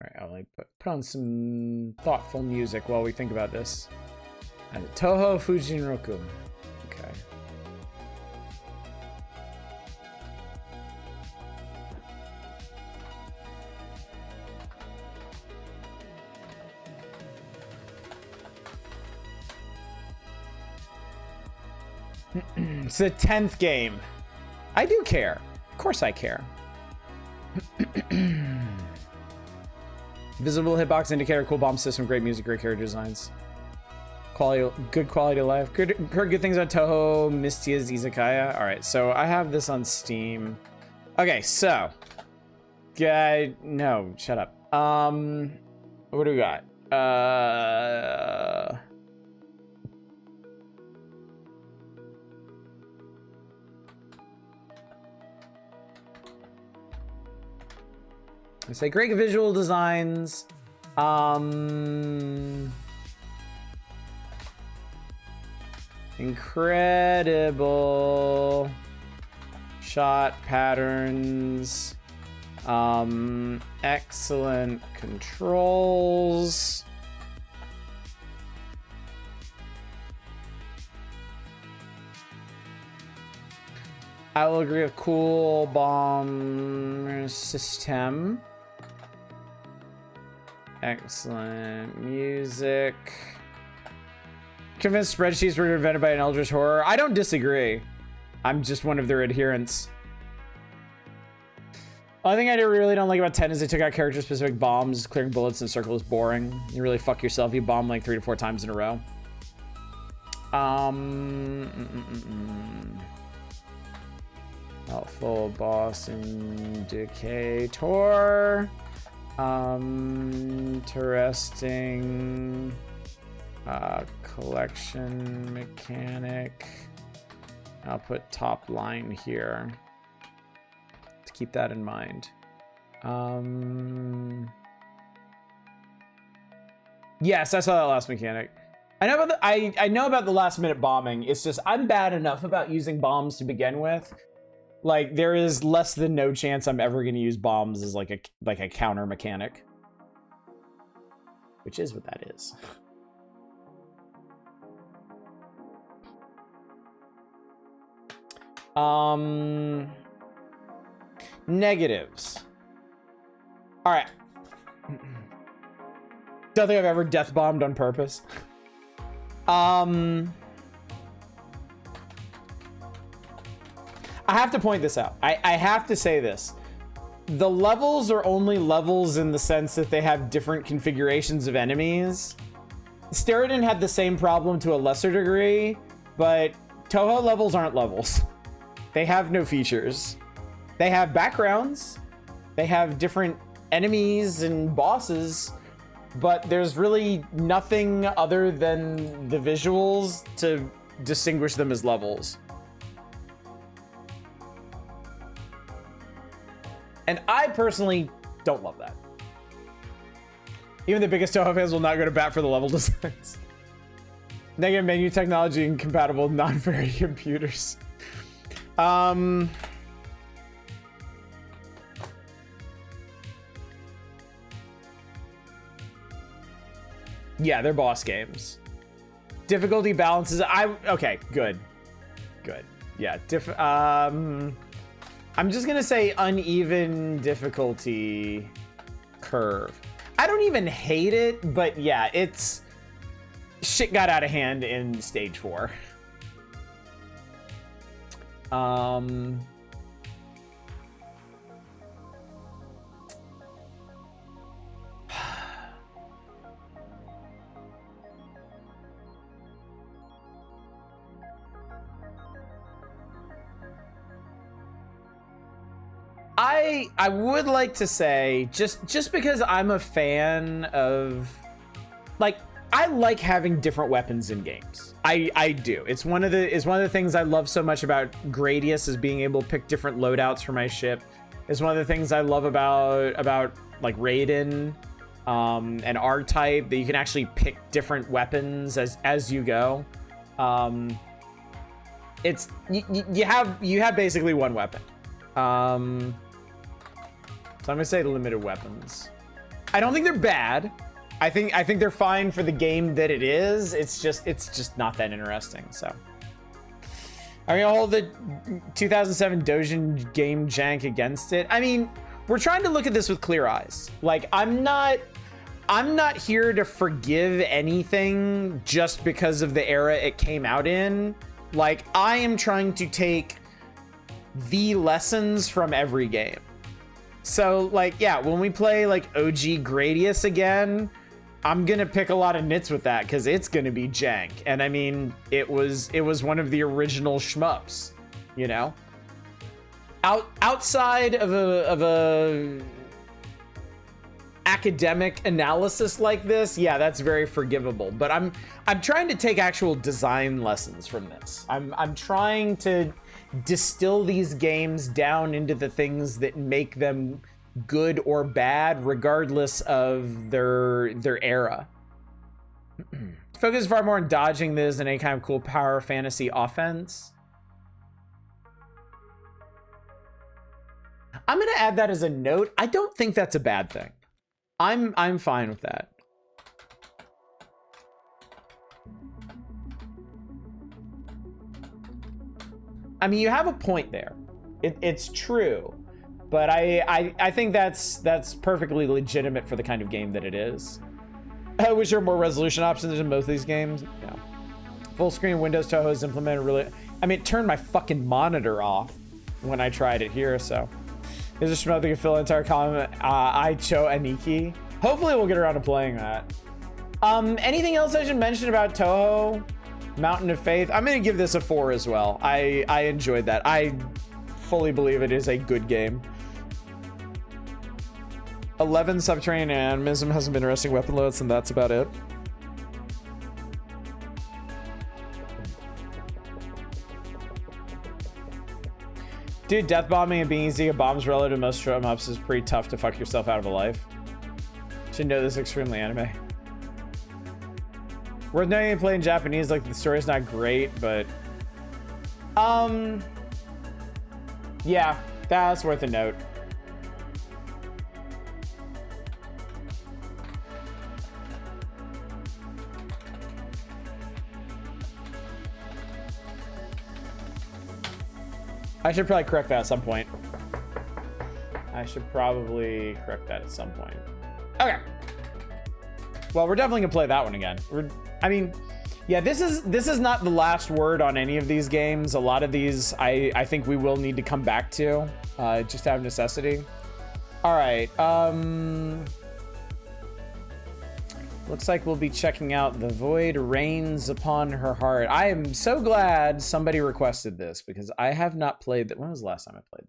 All right, I'll like put on some thoughtful music while we think about this. And Touhou Fuujinroku. Okay. It's the 10th game. I do care. Of course I care. Visible hitbox indicator, cool bomb system, great music, great character designs. Good quality of life. Heard good things on Touhou, Mistia's Izakaya. All right, so I have this on Steam. Okay, so, no, shut up. What do we got? I say great visual designs. Incredible shot patterns. Excellent controls. I will agree with cool bomb system. Excellent music. Convinced spreadsheets were invented by an eldritch horror. I don't disagree. I'm just one of their adherents. Only thing I really don't like about 10 is they took out character-specific bombs. Clearing bullets in a circle is boring. You really fuck yourself. You bomb like 3 to 4 times in a row. Helpful boss indicator. Interesting. Collection mechanic. I'll put top line here to keep that in mind. Yes, I saw that last mechanic. I know about I know about the last minute bombing. It's just I'm bad enough about using bombs to begin with. Like there is less than no chance I'm ever going to use bombs as like a counter mechanic, which is what that is. Negatives. All right. Don't think I've ever death bombed on purpose. I have to point this out. I have to say this. The levels are only levels in the sense that they have different configurations of enemies. Steredenn had the same problem to a lesser degree, but Touhou levels aren't levels. They have no features. They have backgrounds. They have different enemies and bosses, but there's really nothing other than the visuals to distinguish them as levels. And I personally don't love that. Even the biggest Touhou fans will not go to bat for the level designs. Negative menu technology incompatible with non-fairy computers. Yeah, they're boss games. Difficulty balances. Okay, good. Yeah, I'm just gonna say uneven difficulty curve. I don't even hate it, but yeah, it's shit got out of hand in stage 4. I would like to say just because I'm a fan of, like, I like having different weapons in games. I do. It's one of the things I love so much about Gradius is being able to pick different loadouts for my ship. It's one of the things I love about like Raiden and R-Type, that you can actually pick different weapons as you go. It's you have basically one weapon. So I'm gonna say limited weapons. I don't think they're bad. I think they're fine for the game that it is. It's just not that interesting. So I mean, all the 2007 Dojin game jank against it. I mean, we're trying to look at this with clear eyes. Like I'm not here to forgive anything just because of the era it came out in. Like I am trying to take the lessons from every game. So like, yeah, when we play like OG Gradius again, I'm gonna pick a lot of nits with that because it's gonna be jank. And I mean, it was one of the original shmups, you know. Outside of a academic analysis like this, yeah, that's very forgivable. But I'm trying to take actual design lessons from this. I'm trying to distill these games down into the things that make them good or bad, regardless of their era. Focus far more on dodging this than any kind of cool power fantasy offense. I'm gonna add that as a note. I don't think that's a bad thing. I'm fine with that. I mean, you have a point there. It's true, but I think that's perfectly legitimate for the kind of game that it is. I wish there were more resolution options in both these games. Yeah. Full screen Windows Touhou is implemented really. I mean, it turned my fucking monitor off when I tried it here, so. Is a Shmup that can fill an entire column? Aicho Aniki. Hopefully we'll get around to playing that. Anything else I should mention about Touhou? Mountain of Faith. I'm gonna give this a 4 as well. I enjoyed that. I fully believe it is a good game. 11 subterranean animism has some interesting weapon loads, and that's about it. Dude, death bombing and being easy to get bombs relative to most shmups is pretty tough to fuck yourself out of a life. Should know this extremely anime. Worth noting to play in Japanese, like the story's not great, but yeah, that's worth a note. I should probably correct that at some point. Okay. Well, we're definitely gonna play that one again. I mean, yeah, this is not the last word on any of these games. A lot of these, I think we will need to come back to, just out of necessity. All right. Looks like we'll be checking out The Void Reigns Upon Her Heart. I am so glad somebody requested this because I have not played that. When was the last time I played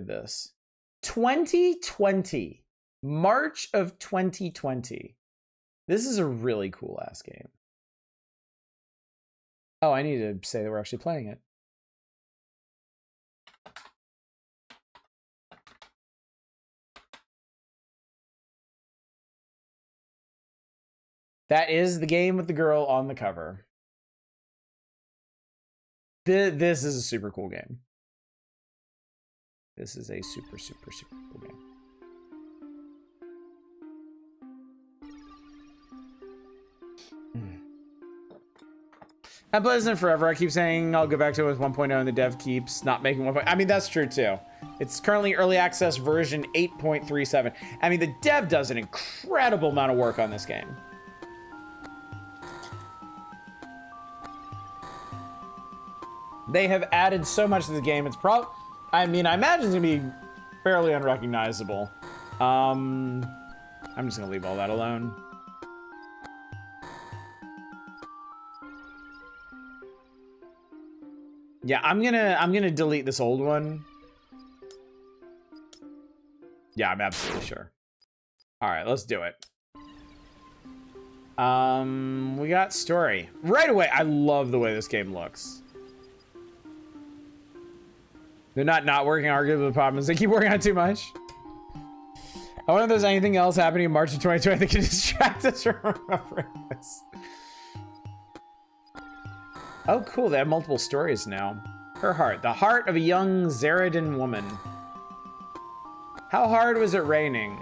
this? 2020. March of 2020. This is a really cool ass game. Oh, I need to say that we're actually playing it. That is the game with the girl on the cover. This is a super cool game. This is a super cool game. That plays in forever. I keep saying I'll go back to it with 1.0 and the dev keeps not making 1.0. I mean, that's true too. It's currently early access version 8.37. I mean, the dev does an incredible amount of work on this game. They have added so much to the game. It's I mean, I imagine it's gonna be fairly unrecognizable. I'm just gonna leave all that alone. Yeah, I'm gonna delete this old one. Yeah, I'm absolutely sure. All right, let's do it. We got story right away. I love the way this game looks. They're not working arguably the problem is they keep working on too much. I wonder if there's anything else happening in March of 2020 that can distract us from remembering this. Oh, cool. They have multiple stories now. Her heart. The heart of a young Steredenn woman. How hard was it raining?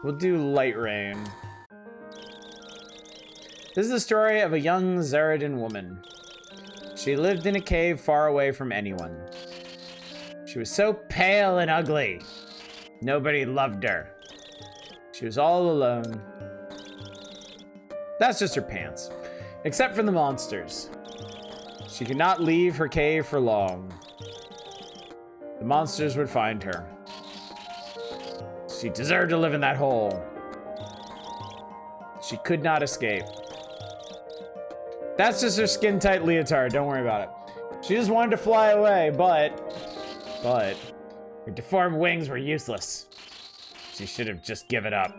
We'll do light rain. This is the story of a young Steredenn woman. She lived in a cave far away from anyone. She was so pale and ugly. Nobody loved her. She was all alone. That's just her pants. Except for the monsters. She could not leave her cave for long. The monsters would find her. She deserved to live in that hole. She could not escape. That's just her skin-tight leotard. Don't worry about it. She just wanted to fly away, but her deformed wings were useless. She should have just given up.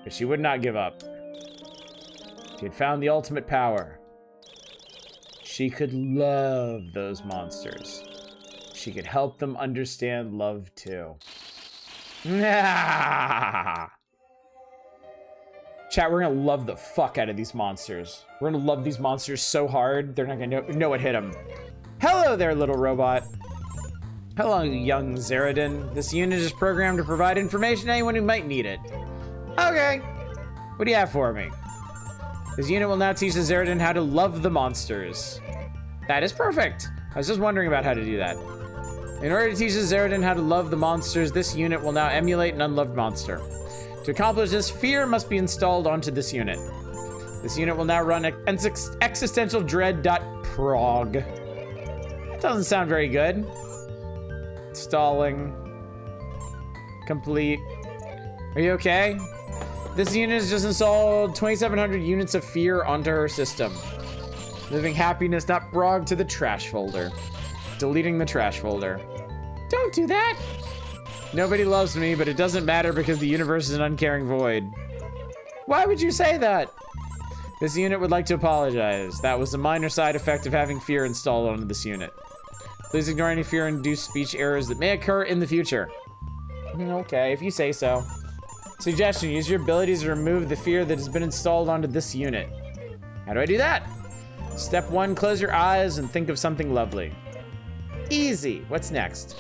But she would not give up. She had found the ultimate power. She could love those monsters. She could help them understand love too. Chat, we're gonna love the fuck out of these monsters. We're gonna love these monsters so hard, they're not gonna know what hit them. Hello there, little robot. Hello, young Steredenn. This unit is programmed to provide information to anyone who might need it. Okay. What do you have for me? This unit will now teach the Steredenn how to love the monsters. That is perfect. I was just wondering about how to do that. In order to teach the Steredenn how to love the monsters, this unit will now emulate an unloved monster. To accomplish this, fear must be installed onto this unit. This unit will now run existential dread.prog. That doesn't sound very good. Installing. Complete. Are you okay? This unit has just installed 2,700 units of fear onto her system. Moving happiness.prog to the trash folder. Deleting the trash folder. Don't do that! Nobody loves me, but it doesn't matter because the universe is an uncaring void. Why would you say that? This unit would like to apologize. That was a minor side effect of having fear installed onto this unit. Please ignore any fear-induced speech errors that may occur in the future. Okay, if you say so. Suggestion, use your abilities to remove the fear that has been installed onto this unit. How do I do that? Step 1, close your eyes and think of something lovely. Easy. What's next?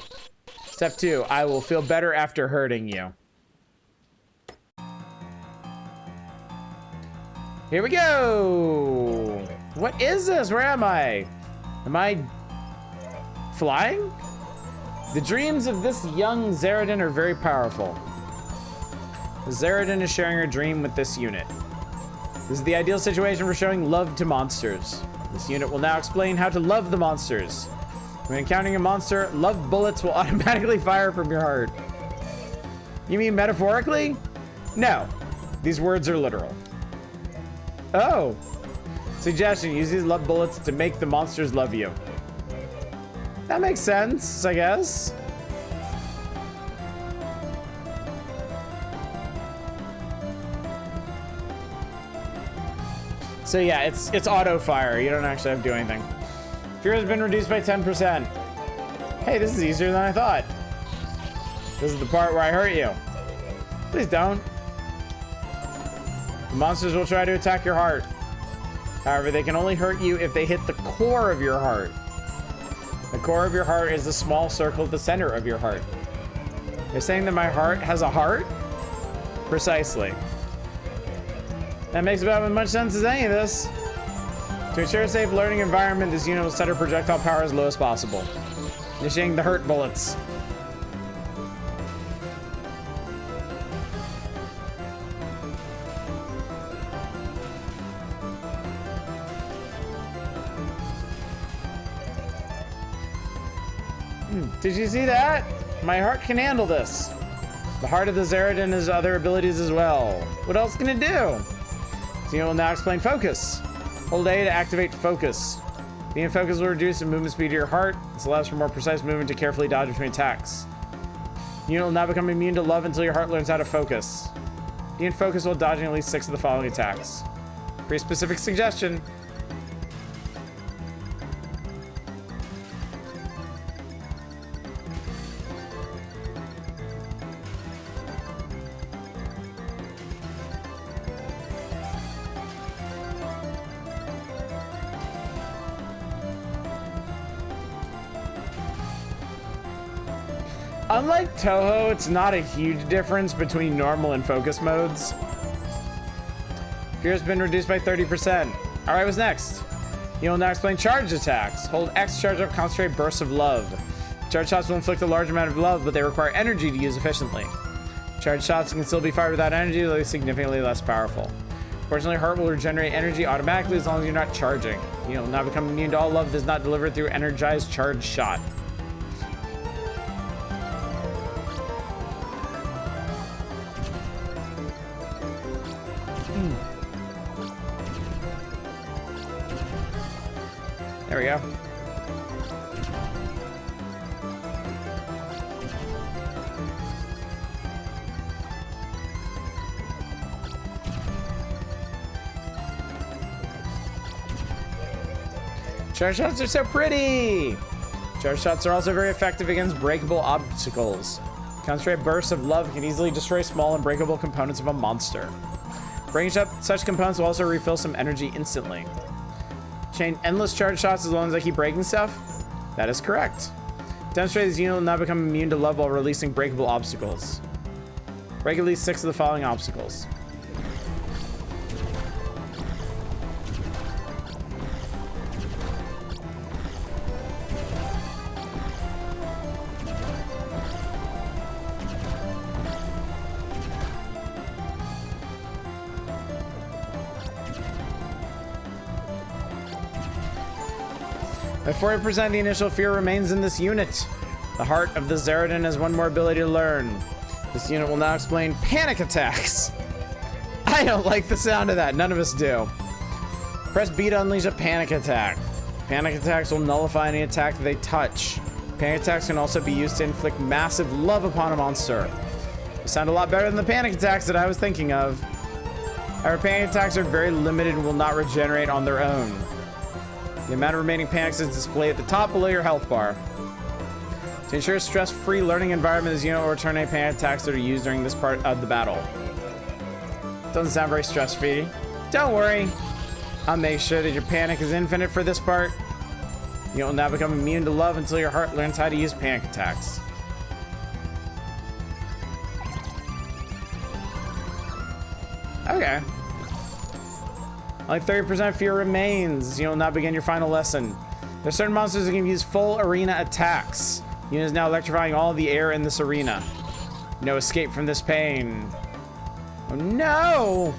Step 2, I will feel better after hurting you. Here we go. What is this? Where am I? Am I flying? The dreams of this young Steredenn are very powerful. The Steredenn is sharing her dream with this unit. This is the ideal situation for showing love to monsters. This unit will now explain how to love the monsters. When encountering a monster, love bullets will automatically fire from your heart. You mean metaphorically? No, these words are literal. Oh. Suggestion, use these love bullets to make the monsters love you. That makes sense, I guess. So yeah, it's auto fire. You don't actually have to do anything. Fear has been reduced by 10%. Hey, this is easier than I thought. This is the part where I hurt you. Please don't. The monsters will try to attack your heart. However, they can only hurt you if they hit the core of your heart. The core of your heart is the small circle at the center of your heart. You're saying that my heart has a heart? Precisely. That makes about as much sense as any of this. To ensure a safe learning environment, this unit will set her projectile power as low as possible. Initiating the hurt bullets. Did you see that? My heart can handle this. The heart of the Steredenn has other abilities as well. What else can it do? So you will now explain focus. Hold A to activate focus. Being in focus will reduce the movement speed of your heart. This allows for more precise movement to carefully dodge between attacks. You will now become immune to love until your heart learns how to focus. Be in focus while dodging at least 6 of the following attacks. Pretty specific suggestion. Unlike Touhou, it's not a huge difference between normal and focus modes. Fear has been reduced by 30%. All right, what's next? You will now explain charged attacks. Hold X to charge up concentrate bursts of love. Charged shots will inflict a large amount of love, but they require energy to use efficiently. Charged shots can still be fired without energy, though they're significantly less powerful. Fortunately, heart will regenerate energy automatically as long as you're not charging. You will now become immune to all love that is not delivered through energized charged shot. There we go. Charge shots are so pretty! Charge shots are also very effective against breakable obstacles. Concentrated bursts of love can easily destroy small and breakable components of a monster. Breaking up such components will also refill some energy instantly. Chain endless charge shots as long as I keep breaking stuff? That is correct. Demonstrate this unit will now become immune to love while releasing breakable obstacles. Break at least 6 of the following obstacles. But 40% of the initial fear remains in this unit. The heart of the Steredenn has one more ability to learn. This unit will now explain panic attacks. I don't like the sound of that. None of us do. Press B to unleash a panic attack. Panic attacks will nullify any attack that they touch. Panic attacks can also be used to inflict massive love upon a monster. They sound a lot better than the panic attacks that I was thinking of. Our panic attacks are very limited and will not regenerate on their own. The amount of remaining panics is displayed at the top below your health bar. To ensure a stress-free learning environment, this unit will return any panic attacks that are used during this part of the battle. Doesn't sound very stress-free. Don't worry. I'll make sure that your panic is infinite for this part. You will now become immune to love until your heart learns how to use panic attacks. Okay. Only 30% fear remains. You will now begin your final lesson. There are certain monsters that can use full arena attacks. The unit is now electrifying all the air in this arena. No escape from this pain. Oh no!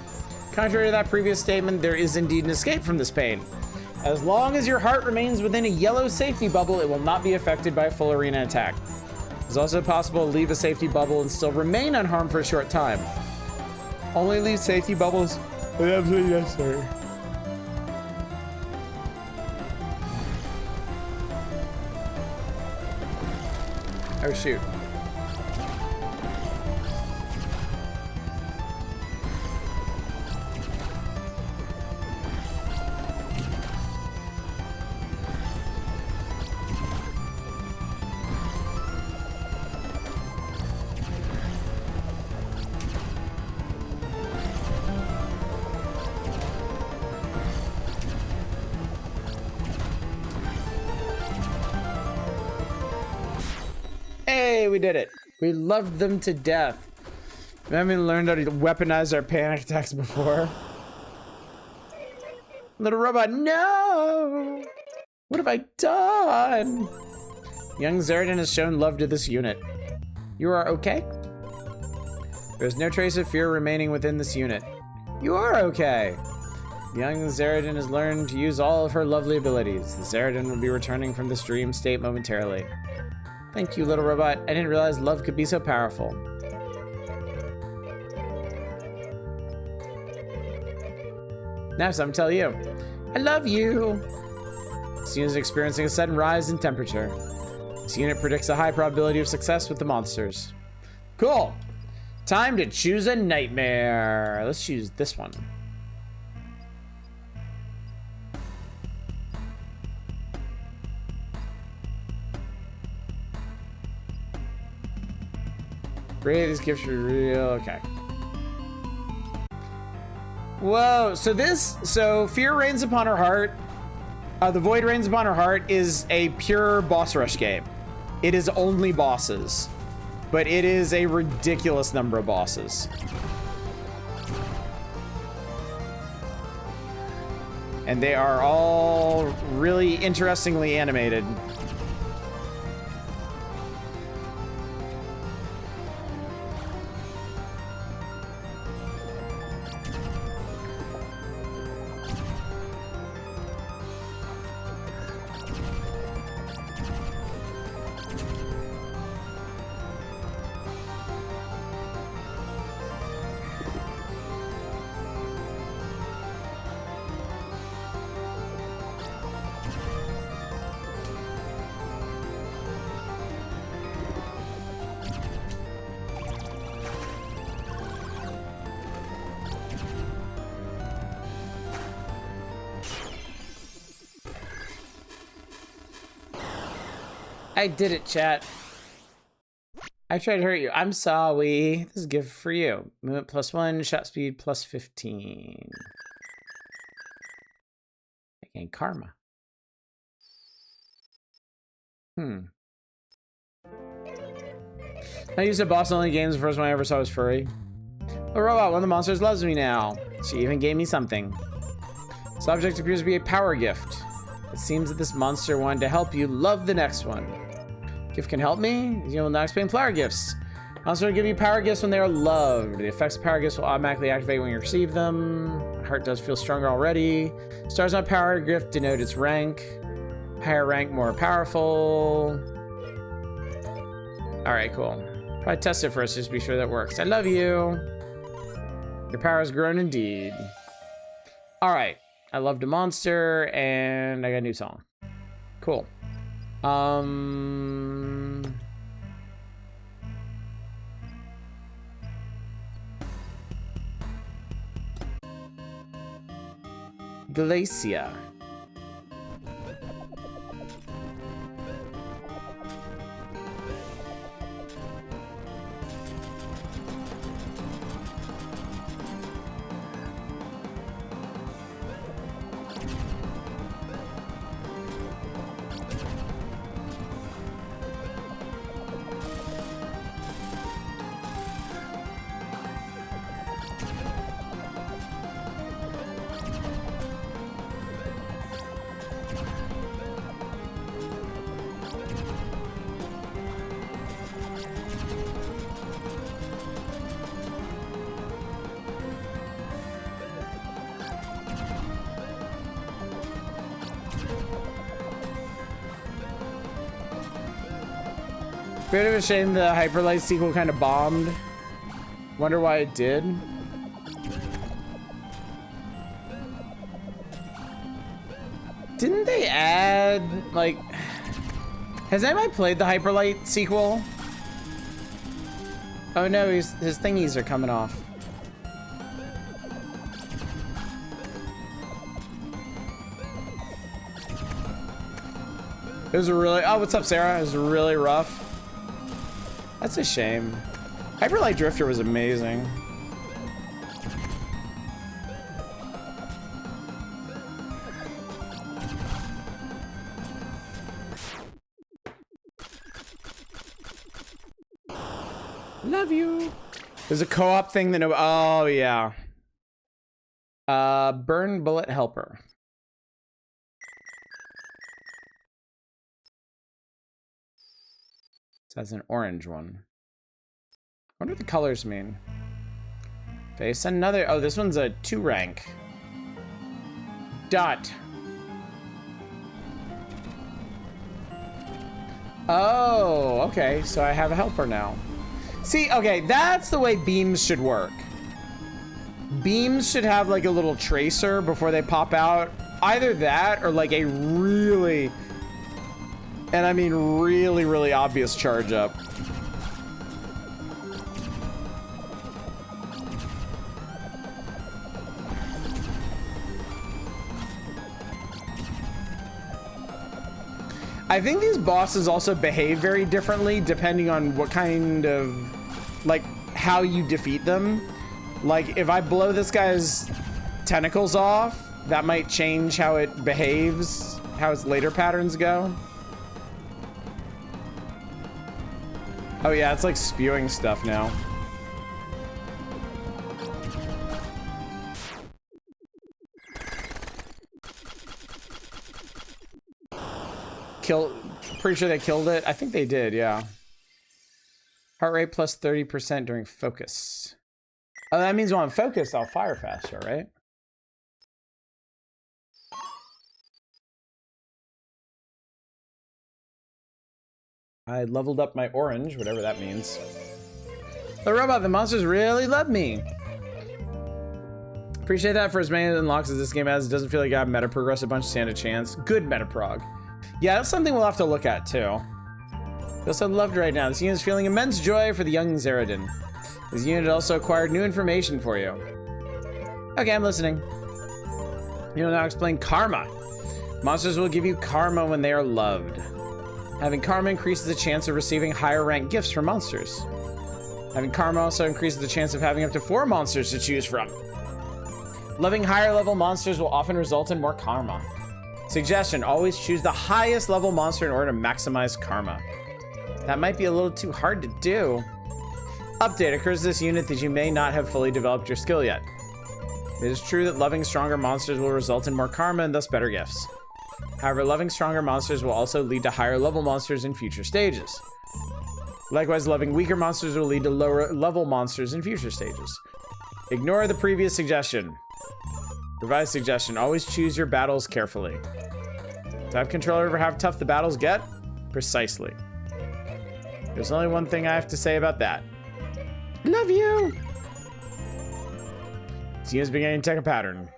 Contrary to that previous statement, there is indeed an escape from this pain. As long as your heart remains within a yellow safety bubble, it will not be affected by a full arena attack. It's also possible to leave a safety bubble and still remain unharmed for a short time. Only leave safety bubbles when absolutely necessary. Oh shoot. Hey, we did it. We loved them to death. We haven't learned how to weaponize our panic attacks before. Little robot, no! What have I done? Young Steredenn has shown love to this unit. You are okay? There's no trace of fear remaining within this unit. You are okay. Young Steredenn has learned to use all of her lovely abilities. The Steredenn will be returning from this dream state momentarily. Thank you, little robot. I didn't realize love could be so powerful. Now it's time to tell you. I love you. This unit is experiencing a sudden rise in temperature. This unit predicts a high probability of success with the monsters. Cool. Time to choose a nightmare. Let's choose this one. Greatest gift for real. Okay. Whoa. So fear reigns upon her heart. The void reigns upon her heart is a pure boss rush game. It is only bosses, but it is a ridiculous number of bosses. And they are all really interestingly animated. I did it, chat. I tried to hurt you. I'm sorry. This is a gift for you. Movement +1, shot speed +15. I gain karma. I used to boss only games. The first one I ever saw was furry. A robot, one of the monsters loves me now. She even gave me something. This object appears to be a power gift. It seems that this monster wanted to help you love the next one. Gift can help me? You will now explain power gifts. Monster will give you power gifts when they are loved. The effects of power gifts will automatically activate when you receive them. My heart does feel stronger already. Stars on power gift denote its rank. Higher rank, more powerful. All right, cool. Probably test it first just to be sure that works. I love you. Your power has grown indeed. All right. I loved a monster and I got a new song. Cool. Glacia. Bit of a shame the Hyperlight sequel kind of bombed. Wonder why it did. Didn't they add, like... Has anybody played the Hyperlight sequel? Oh no, his thingies are coming off. It was really... Oh, what's up, Sarah? It was really rough. That's a shame. Hyperlight Drifter was amazing. Love you. There's a co-op thing that no... Oh, yeah. Burn Bullet Helper. So that's an orange one. I wonder what the colors mean. Face another... Oh, this one's a 2 rank. Dot. Oh, okay. So I have a helper now. See, okay, that's the way beams should work. Beams should have like a little tracer before they pop out. Either that or like a really... And I mean really, really obvious charge up. I think these bosses also behave very differently depending on what kind of, like, how you defeat them. Like, if I blow this guy's tentacles off, that might change how it behaves, how its later patterns go. Oh yeah, it's like spewing stuff now. Pretty sure they killed it. I think they did, yeah. Heart rate plus 30% during focus. Oh, that means when I'm focused, I'll fire faster, right? I leveled up my orange, whatever that means. The robot, the monsters really love me. Appreciate that for as many unlocks as this game has. It doesn't feel like I have meta progress a bunch, stand a chance. Good meta prog. Yeah, that's something we'll have to look at too. Feels so loved right now. This unit is feeling immense joy for the young Steredenn. This unit also acquired new information for you. Okay, I'm listening. You will now explain karma. Monsters will give you karma when they are loved. Having karma increases the chance of receiving higher rank gifts from monsters. Having karma also increases the chance of having up to 4 monsters to choose from. Loving higher level monsters will often result in more karma. Suggestion, always choose the highest level monster in order to maximize karma. That might be a little too hard to do. Update, occurs to this unit that you may not have fully developed your skill yet. It is true that loving stronger monsters will result in more karma and thus better gifts. However, loving stronger monsters will also lead to higher level monsters in future stages. Likewise, loving weaker monsters will lead to lower level monsters in future stages. Ignore the previous suggestion. Revised suggestion, always choose your battles carefully. Do I have control over how tough the battles get? Precisely. There's only one thing I have to say about that. Love you! Zena's beginning to take a pattern.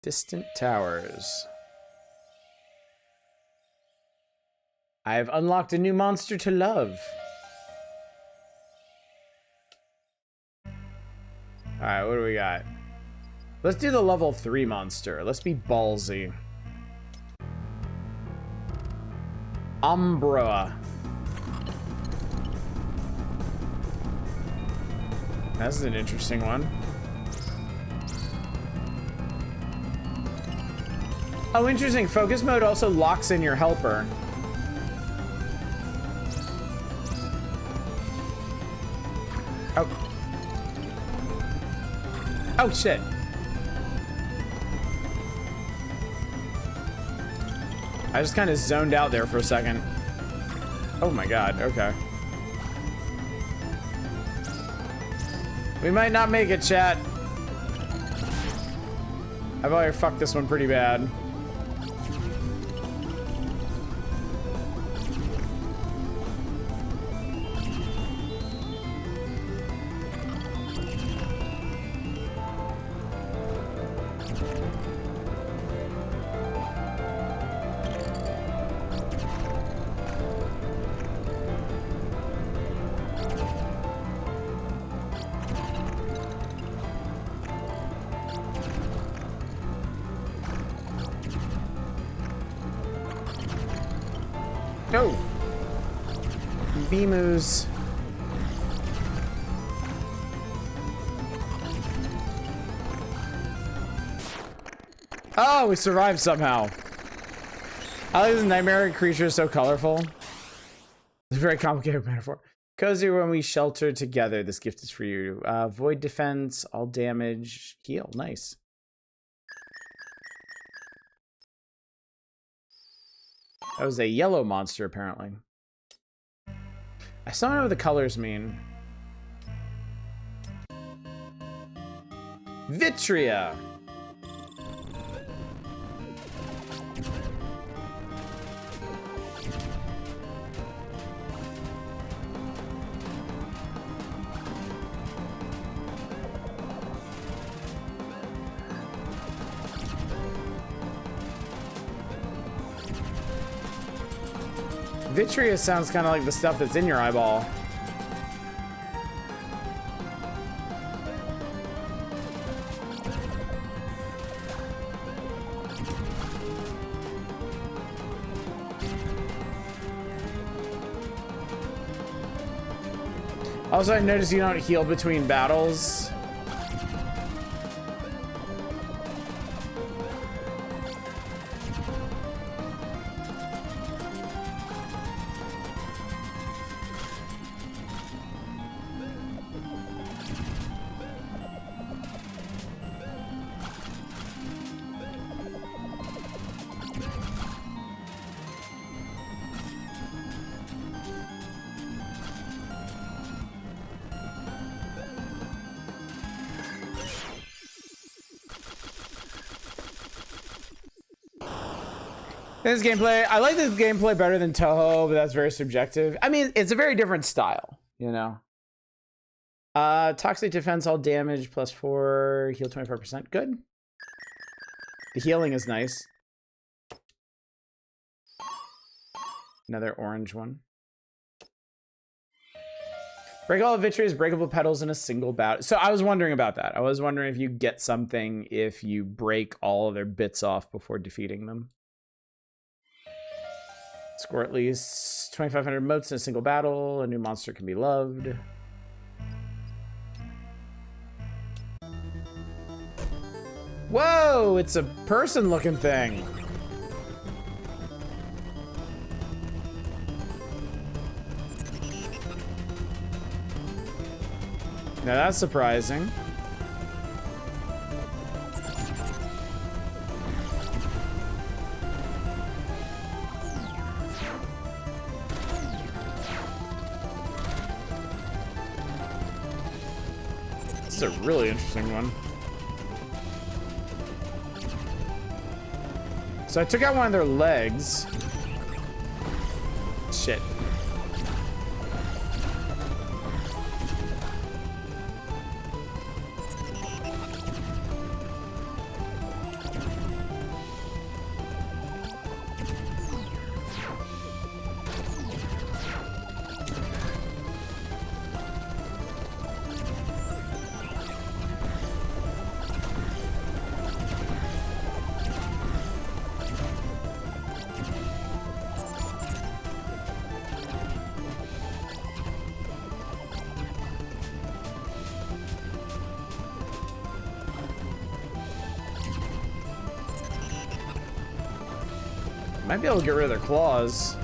Distant towers. I have unlocked a new monster to love. Alright, what do we got? Let's do the level 3 monster. Let's be ballsy. Umbra. That's an interesting one. Oh, interesting. Focus mode also locks in your helper. Oh. Oh, shit. I just kind of zoned out there for a second. Oh my god, okay. We might not make it, chat. I've already fucked this one pretty bad. No! Beemoos. Oh, we survived somehow. I like this nightmare creature is so colorful. It's a very complicated metaphor. Cozy when we shelter together. This gift is for you. Void defense, all damage, heal. Nice. That was a yellow monster, apparently. I still don't know what the colors mean. Vitria! Vitria sounds kind of like the stuff that's in your eyeball. Also, I noticed you don't heal between battles. This gameplay, I like this gameplay better than Touhou, but that's very subjective. I mean, it's a very different style, you know. Toxic defense, all damage, +4, heal 25%. Good. The healing is nice. Another orange one. Break all of Vitria's breakable petals in a single bout. So I was wondering about that. I was wondering if you get something if you break all of their bits off before defeating them. Score at least 2,500 motes in a single battle. A new monster can be loved. Whoa, it's a person-looking thing. Now that's surprising. This is a really interesting one. So I took out one of their legs. Shit. Might be able to get rid of their claws.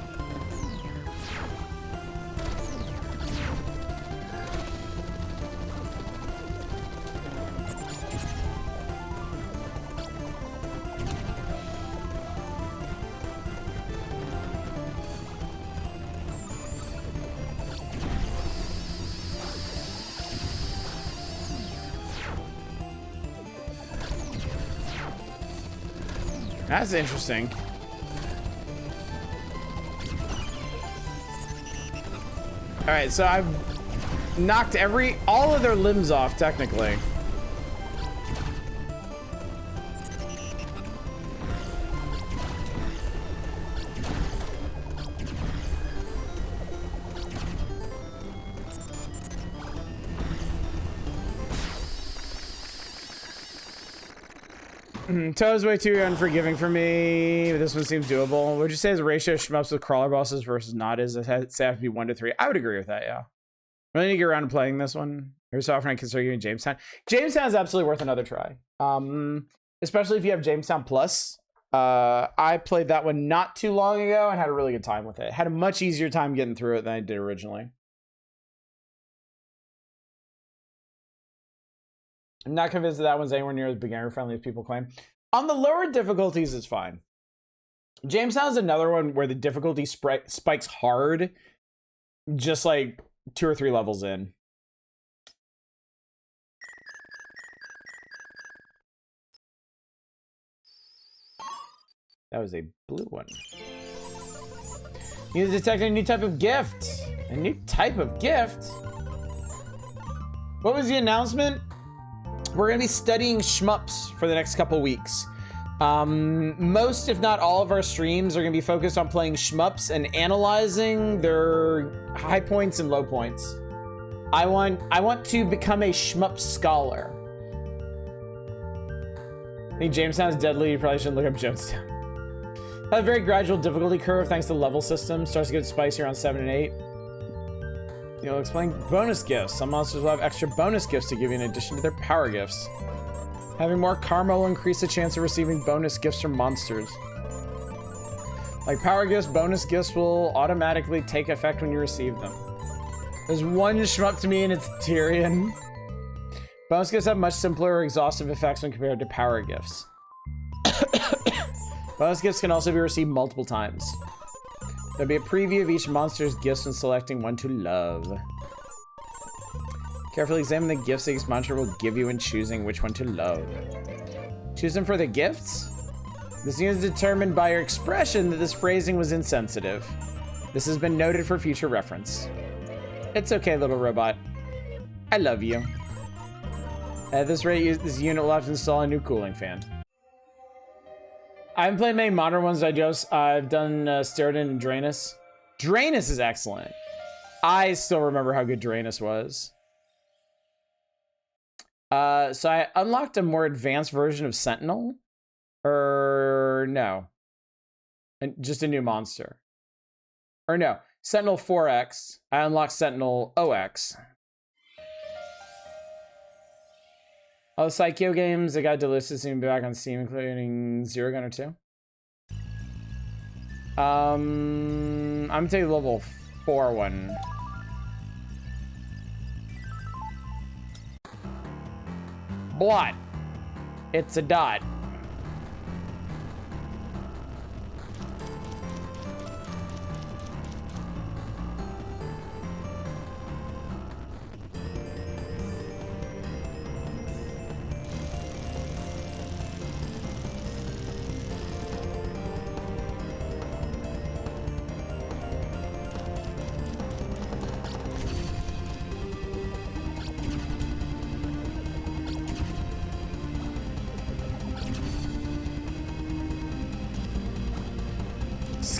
That's interesting. All right, so I've knocked all of their limbs off, technically. Touhou's way too unforgiving for me. This one seems doable. Would you say the ratio of shmups with crawler bosses versus not is it have to be 1 to 3? I would agree with that, yeah. Really need to get around to playing this one. Every so often I consider you in Jamestown. Jamestown is absolutely worth another try. Especially if you have Jamestown Plus. I played that one not too long ago and had a really good time with it. Had a much easier time getting through it than I did originally. I'm not convinced that one's anywhere near as beginner friendly as people claim. On the lower difficulties, it's fine. Jamestown is another one where the difficulty spikes hard, just like 2 or 3 levels in. That was a blue one. You detect a new type of gift. A new type of gift? What was the announcement? We're going to be studying shmups for the next couple weeks. Most, if not all, of our streams are going to be focused on playing shmups and analyzing their high points and low points. I want to become a shmup scholar. I think Jamestown is deadly. You probably shouldn't look up Jamestown. A very gradual difficulty curve thanks to level system. Starts to get spicy around 7 and 8. You'll explain bonus gifts. Some monsters will have extra bonus gifts to give you in addition to their power gifts. Having more karma will increase the chance of receiving bonus gifts from monsters. Like power gifts, bonus gifts will automatically take effect when you receive them. There's one shmup to me and it's Tyrion. Bonus gifts have much simpler or exhaustive effects when compared to power gifts. Bonus gifts can also be received multiple times. There'll be a preview of each monster's gifts when selecting one to love. Carefully examine the gifts each monster will give you when choosing which one to love. Choose them for the gifts? This is determined by your expression that this phrasing was insensitive. This has been noted for future reference. It's okay, little robot. I love you. At this rate, this unit will have to install a new cooling fan. I haven't played many modern ones. I've done Steredenn and Draenus. Draenus is excellent. I still remember how good Draenus was. So I unlocked a more advanced version of Sentinel. Or no. Just a new monster. Or no. Sentinel 4X. I unlocked Sentinel OX. All the Psycho games that got delisted seem to be back on Steam, including Zero Gunner 2. I'm gonna take the level 4 one. Blot. It's a dot.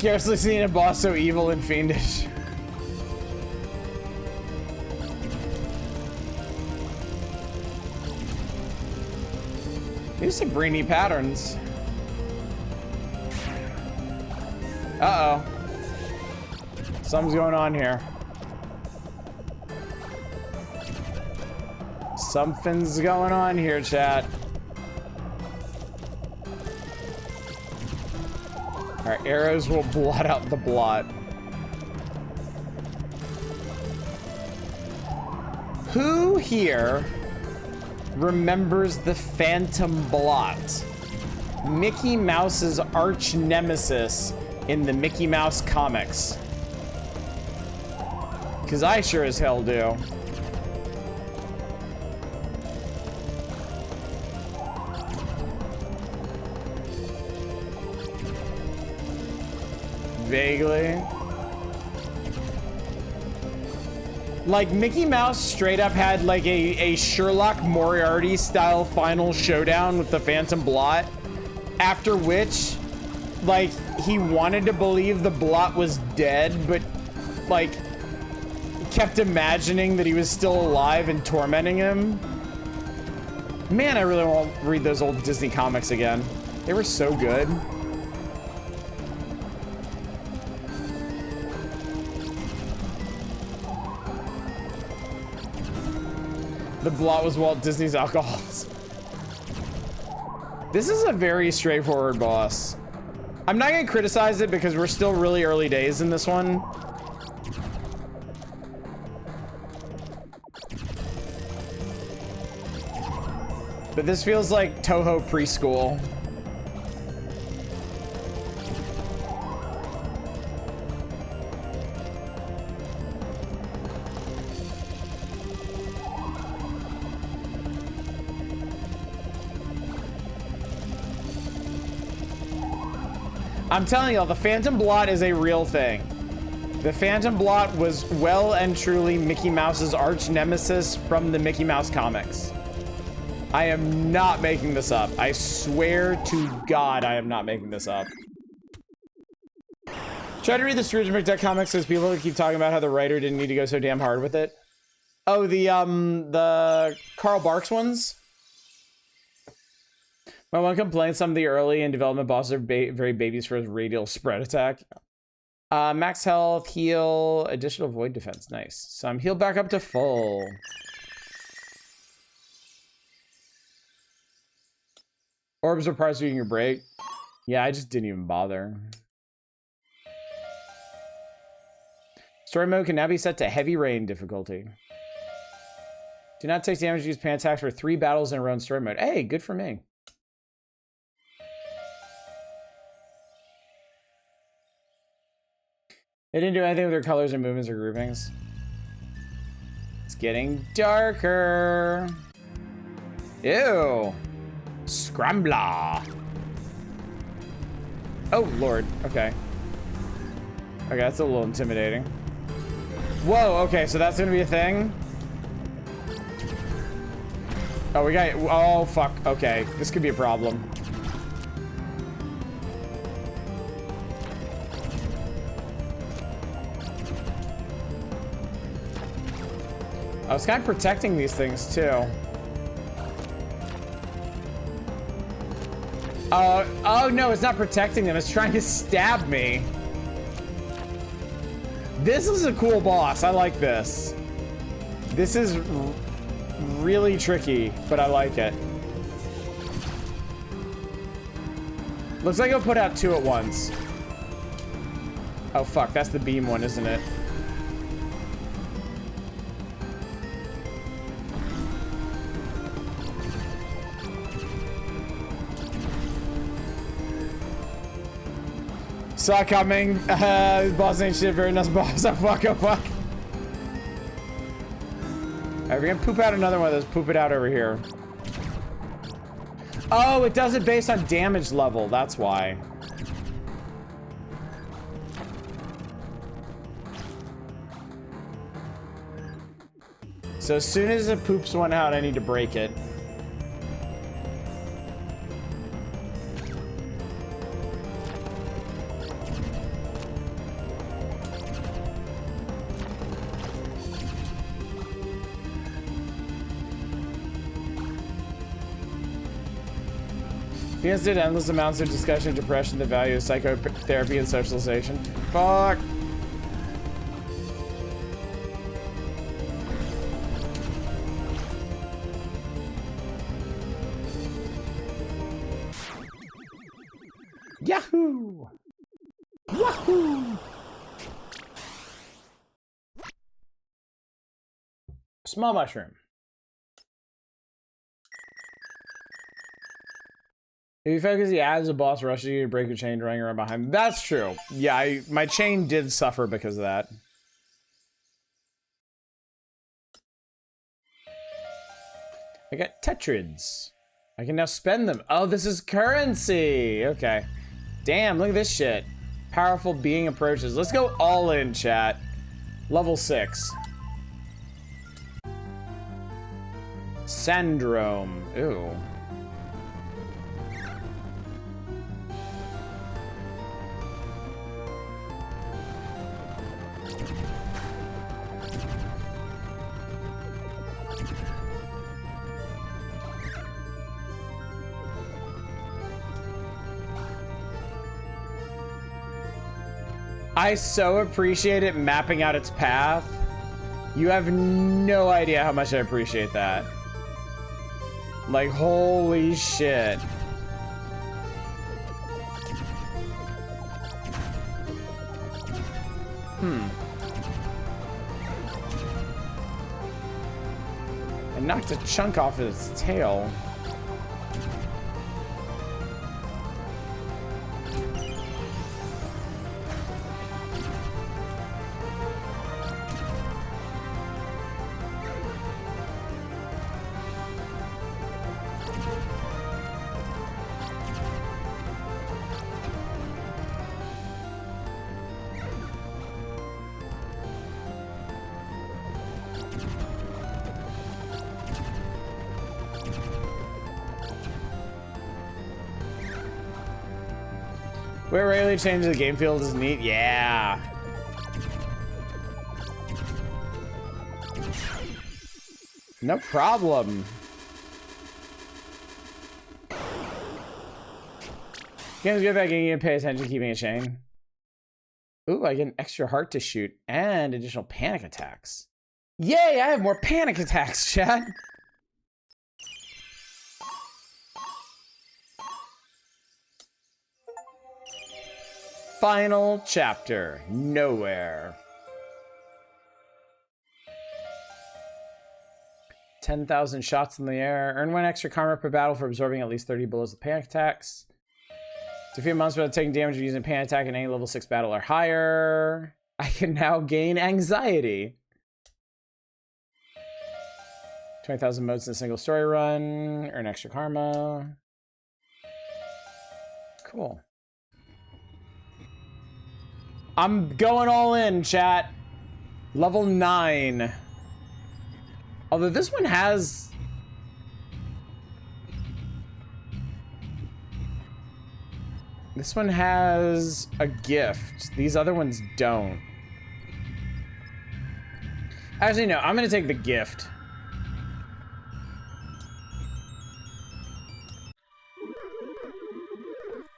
scarcely seen a boss so evil and fiendish. These are brainy patterns. Uh-oh. Something's going on here. Something's going on here, chat. Our arrows will blot out the blot. Who here remembers the Phantom Blot? Mickey Mouse's arch nemesis in the Mickey Mouse comics. Because I sure as hell do. Vaguely. Like, Mickey Mouse straight up had like a Sherlock Moriarty style final showdown with the Phantom Blot, after which, like, he wanted to believe the Blot was dead, but like kept imagining that he was still alive and tormenting him. Man, I really want to read those old Disney comics again. They were so good. The Blot was Walt Disney's alcohols. This is a very straightforward boss. I'm not gonna criticize it because we're still really early days in this one. But this feels like Touhou preschool. I'm telling y'all, the Phantom Blot is a real thing. The Phantom Blot was well and truly Mickey Mouse's arch nemesis from the Mickey Mouse comics. I am not making this up. I swear to God, I am not making this up. Try to read the Steredenn comics because people keep talking about how the writer didn't need to go so damn hard with it. Oh, the Carl Barks ones? My one complaint, some of the early and development bosses are very babies for his radial spread attack. Max health, heal, additional void defense. Nice. So I'm healed back up to full. Orbs are parts during your break. Yeah, I just didn't even bother. Story mode can now be set to heavy rain difficulty. Do not take damage to use pan attacks for 3 battles in a row in story mode. Hey, good for me. They didn't do anything with their colors and movements or groupings. It's getting darker. Ew. Scrambler. Oh, Lord. Okay. Okay, that's a little intimidating. Whoa, okay, so that's gonna be a thing? Oh, we got... Oh, fuck. Okay, this could be a problem. I was kind of protecting these things, too. Oh, no, it's not protecting them. It's trying to stab me. This is a cool boss. I like this. This is really tricky, but I like it. Looks like I'll put out 2 at once. Oh, fuck. That's the beam one, isn't it? Saw coming. Boss ain't shit. Very nice boss. Oh, fuck. Oh, fuck. Alright, we're gonna poop out another one of those. Poop it out over here. Oh, it does it based on damage level. That's why. So as soon as it poops one out, I need to break it. Humans did endless amounts of discussion, depression, the value of psychotherapy and socialization. Fuck. Yahoo! Wahoo! Small mushroom. If you focus the ads, the boss rushes you to break your chain, running around behind. That's true. Yeah, my chain did suffer because of that. I got tetrids. I can now spend them. Oh, this is currency. Okay. Damn, look at this shit. Powerful being approaches. Let's go all in, chat. Level 6. Syndrome. Ooh. I so appreciate it mapping out its path. You have no idea how much I appreciate that. Like, holy shit. I knocked a chunk off its tail. Where rarely changes the game field is neat. Yeah. No problem. Game's good at getting you to pay attention, keeping a chain. Ooh, I get an extra heart to shoot and additional panic attacks. Yay, I have more panic attacks, chat. Final chapter, nowhere. 10,000 shots in the air. Earn 1 extra karma per battle for absorbing at least 30 bullets of panic attacks. Defeat monsters without taking damage using a panic attack in any level 6 battle or higher. I can now gain anxiety. 20,000 modes in a single story run. Earn extra karma. Cool. I'm going all in, chat. Level 9. Although this one has... This one has a gift. These other ones don't. Actually, no. I'm going to take the gift.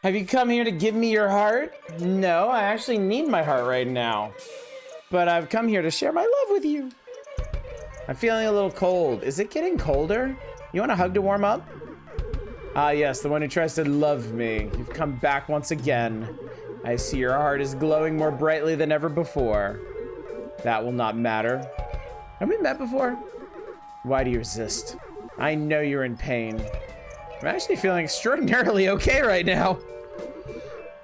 Have you come here to give me your heart? No, I actually need my heart right now. But I've come here to share my love with you. I'm feeling a little cold. Is it getting colder? You want a hug to warm up? Ah, yes, the one who tries to love me. You've come back once again. I see your heart is glowing more brightly than ever before. That will not matter. Have we met before? Why do you resist? I know you're in pain. I'm actually feeling extraordinarily okay right now.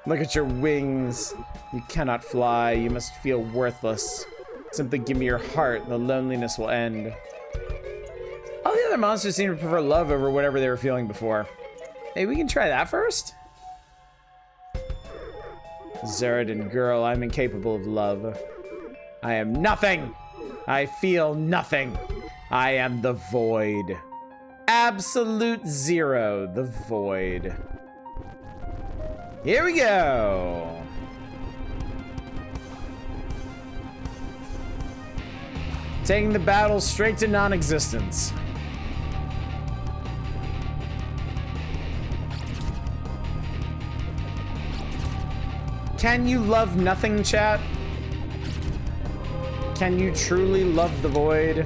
Look at your wings. You cannot fly. You must feel worthless. Simply give me your heart and the loneliness will end. All the other monsters seem to prefer love over whatever they were feeling before. Hey, we can try that first? Steredenn girl, I'm incapable of love. I am nothing. I feel nothing. I am the void. Absolute zero, the void. Here we go. Taking the battle straight to non-existence. Can you love nothing, chat? Can you truly love the void?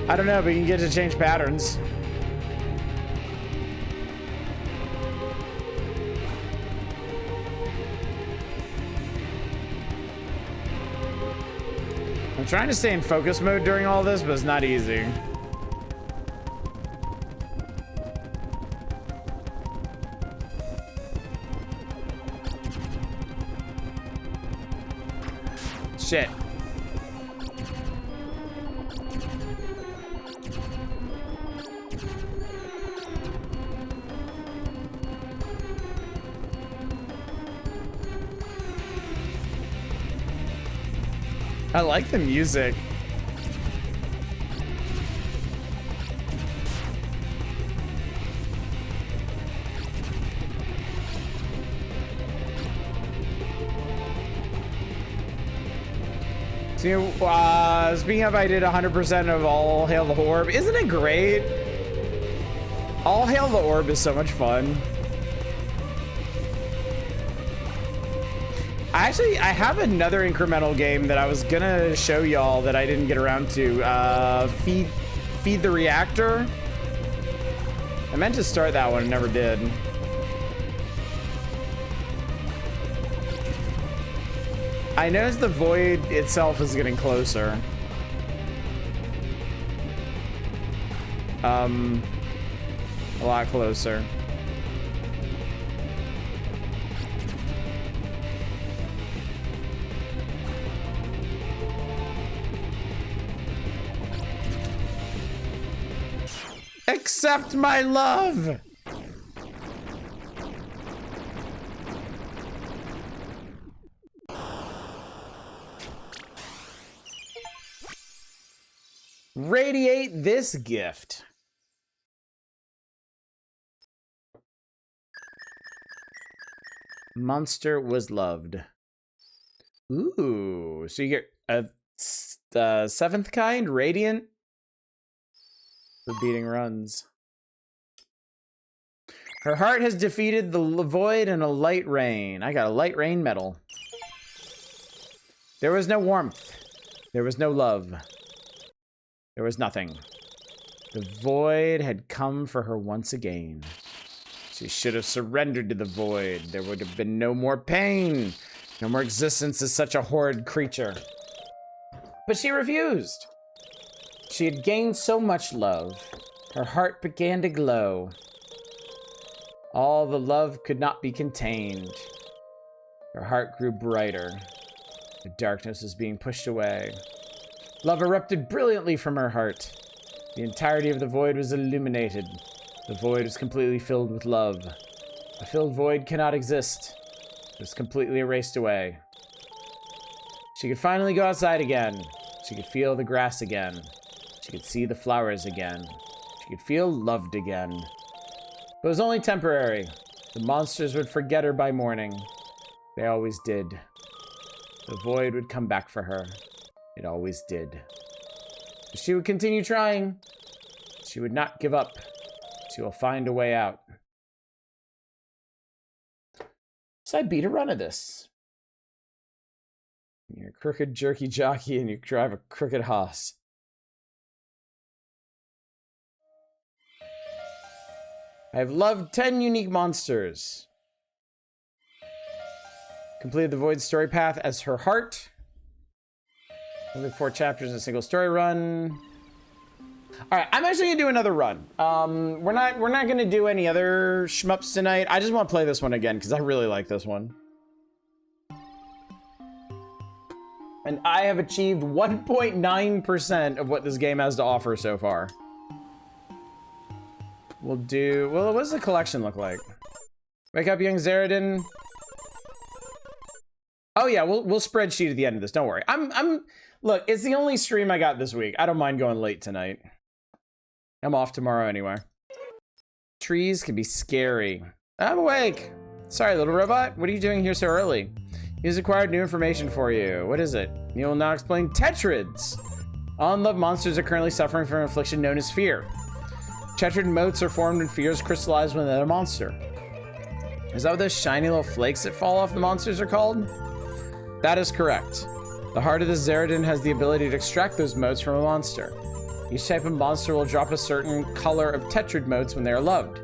I don't know, but you can get to change patterns. I'm trying to stay in focus mode during all this, but it's not easy. Shit. I like the music. So, speaking of, I did 100% of All Hail the Orb. Isn't it great? All Hail the Orb is so much fun. I have another incremental game that I was gonna show y'all that I didn't get around to. Feed the Reactor. I meant to start that one, never did. I noticed the void itself is getting closer. A lot closer. Accept my love. Radiate this gift. Monster was loved. Ooh, so you get a seventh kind, Radiant. For beating runs. Her heart has defeated the void in a light rain. I got a light rain medal. There was no warmth. There was no love. There was nothing. The void had come for her once again. She should have surrendered to the void. There would have been no more pain. No more existence as such a horrid creature. But she refused. She had gained so much love. Her heart began to glow. All the love could not be contained. Her heart grew brighter. The darkness was being pushed away. Love erupted brilliantly from her heart. The entirety of the void was illuminated. The void was completely filled with love. A filled void cannot exist. It was completely erased away. She could finally go outside again. She could feel the grass again. She could see the flowers again. She could feel loved again. But it was only temporary. The monsters would forget her by morning. They always did. The void would come back for her. It always did. But she would continue trying. She would not give up. She will find a way out. So I beat a run of this. You're a crooked jerky jockey and you drive a crooked hoss. I have loved 10 unique monsters. Completed the Void story path as her heart. Only 4 chapters in a single story run. All right, I'm actually gonna do another run. We're not gonna do any other shmups tonight. I just want to play this one again because I really like this one. And I have achieved 1.9% of what this game has to offer so far. We'll do... Well, what does the collection look like? Wake up, young Steredenn. Oh yeah, we'll spreadsheet at the end of this. Don't worry. Look, it's the only stream I got this week. I don't mind going late tonight. I'm off tomorrow anyway. Trees can be scary. I'm awake. Sorry, little robot. What are you doing here so early? He's acquired new information for you. What is it? You will now explain Tetrids. Unloved monsters are currently suffering from an affliction known as fear. Tetrid motes are formed when fears crystallize within a monster. Is that what those shiny little flakes that fall off the monsters are called? That is correct. The heart of the Steredenn has the ability to extract those motes from a monster. Each type of monster will drop a certain color of Tetrid motes when they are loved.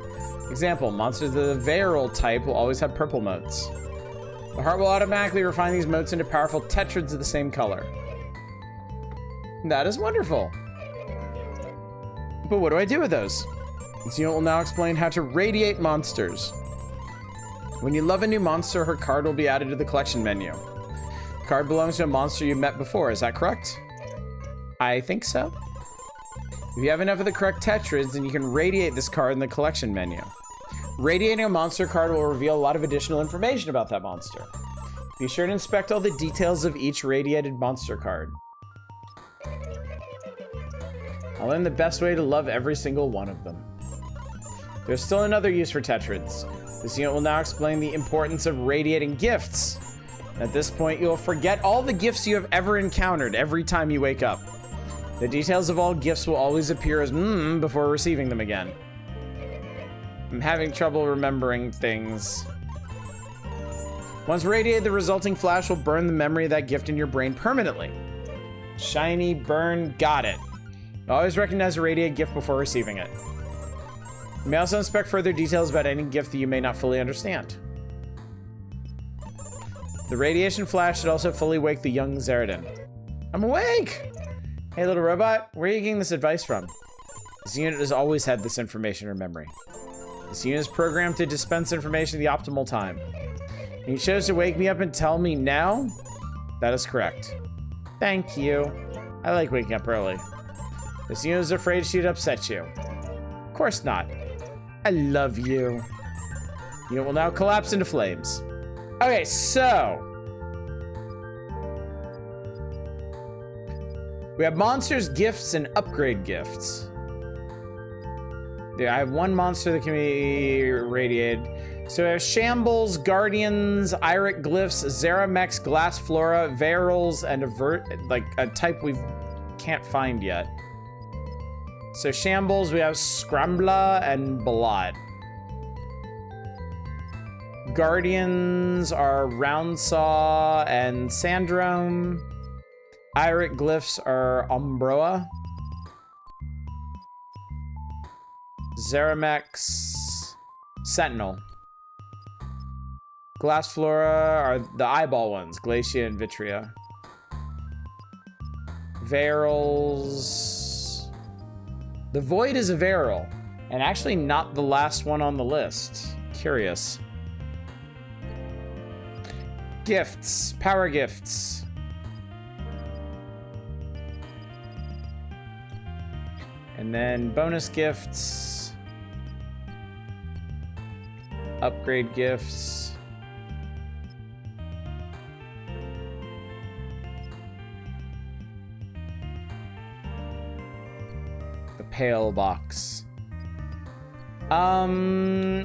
Example, monsters of the Viral type will always have purple motes. The heart will automatically refine these motes into powerful Tetrids of the same color. That is wonderful. But what do I do with those? This unit will now explain how to radiate monsters. When you love a new monster, her card will be added to the collection menu. The card belongs to a monster you've met before, is that correct? I think so. If you have enough of the correct Tetrids, then you can radiate this card in the collection menu. Radiating a monster card will reveal a lot of additional information about that monster. Be sure to inspect all the details of each radiated monster card. I'll learn the best way to love every single one of them. There's still another use for Tetrids. This unit will now explain the importance of radiating gifts. At this point, you'll forget all the gifts you have ever encountered every time you wake up. The details of all gifts will always appear as before receiving them again. I'm having trouble remembering things. Once radiated, the resulting flash will burn the memory of that gift in your brain permanently. Shiny, burn, got it. Always recognize a radiated gift before receiving it. You may also inspect further details about any gift that you may not fully understand. The radiation flash should also fully wake the young Steredenn. I'm awake! Hey, little robot, where are you getting this advice from? This unit has always had this information in memory. This unit is programmed to dispense information at the optimal time. And you chose to wake me up and tell me now? That is correct. Thank you. I like waking up early. This unit is afraid she'd upset you. Of course not. I love you. Unit will now collapse into flames. Okay, so we have monsters, gifts, and upgrade gifts. Yeah, I have one monster that can be radiated. So we have Shambles, Guardians, Iric Glyphs, Zeramex, Glass Flora, Varils, and a type we can't find yet. So Shambles, we have Scrambla and Balad. Guardians are Roundsaw and Sandrome. Iric Glyphs are Umbroa. Zeramex, Sentinel. Glass Flora are the eyeball ones, Glacia and Vitria. Varils. The Void is a Varil, and actually not the last one on the list. Curious. Gifts, power gifts. And then bonus gifts. Upgrade gifts. The Pale Box. All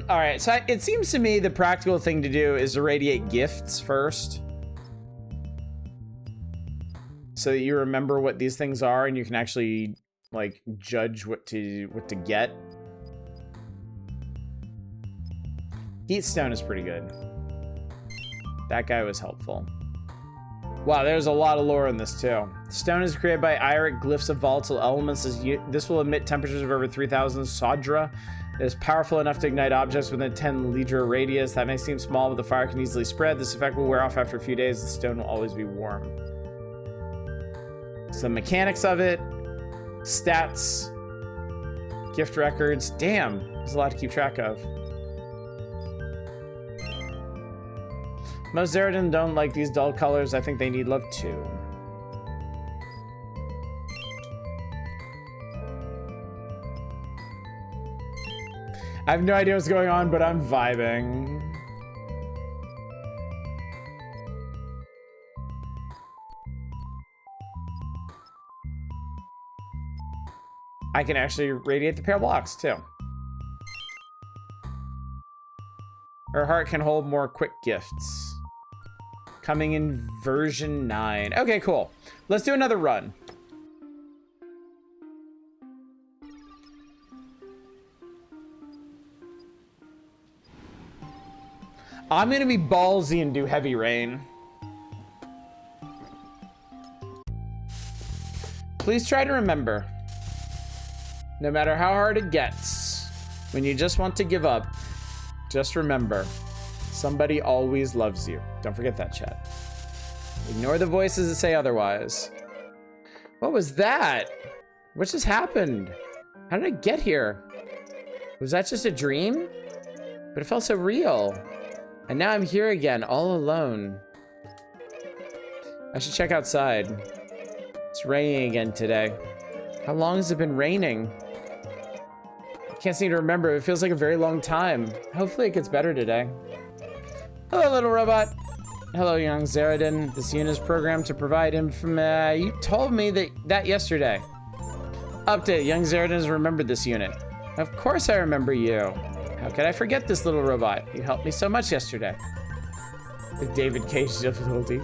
right, so it seems to me the practical thing to do is to radiate gifts first. So that you remember what these things are and you can actually like judge what to get. Heatstone is pretty good. That guy was helpful. Wow, there's a lot of lore in this too. Stone is created by Iric Glyphs of volatile elements. This will emit temperatures of over 3,000 Sodra. It is powerful enough to ignite objects within a 10 Lidra radius. That may seem small, but the fire can easily spread. This effect will wear off after a few days. The stone will always be warm. Some mechanics of it. Stats. Gift records. Damn, there's a lot to keep track of. Most Steredenn don't like these dull colors. I think they need love too. I have no idea what's going on, but I'm vibing. I can actually radiate the pale blocks too. Her heart can hold more quick gifts. Coming in version 9. Okay, cool. Let's do another run. I'm gonna be ballsy and do heavy rain. Please try to remember, no matter how hard it gets, when you just want to give up, just remember, somebody always loves you. Don't forget that, chat. Ignore the voices that say otherwise. What was that? What just happened? How did I get here? Was that just a dream? But it felt so real. And now I'm here again, all alone. I should check outside. It's raining again today. How long has it been raining? I can't seem to remember. It feels like a very long time. Hopefully it gets better today. Hello, little robot. Hello, young Steredenn. This unit is programmed to provide you told me that yesterday. Update, young Steredenn has remembered this unit. Of course I remember you. How could I forget this little robot? You helped me so much yesterday. With David Cage's difficulty.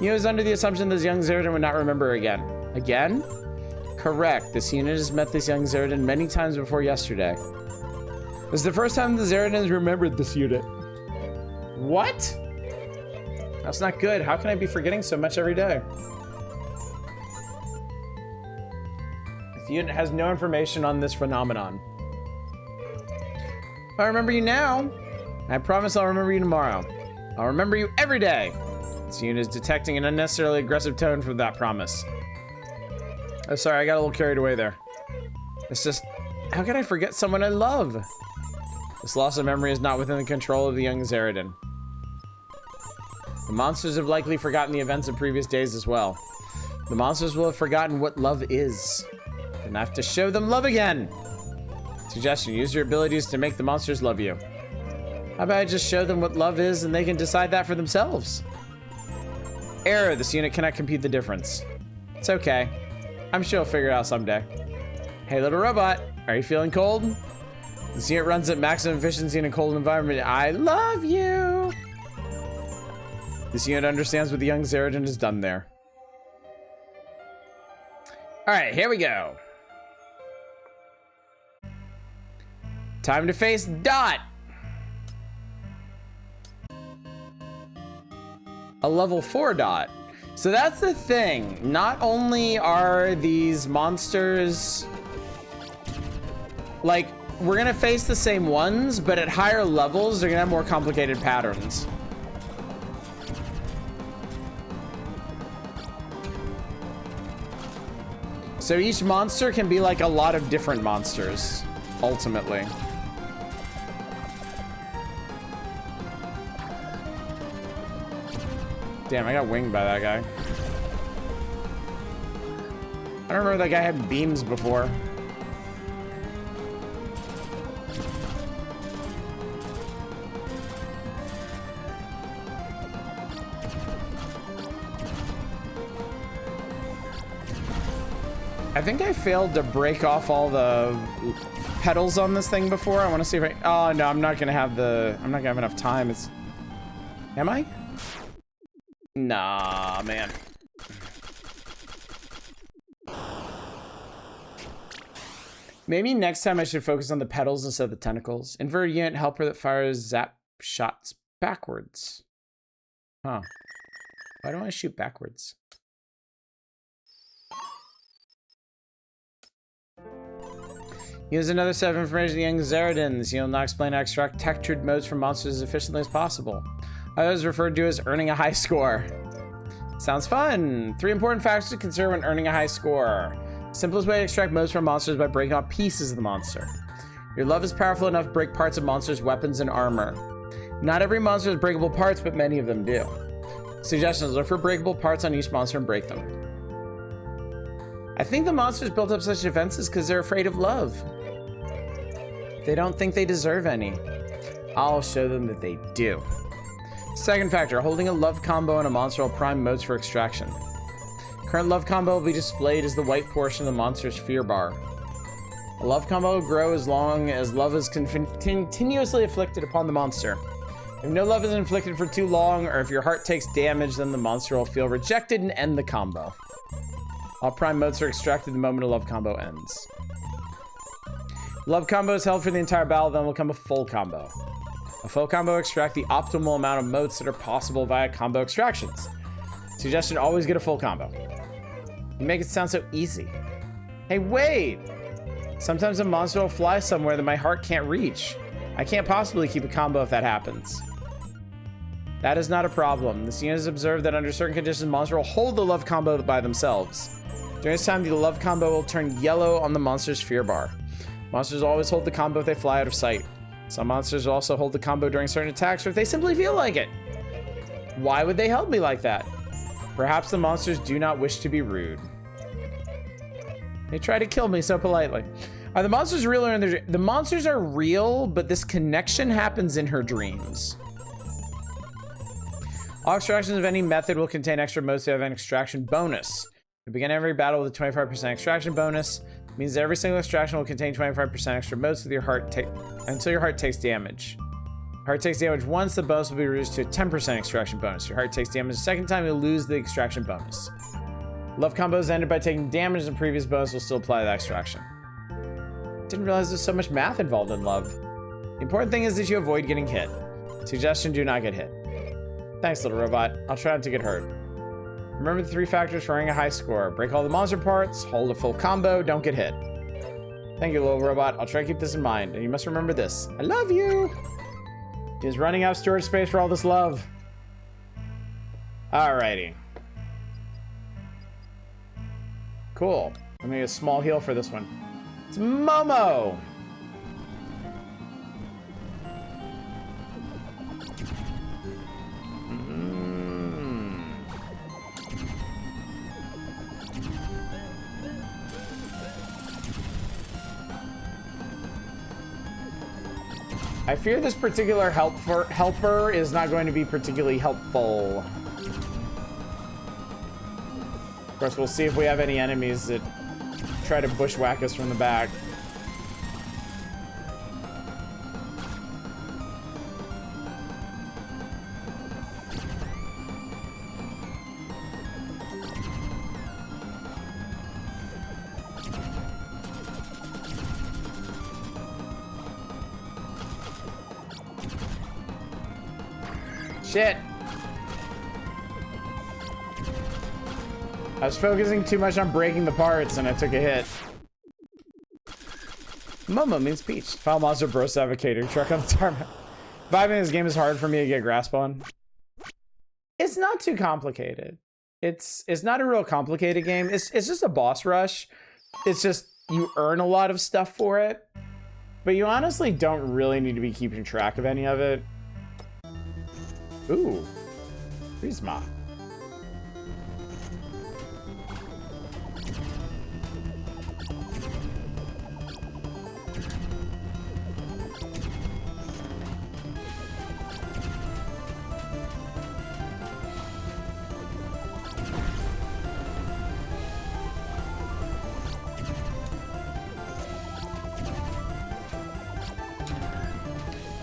He was under the assumption this young Steredenn would not remember again. Again? Correct. This unit has met this young Steredenn many times before yesterday. This is the first time the Steredenn remembered this unit. What? That's not good. How can I be forgetting so much every day? This unit has no information on this phenomenon. I remember you now. I promise I'll remember you tomorrow. I'll remember you every day. This unit is detecting an unnecessarily aggressive tone from that promise. Oh, sorry, I got a little carried away there. It's just, how can I forget someone I love? This loss of memory is not within the control of the young Steredenn. The monsters have likely forgotten the events of previous days as well. The monsters will have forgotten what love is. And I have to show them love again. Suggestion, use your abilities to make the monsters love you. How about I just show them what love is and they can decide that for themselves? Error, this unit cannot compute the difference. It's okay. I'm sure you'll figure it out someday. Hey, little robot, are you feeling cold? This unit runs at maximum efficiency in a cold environment. I love you. This unit understands what the young Steredenn has done there. All right, here we go. Time to face Dot. A level 4 Dot. So that's the thing. Not only are these monsters, like, we're gonna face the same ones, but at higher levels, they're gonna have more complicated patterns. So each monster can be like a lot of different monsters, ultimately. Damn, I got winged by that guy. I don't remember that guy had beams before. I think I failed to break off all the petals on this thing before. I want to see if I... Oh, no, I'm not going to have enough time. It's... Am I? Nah, man. Maybe next time I should focus on the petals instead of the tentacles. Inverted unit helper that fires zap shots backwards. Huh. Why don't I shoot backwards? Use another set of information to young Steredenn. This unit will not explain how to extract textured modes from monsters as efficiently as possible. Others referred to as earning a high score. Sounds fun. 3 important factors to consider when earning a high score. Simplest way to extract modes from monsters is by breaking off pieces of the monster. Your love is powerful enough to break parts of monsters' weapons and armor. Not every monster has breakable parts, but many of them do. Suggestions: look for breakable parts on each monster and break them. I think the monsters built up such defenses because they're afraid of love. They don't think they deserve any. I'll show them that they do. Second factor, holding a love combo on a monster will prime modes for extraction. Current love combo will be displayed as the white portion of the monster's fear bar. A love combo will grow as long as love is continuously inflicted upon the monster. If no love is inflicted for too long, or if your heart takes damage, then the monster will feel rejected and end the combo. All prime modes are extracted the moment a love combo ends. Love combo is held for the entire battle, then will come a full combo. A full combo extract the optimal amount of motes that are possible via combo extractions. Suggestion, always get a full combo. You make it sound so easy. Hey, wait! Sometimes a monster will fly somewhere that my heart can't reach. I can't possibly keep a combo if that happens. That is not a problem. This unit has observed that under certain conditions, monsters will hold the love combo by themselves. During this time, the love combo will turn yellow on the monster's fear bar. Monsters always hold the combo if they fly out of sight. Some monsters will also hold the combo during certain attacks or if they simply feel like it. Why would they help me like that? Perhaps the monsters do not wish to be rude. They try to kill me so politely. Are the monsters real or in their... The monsters are real, but this connection happens in her dreams. All extractions of any method will contain extra motes that have an extraction bonus. You begin every battle with a 25% extraction bonus. It means every single extraction will contain 25% extra motes with your heart until your heart takes damage. Heart takes damage once, the bonus will be reduced to a 10% extraction bonus. Your heart takes damage the second time, you'll lose the extraction bonus. Love combos ended by taking damage, and the previous bonus will still apply to that extraction. Didn't realize there's so much math involved in love. The important thing is that you avoid getting hit. Suggestion, do not get hit. Thanks, little robot. I'll try not to get hurt. Remember the 3 factors for earning a high score. Break all the monster parts, hold a full combo, don't get hit. Thank you, little robot. I'll try to keep this in mind. And you must remember this. I love you! He's running out of storage space for all this love. Alrighty. Cool. I'm gonna get a small heal for this one. It's Momo! I fear this particular helper is not going to be particularly helpful. Of course, we'll see if we have any enemies that try to bushwhack us from the back. Shit. I was focusing too much on breaking the parts and I took a hit. Momo means peach. Final monster bursts out of a catering truck on the tarmac. Vibing this game is hard for me to get a grasp on. It's not too complicated. It's not a real complicated game. It's just a boss rush. It's just you earn a lot of stuff for it. But you honestly don't really need to be keeping track of any of it. Ooh, Prisma.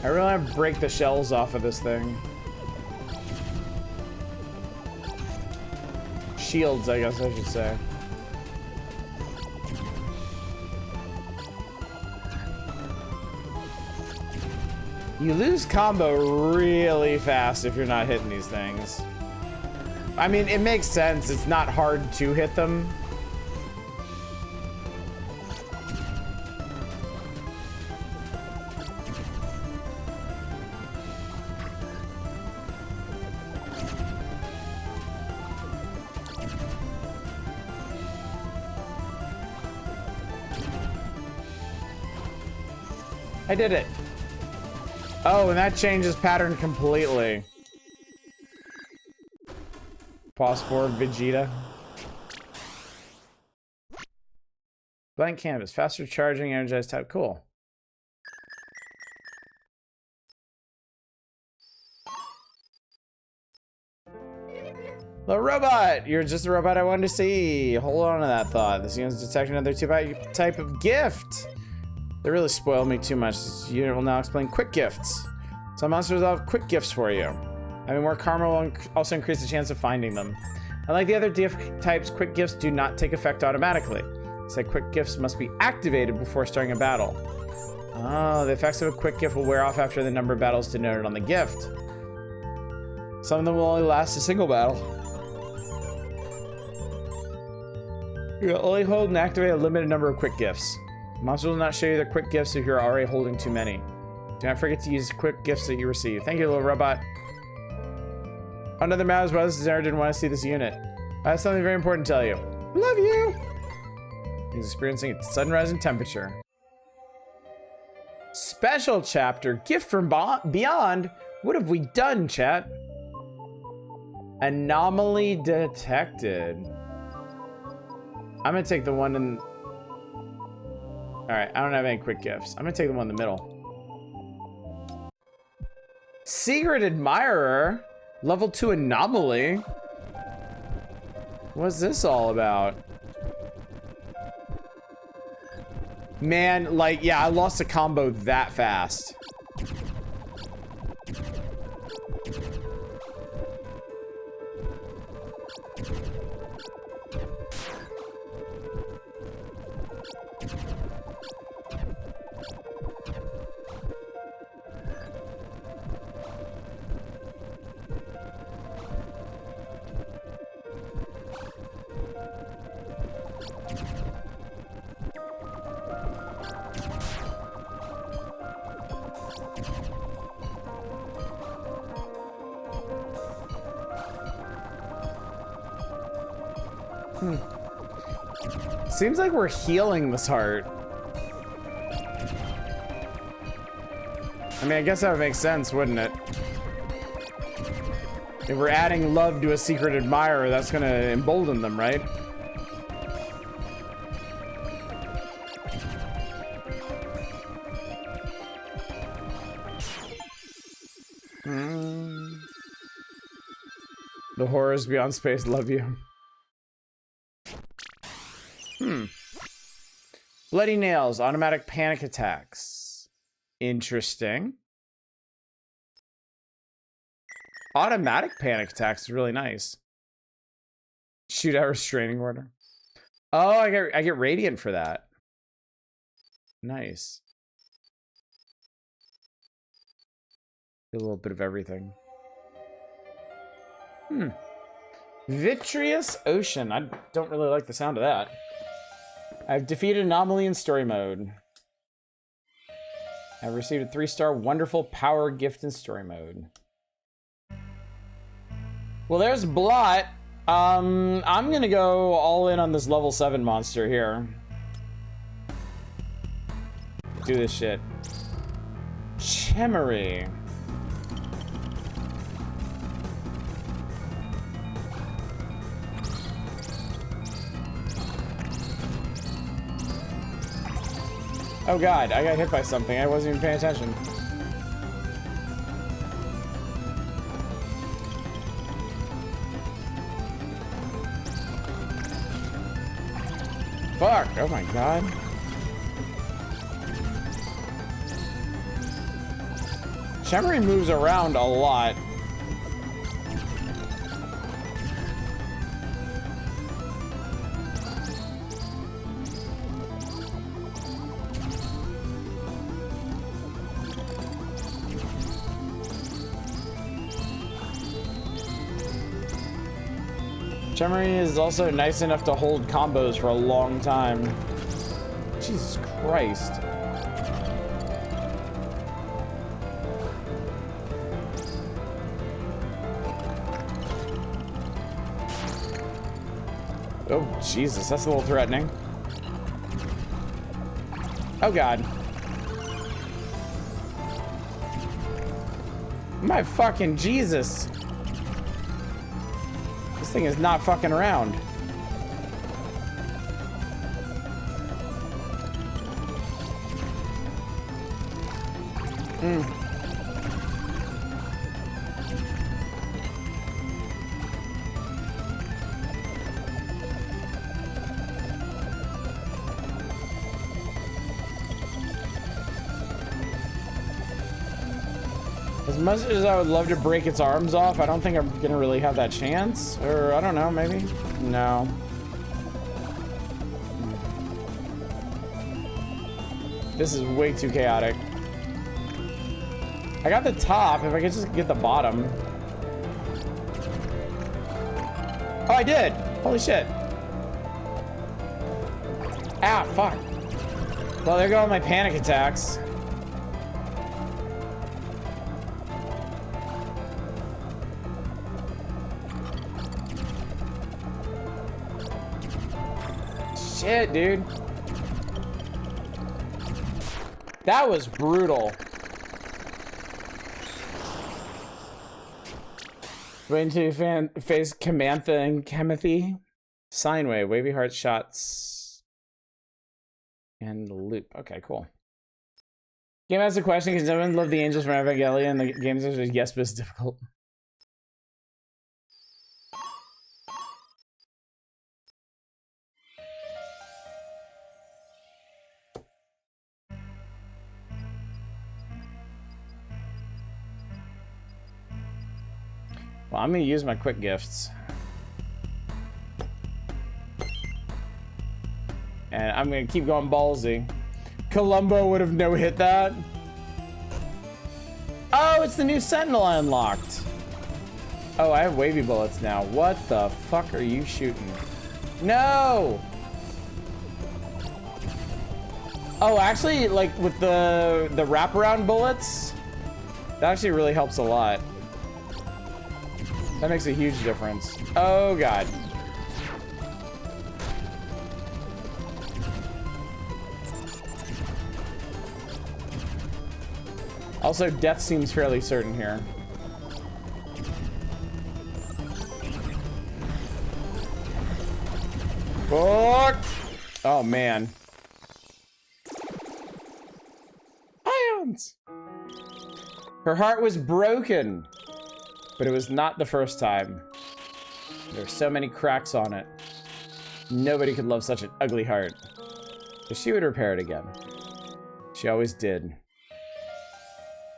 I really want to break the shells off of this thing. Shields, I guess I should say. You lose combo really fast if you're not hitting these things. I mean, it makes sense. It's not hard to hit them. I did it. Oh, and that changes pattern completely. Pause forward, Vegeta. Blank canvas. Faster charging, energized type. Cool. The robot! You're just the robot I wanted to see. Hold on to that thought. This unit's detecting another type of gift. They really spoiled me too much. This unit will now explain quick gifts. Some monsters will have quick gifts for you. Having more karma will also increase the chance of finding them. Unlike the other gift types, quick gifts do not take effect automatically. Said quick gifts must be activated before starting a battle. Oh, the effects of a quick gift will wear off after the number of battles denoted on the gift. Some of them will only last a single battle. You'll only hold and activate a limited number of quick gifts. Monsters will not show you their quick gifts if you're already holding too many. Do not forget to use quick gifts that you receive. Thank you, little robot. Another matters, but Steredenn didn't want to see this unit. I have something very important to tell you. Love you! He's experiencing a sudden rise in temperature. Special chapter, gift from beyond. What have we done, chat? Anomaly detected. I'm gonna take the one in... Alright, I don't have any quick gifts. I'm gonna take the one in the middle. Secret Admirer? Level 2 Anomaly? What's this all about? Man, like, yeah, I lost a combo that fast. Seems like we're healing this heart. I mean, I guess that would make sense, wouldn't it? If we're adding love to a secret admirer, that's gonna embolden them, right? The horrors beyond space love you. Bloody nails, automatic panic attacks. Interesting. Automatic panic attacks is really nice. Shoot out restraining order. Oh, I get radiant for that. Nice. A little bit of everything. Vitreous Ocean. I don't really like the sound of that. I've defeated Anomaly in story mode. I've received a 3-star wonderful power gift in story mode. Well, there's Blot. I'm gonna go all in on this level 7 monster here. Do this shit. Chemery. Oh god, I got hit by something. I wasn't even paying attention. Fuck! Oh my god. Chemery moves around a lot. Chemery is also nice enough to hold combos for a long time. Jesus Christ. Oh, Jesus, that's a little threatening. Oh, God. My fucking Jesus. This thing is not fucking around. As much as I would love to break its arms off, I don't think I'm gonna really have that chance. Or, I don't know, maybe? No. This is way too chaotic. I got the top. If I could just get the bottom. Oh, I did. Holy shit. Ah, fuck. Well, there go all my panic attacks. Shit, dude. That was brutal. Waiting to face Camantha and Chemothy. Sine wave, wavy heart shots. And loop. Okay, cool. Game has a question because no one loved the angels from Evangelion. The game's are yes, but it's difficult. Well, I'm gonna use my quick gifts. And I'm gonna keep going ballsy. Columbo would have no-hit that. Oh, it's the new Sentinel I unlocked. Oh, I have wavy bullets now. What the fuck are you shooting? No! Oh, actually, like with the wraparound bullets, that actually really helps a lot. That makes a huge difference. Oh, God. Also, death seems fairly certain here. Fuck! Oh, man. Ions! Her heart was broken. But it was not the first time. There are so many cracks on it. Nobody could love such an ugly heart. But she would repair it again. She always did.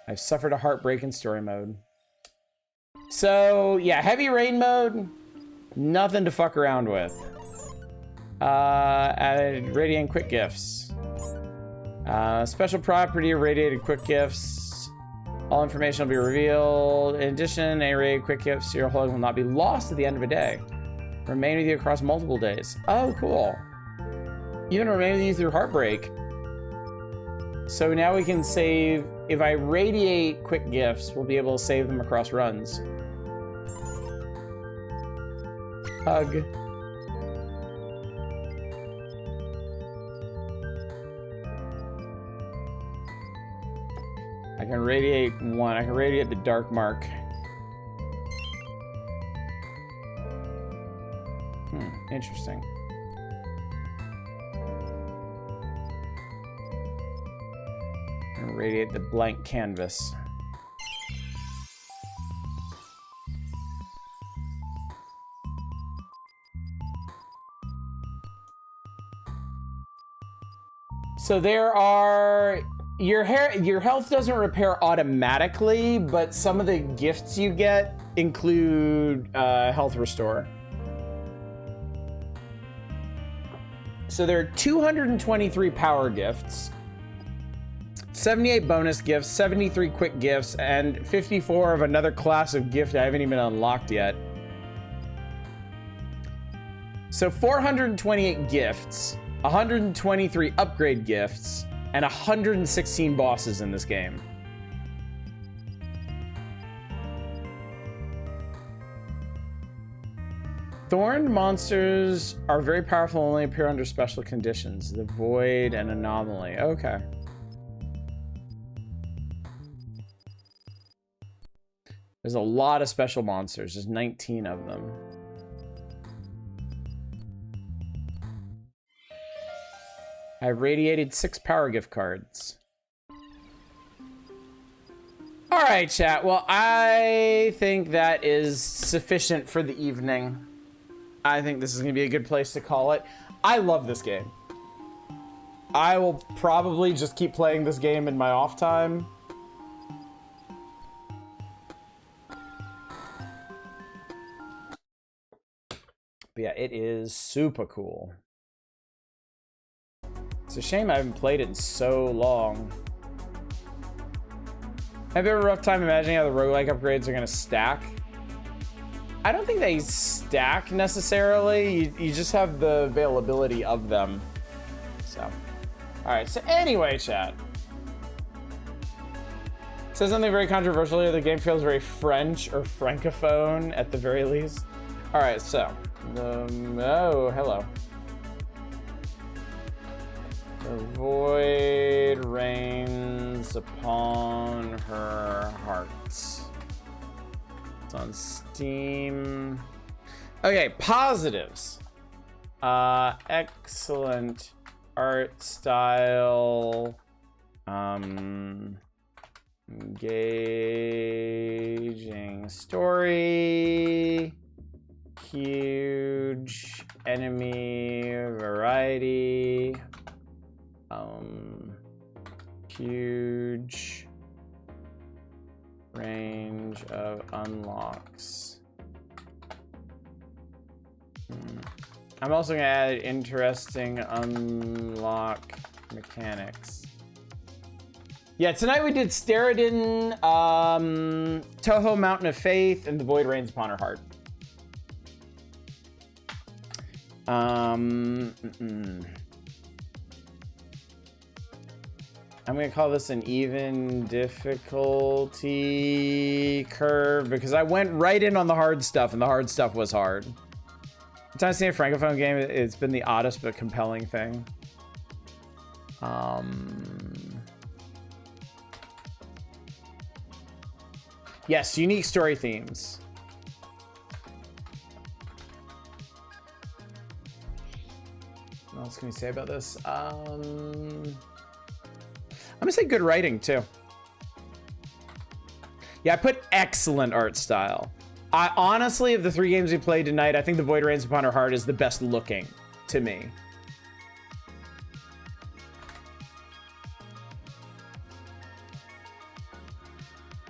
I've suffered a heartbreak in story mode. So, yeah, heavy rain mode. Nothing to fuck around with. Added radiant quick gifts. Special property of radiated quick gifts. All information will be revealed. In addition, a array of quick gifts you're holding will not be lost at the end of a day. Remain with you across multiple days. Oh, cool. Even remain with you through heartbreak. So now we can save. If I radiate quick gifts, we'll be able to save them across runs. Hug. I can radiate one. I can radiate the dark mark. Interesting. And radiate the blank canvas. So there are... Your health doesn't repair automatically, but some of the gifts you get include health restore. So there are 223 power gifts, 78 bonus gifts, 73 quick gifts, and 54 of another class of gift I haven't even unlocked yet. So 428 gifts, 123 upgrade gifts, and 116 bosses in this game. Thorned monsters are very powerful and only appear under special conditions. The Void and Anomaly. Okay. There's a lot of special monsters. There's 19 of them. I radiated 6 power gift cards. All right, chat. Well, I think that is sufficient for the evening. I think this is going to be a good place to call it. I love this game. I will probably just keep playing this game in my off time. But yeah, it is super cool. It's a shame I haven't played it in so long. Have you ever a rough time imagining how the roguelike upgrades are going to stack? I don't think they stack necessarily. You just have the availability of them. So, all right. So anyway, chat. Says something very controversial here. The game feels very French or Francophone at the very least. All right. So, oh, hello. The void reigns upon her heart. It's on Steam. Okay, positives. Excellent art style. Engaging story. Huge enemy variety. Huge range of unlocks. I'm also gonna add interesting unlock mechanics. Yeah, tonight we did Steredenn, Touhou Mountain of Faith, and the Void Reigns Upon Her Heart. I'm gonna call this an even difficulty curve because I went right in on the hard stuff and the hard stuff was hard. Anytime I've seen a Francophone game, it's been the oddest but compelling thing. Yes, unique story themes. What else can we say about this? I'm gonna say good writing too. Yeah, I put excellent art style. I honestly, of the 3 games we played tonight, I think The Void Reigns Upon Her Heart is the best looking to me.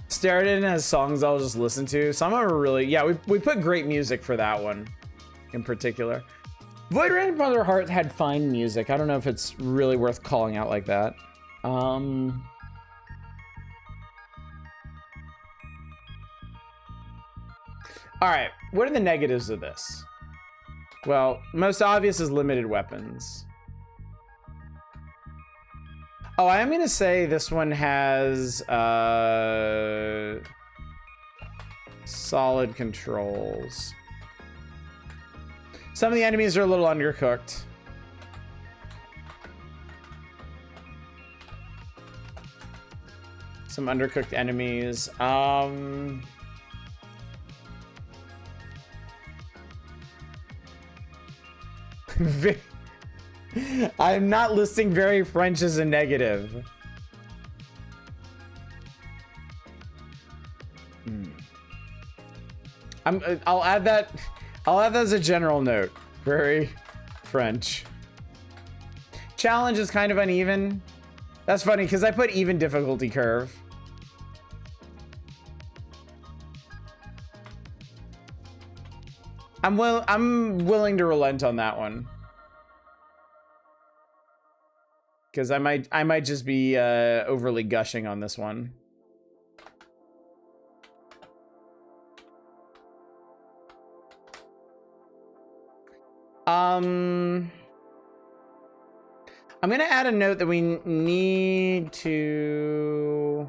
Steredenn has songs I'll just listen to. Some of them are really, yeah, we put great music for that one in particular. Void Reigns Upon Her Heart had fine music. I don't know if it's really worth calling out like that. All right, what are the negatives of this? Well, most obvious is limited weapons. Oh, I am gonna say this one has solid controls. Some of the enemies are a little undercooked. Some undercooked enemies. I'm not listing very French as a negative. I'll add that as a general note. Very French. Challenge is kind of uneven. That's funny because I put even difficulty curve. I'm willing to relent on that one. Because I might just be overly gushing on this one. I'm gonna add a note that we need to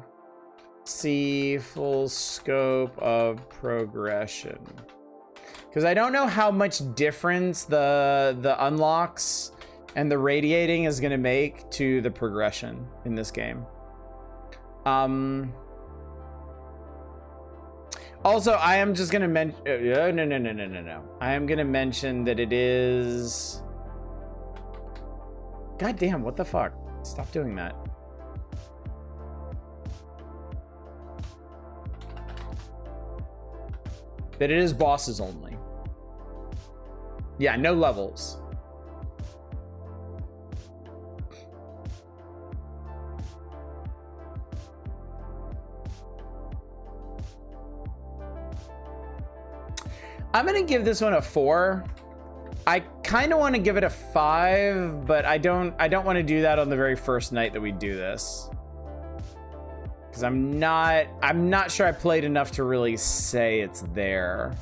see full scope of progression. Because I don't know how much difference the unlocks and the radiating is gonna make to the progression in this game. Also, I am just gonna mention. No. I am gonna mention that it is. God damn! What the fuck? Stop doing that. That it is bosses only. Yeah, no levels. I'm gonna give this one a 4. I kind of want to give it a 5, but I don't want to do that on the very first night that we do this. Because I'm not sure I played enough to really say it's there.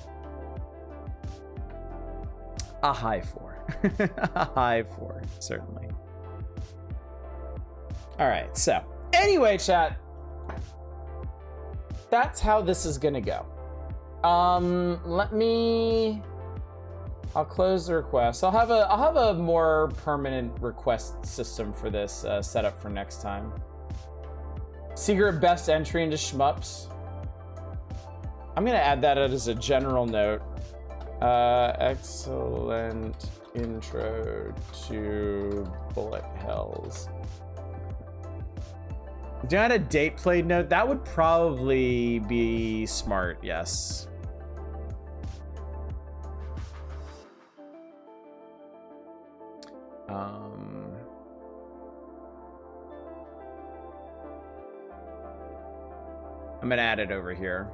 A high 4. A high 4, certainly. All right, so anyway, chat, that's how this is gonna go. I'll close the request. I'll have a more permanent request system for this set up for next time. Secret best entry into Shmups. I'm gonna add that as a general note. Excellent intro to bullet hells. Do I add a date played note? That would probably be smart, yes. I'm gonna add it over here.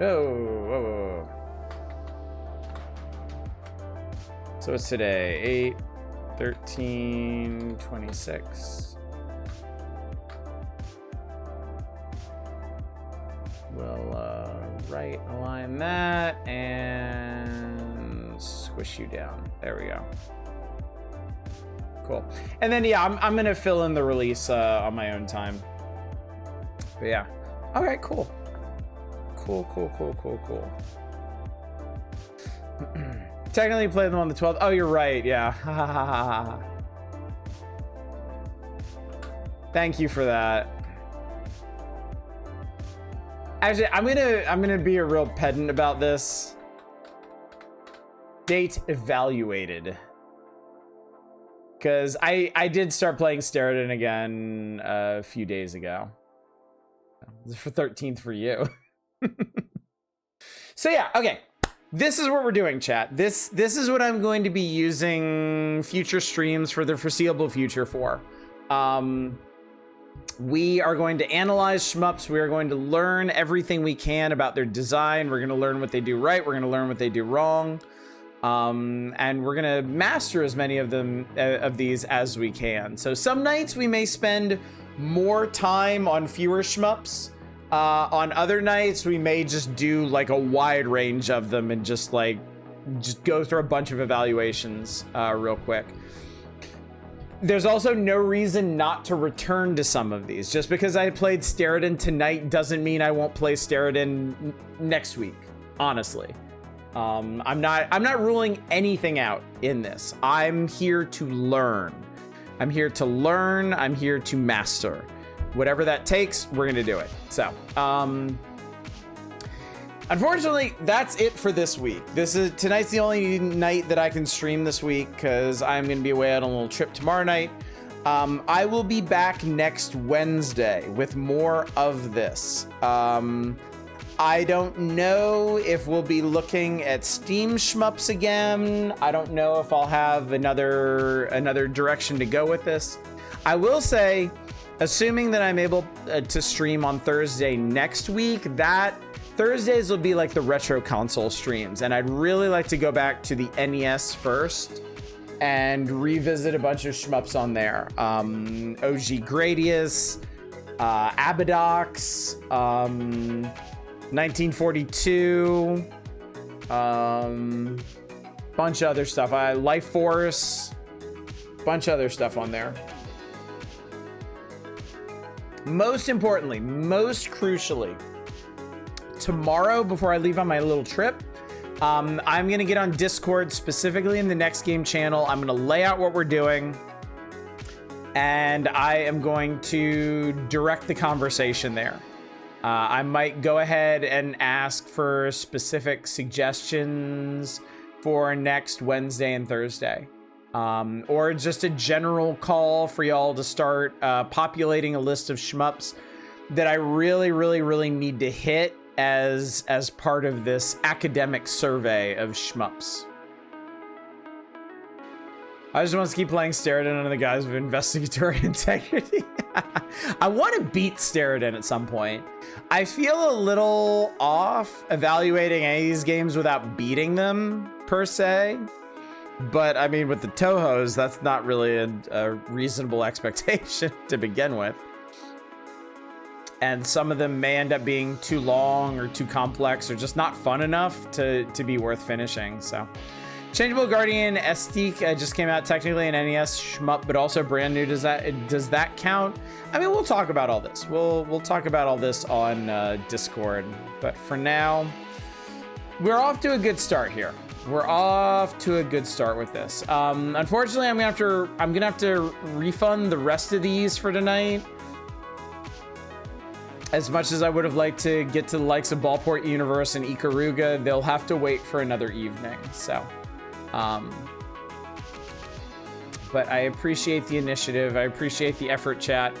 Oh, whoa. So it's today, 8/13/26. We'll right align that and squish you down. There we go. Cool. And then yeah, I'm gonna fill in the release on my own time. But yeah. Okay, cool. Cool. Technically play them on the 12th. Oh, you're right. Yeah. Thank you for that. Actually, I'm gonna be a real pedant about this. Date evaluated. Because I did start playing Steredenn again a few days ago. This is for 13th for you. So yeah, okay. This is what we're doing, chat. This is what I'm going to be using future streams for the foreseeable future for. We are going to analyze shmups. We are going to learn everything we can about their design. We're going to learn what they do right. We're going to learn what they do wrong. And we're going to master as many of them of these as we can. So some nights we may spend more time on fewer shmups. On other nights, we may just do like a wide range of them and just go through a bunch of evaluations real quick. There's also no reason not to return to some of these. Just because I played Steredenn tonight doesn't mean I won't play Steredenn next week, honestly. I'm not ruling anything out in this. I'm here to learn. I'm here to learn. I'm here to master. Whatever that takes, we're gonna do it. So, unfortunately, that's it for this week. Tonight's the only night that I can stream this week because I'm gonna be away on a little trip tomorrow night. I will be back next Wednesday with more of this. I don't know if we'll be looking at Steam shmups again. I don't know if I'll have another direction to go with this. I will say, assuming that I'm able to stream on Thursday next week, that Thursdays will be like the retro console streams, and I'd really like to go back to the NES first and revisit a bunch of shmups on there. OG Gradius, Abadox, 1942, bunch of other stuff. Life Force, bunch of other stuff on there. Most importantly, most crucially, tomorrow before I leave on my little trip, I'm gonna get on Discord, specifically in the Next Game channel. I'm gonna lay out what we're doing, and I am going to direct the conversation there. I might go ahead and ask for specific suggestions for next Wednesday and Thursday. Or just a general call for y'all to start populating a list of shmups that I really need to hit as part of this academic survey of shmups. I just want to keep playing Steredenn under the guise of investigatory integrity. I want to beat Steredenn at some point. I feel a little off evaluating any of these games without beating them, per se. But, I mean, with the Touhous, that's not really a reasonable expectation to begin with. And some of them may end up being too long or too complex or just not fun enough to be worth finishing, so... Changeable Guardian Estique just came out technically in NES Shmup, but also brand new. Does that count? I mean, we'll talk about all this. We'll talk about all this on Discord. But for now, we're off to a good start here. We're off to a good start with this. Unfortunately, I'm gonna have to refund the rest of these for tonight. As much as I would have liked to get to the likes of Ballport Universe and Ikaruga, they'll have to wait for another evening. So. But I appreciate the initiative. I appreciate the effort, chat.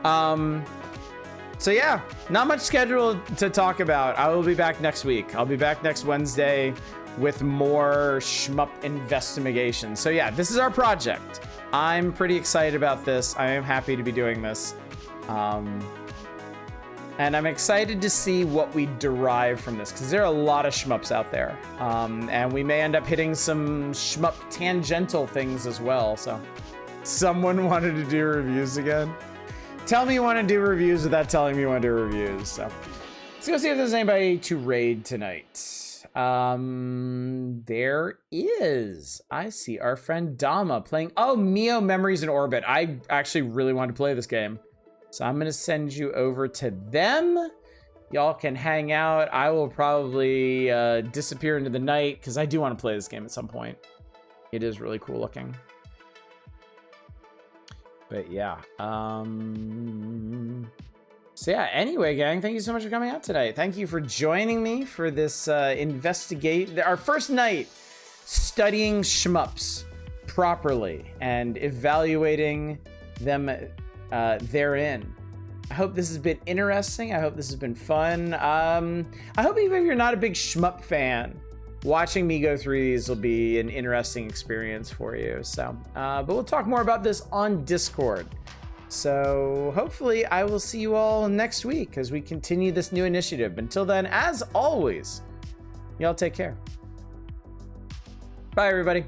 So yeah, not much schedule to talk about. I will be back next week. I'll be back next Wednesday with more Shmup investigation. So yeah, this is our project. I'm pretty excited about this. I am happy to be doing this. And I'm excited to see what we derive from this, because there are a lot of shmups out there. And we may end up hitting some shmup tangential things as well, so. Someone wanted to do reviews again? Tell me you want to do reviews without telling me you want to do reviews, so. Let's go see if there's anybody to raid tonight. There is. I see our friend Dama playing, oh, Mio Memories in Orbit. I actually really wanted to play this game. So I'm going to send you over to them. Y'all can hang out. I will probably disappear into the night because I do want to play this game at some point. It is really cool looking. But yeah. So yeah, anyway, gang, thank you so much for coming out tonight. Thank you for joining me for this our first night studying shmups properly and evaluating them therein. I hope this has been interesting. I hope this has been fun. I hope even if you're not a big shmup fan, watching me go through these will be an interesting experience for you. So, but we'll talk more about this on Discord. So hopefully I will see you all next week as we continue this new initiative. Until then, as always, y'all take care. Bye, everybody.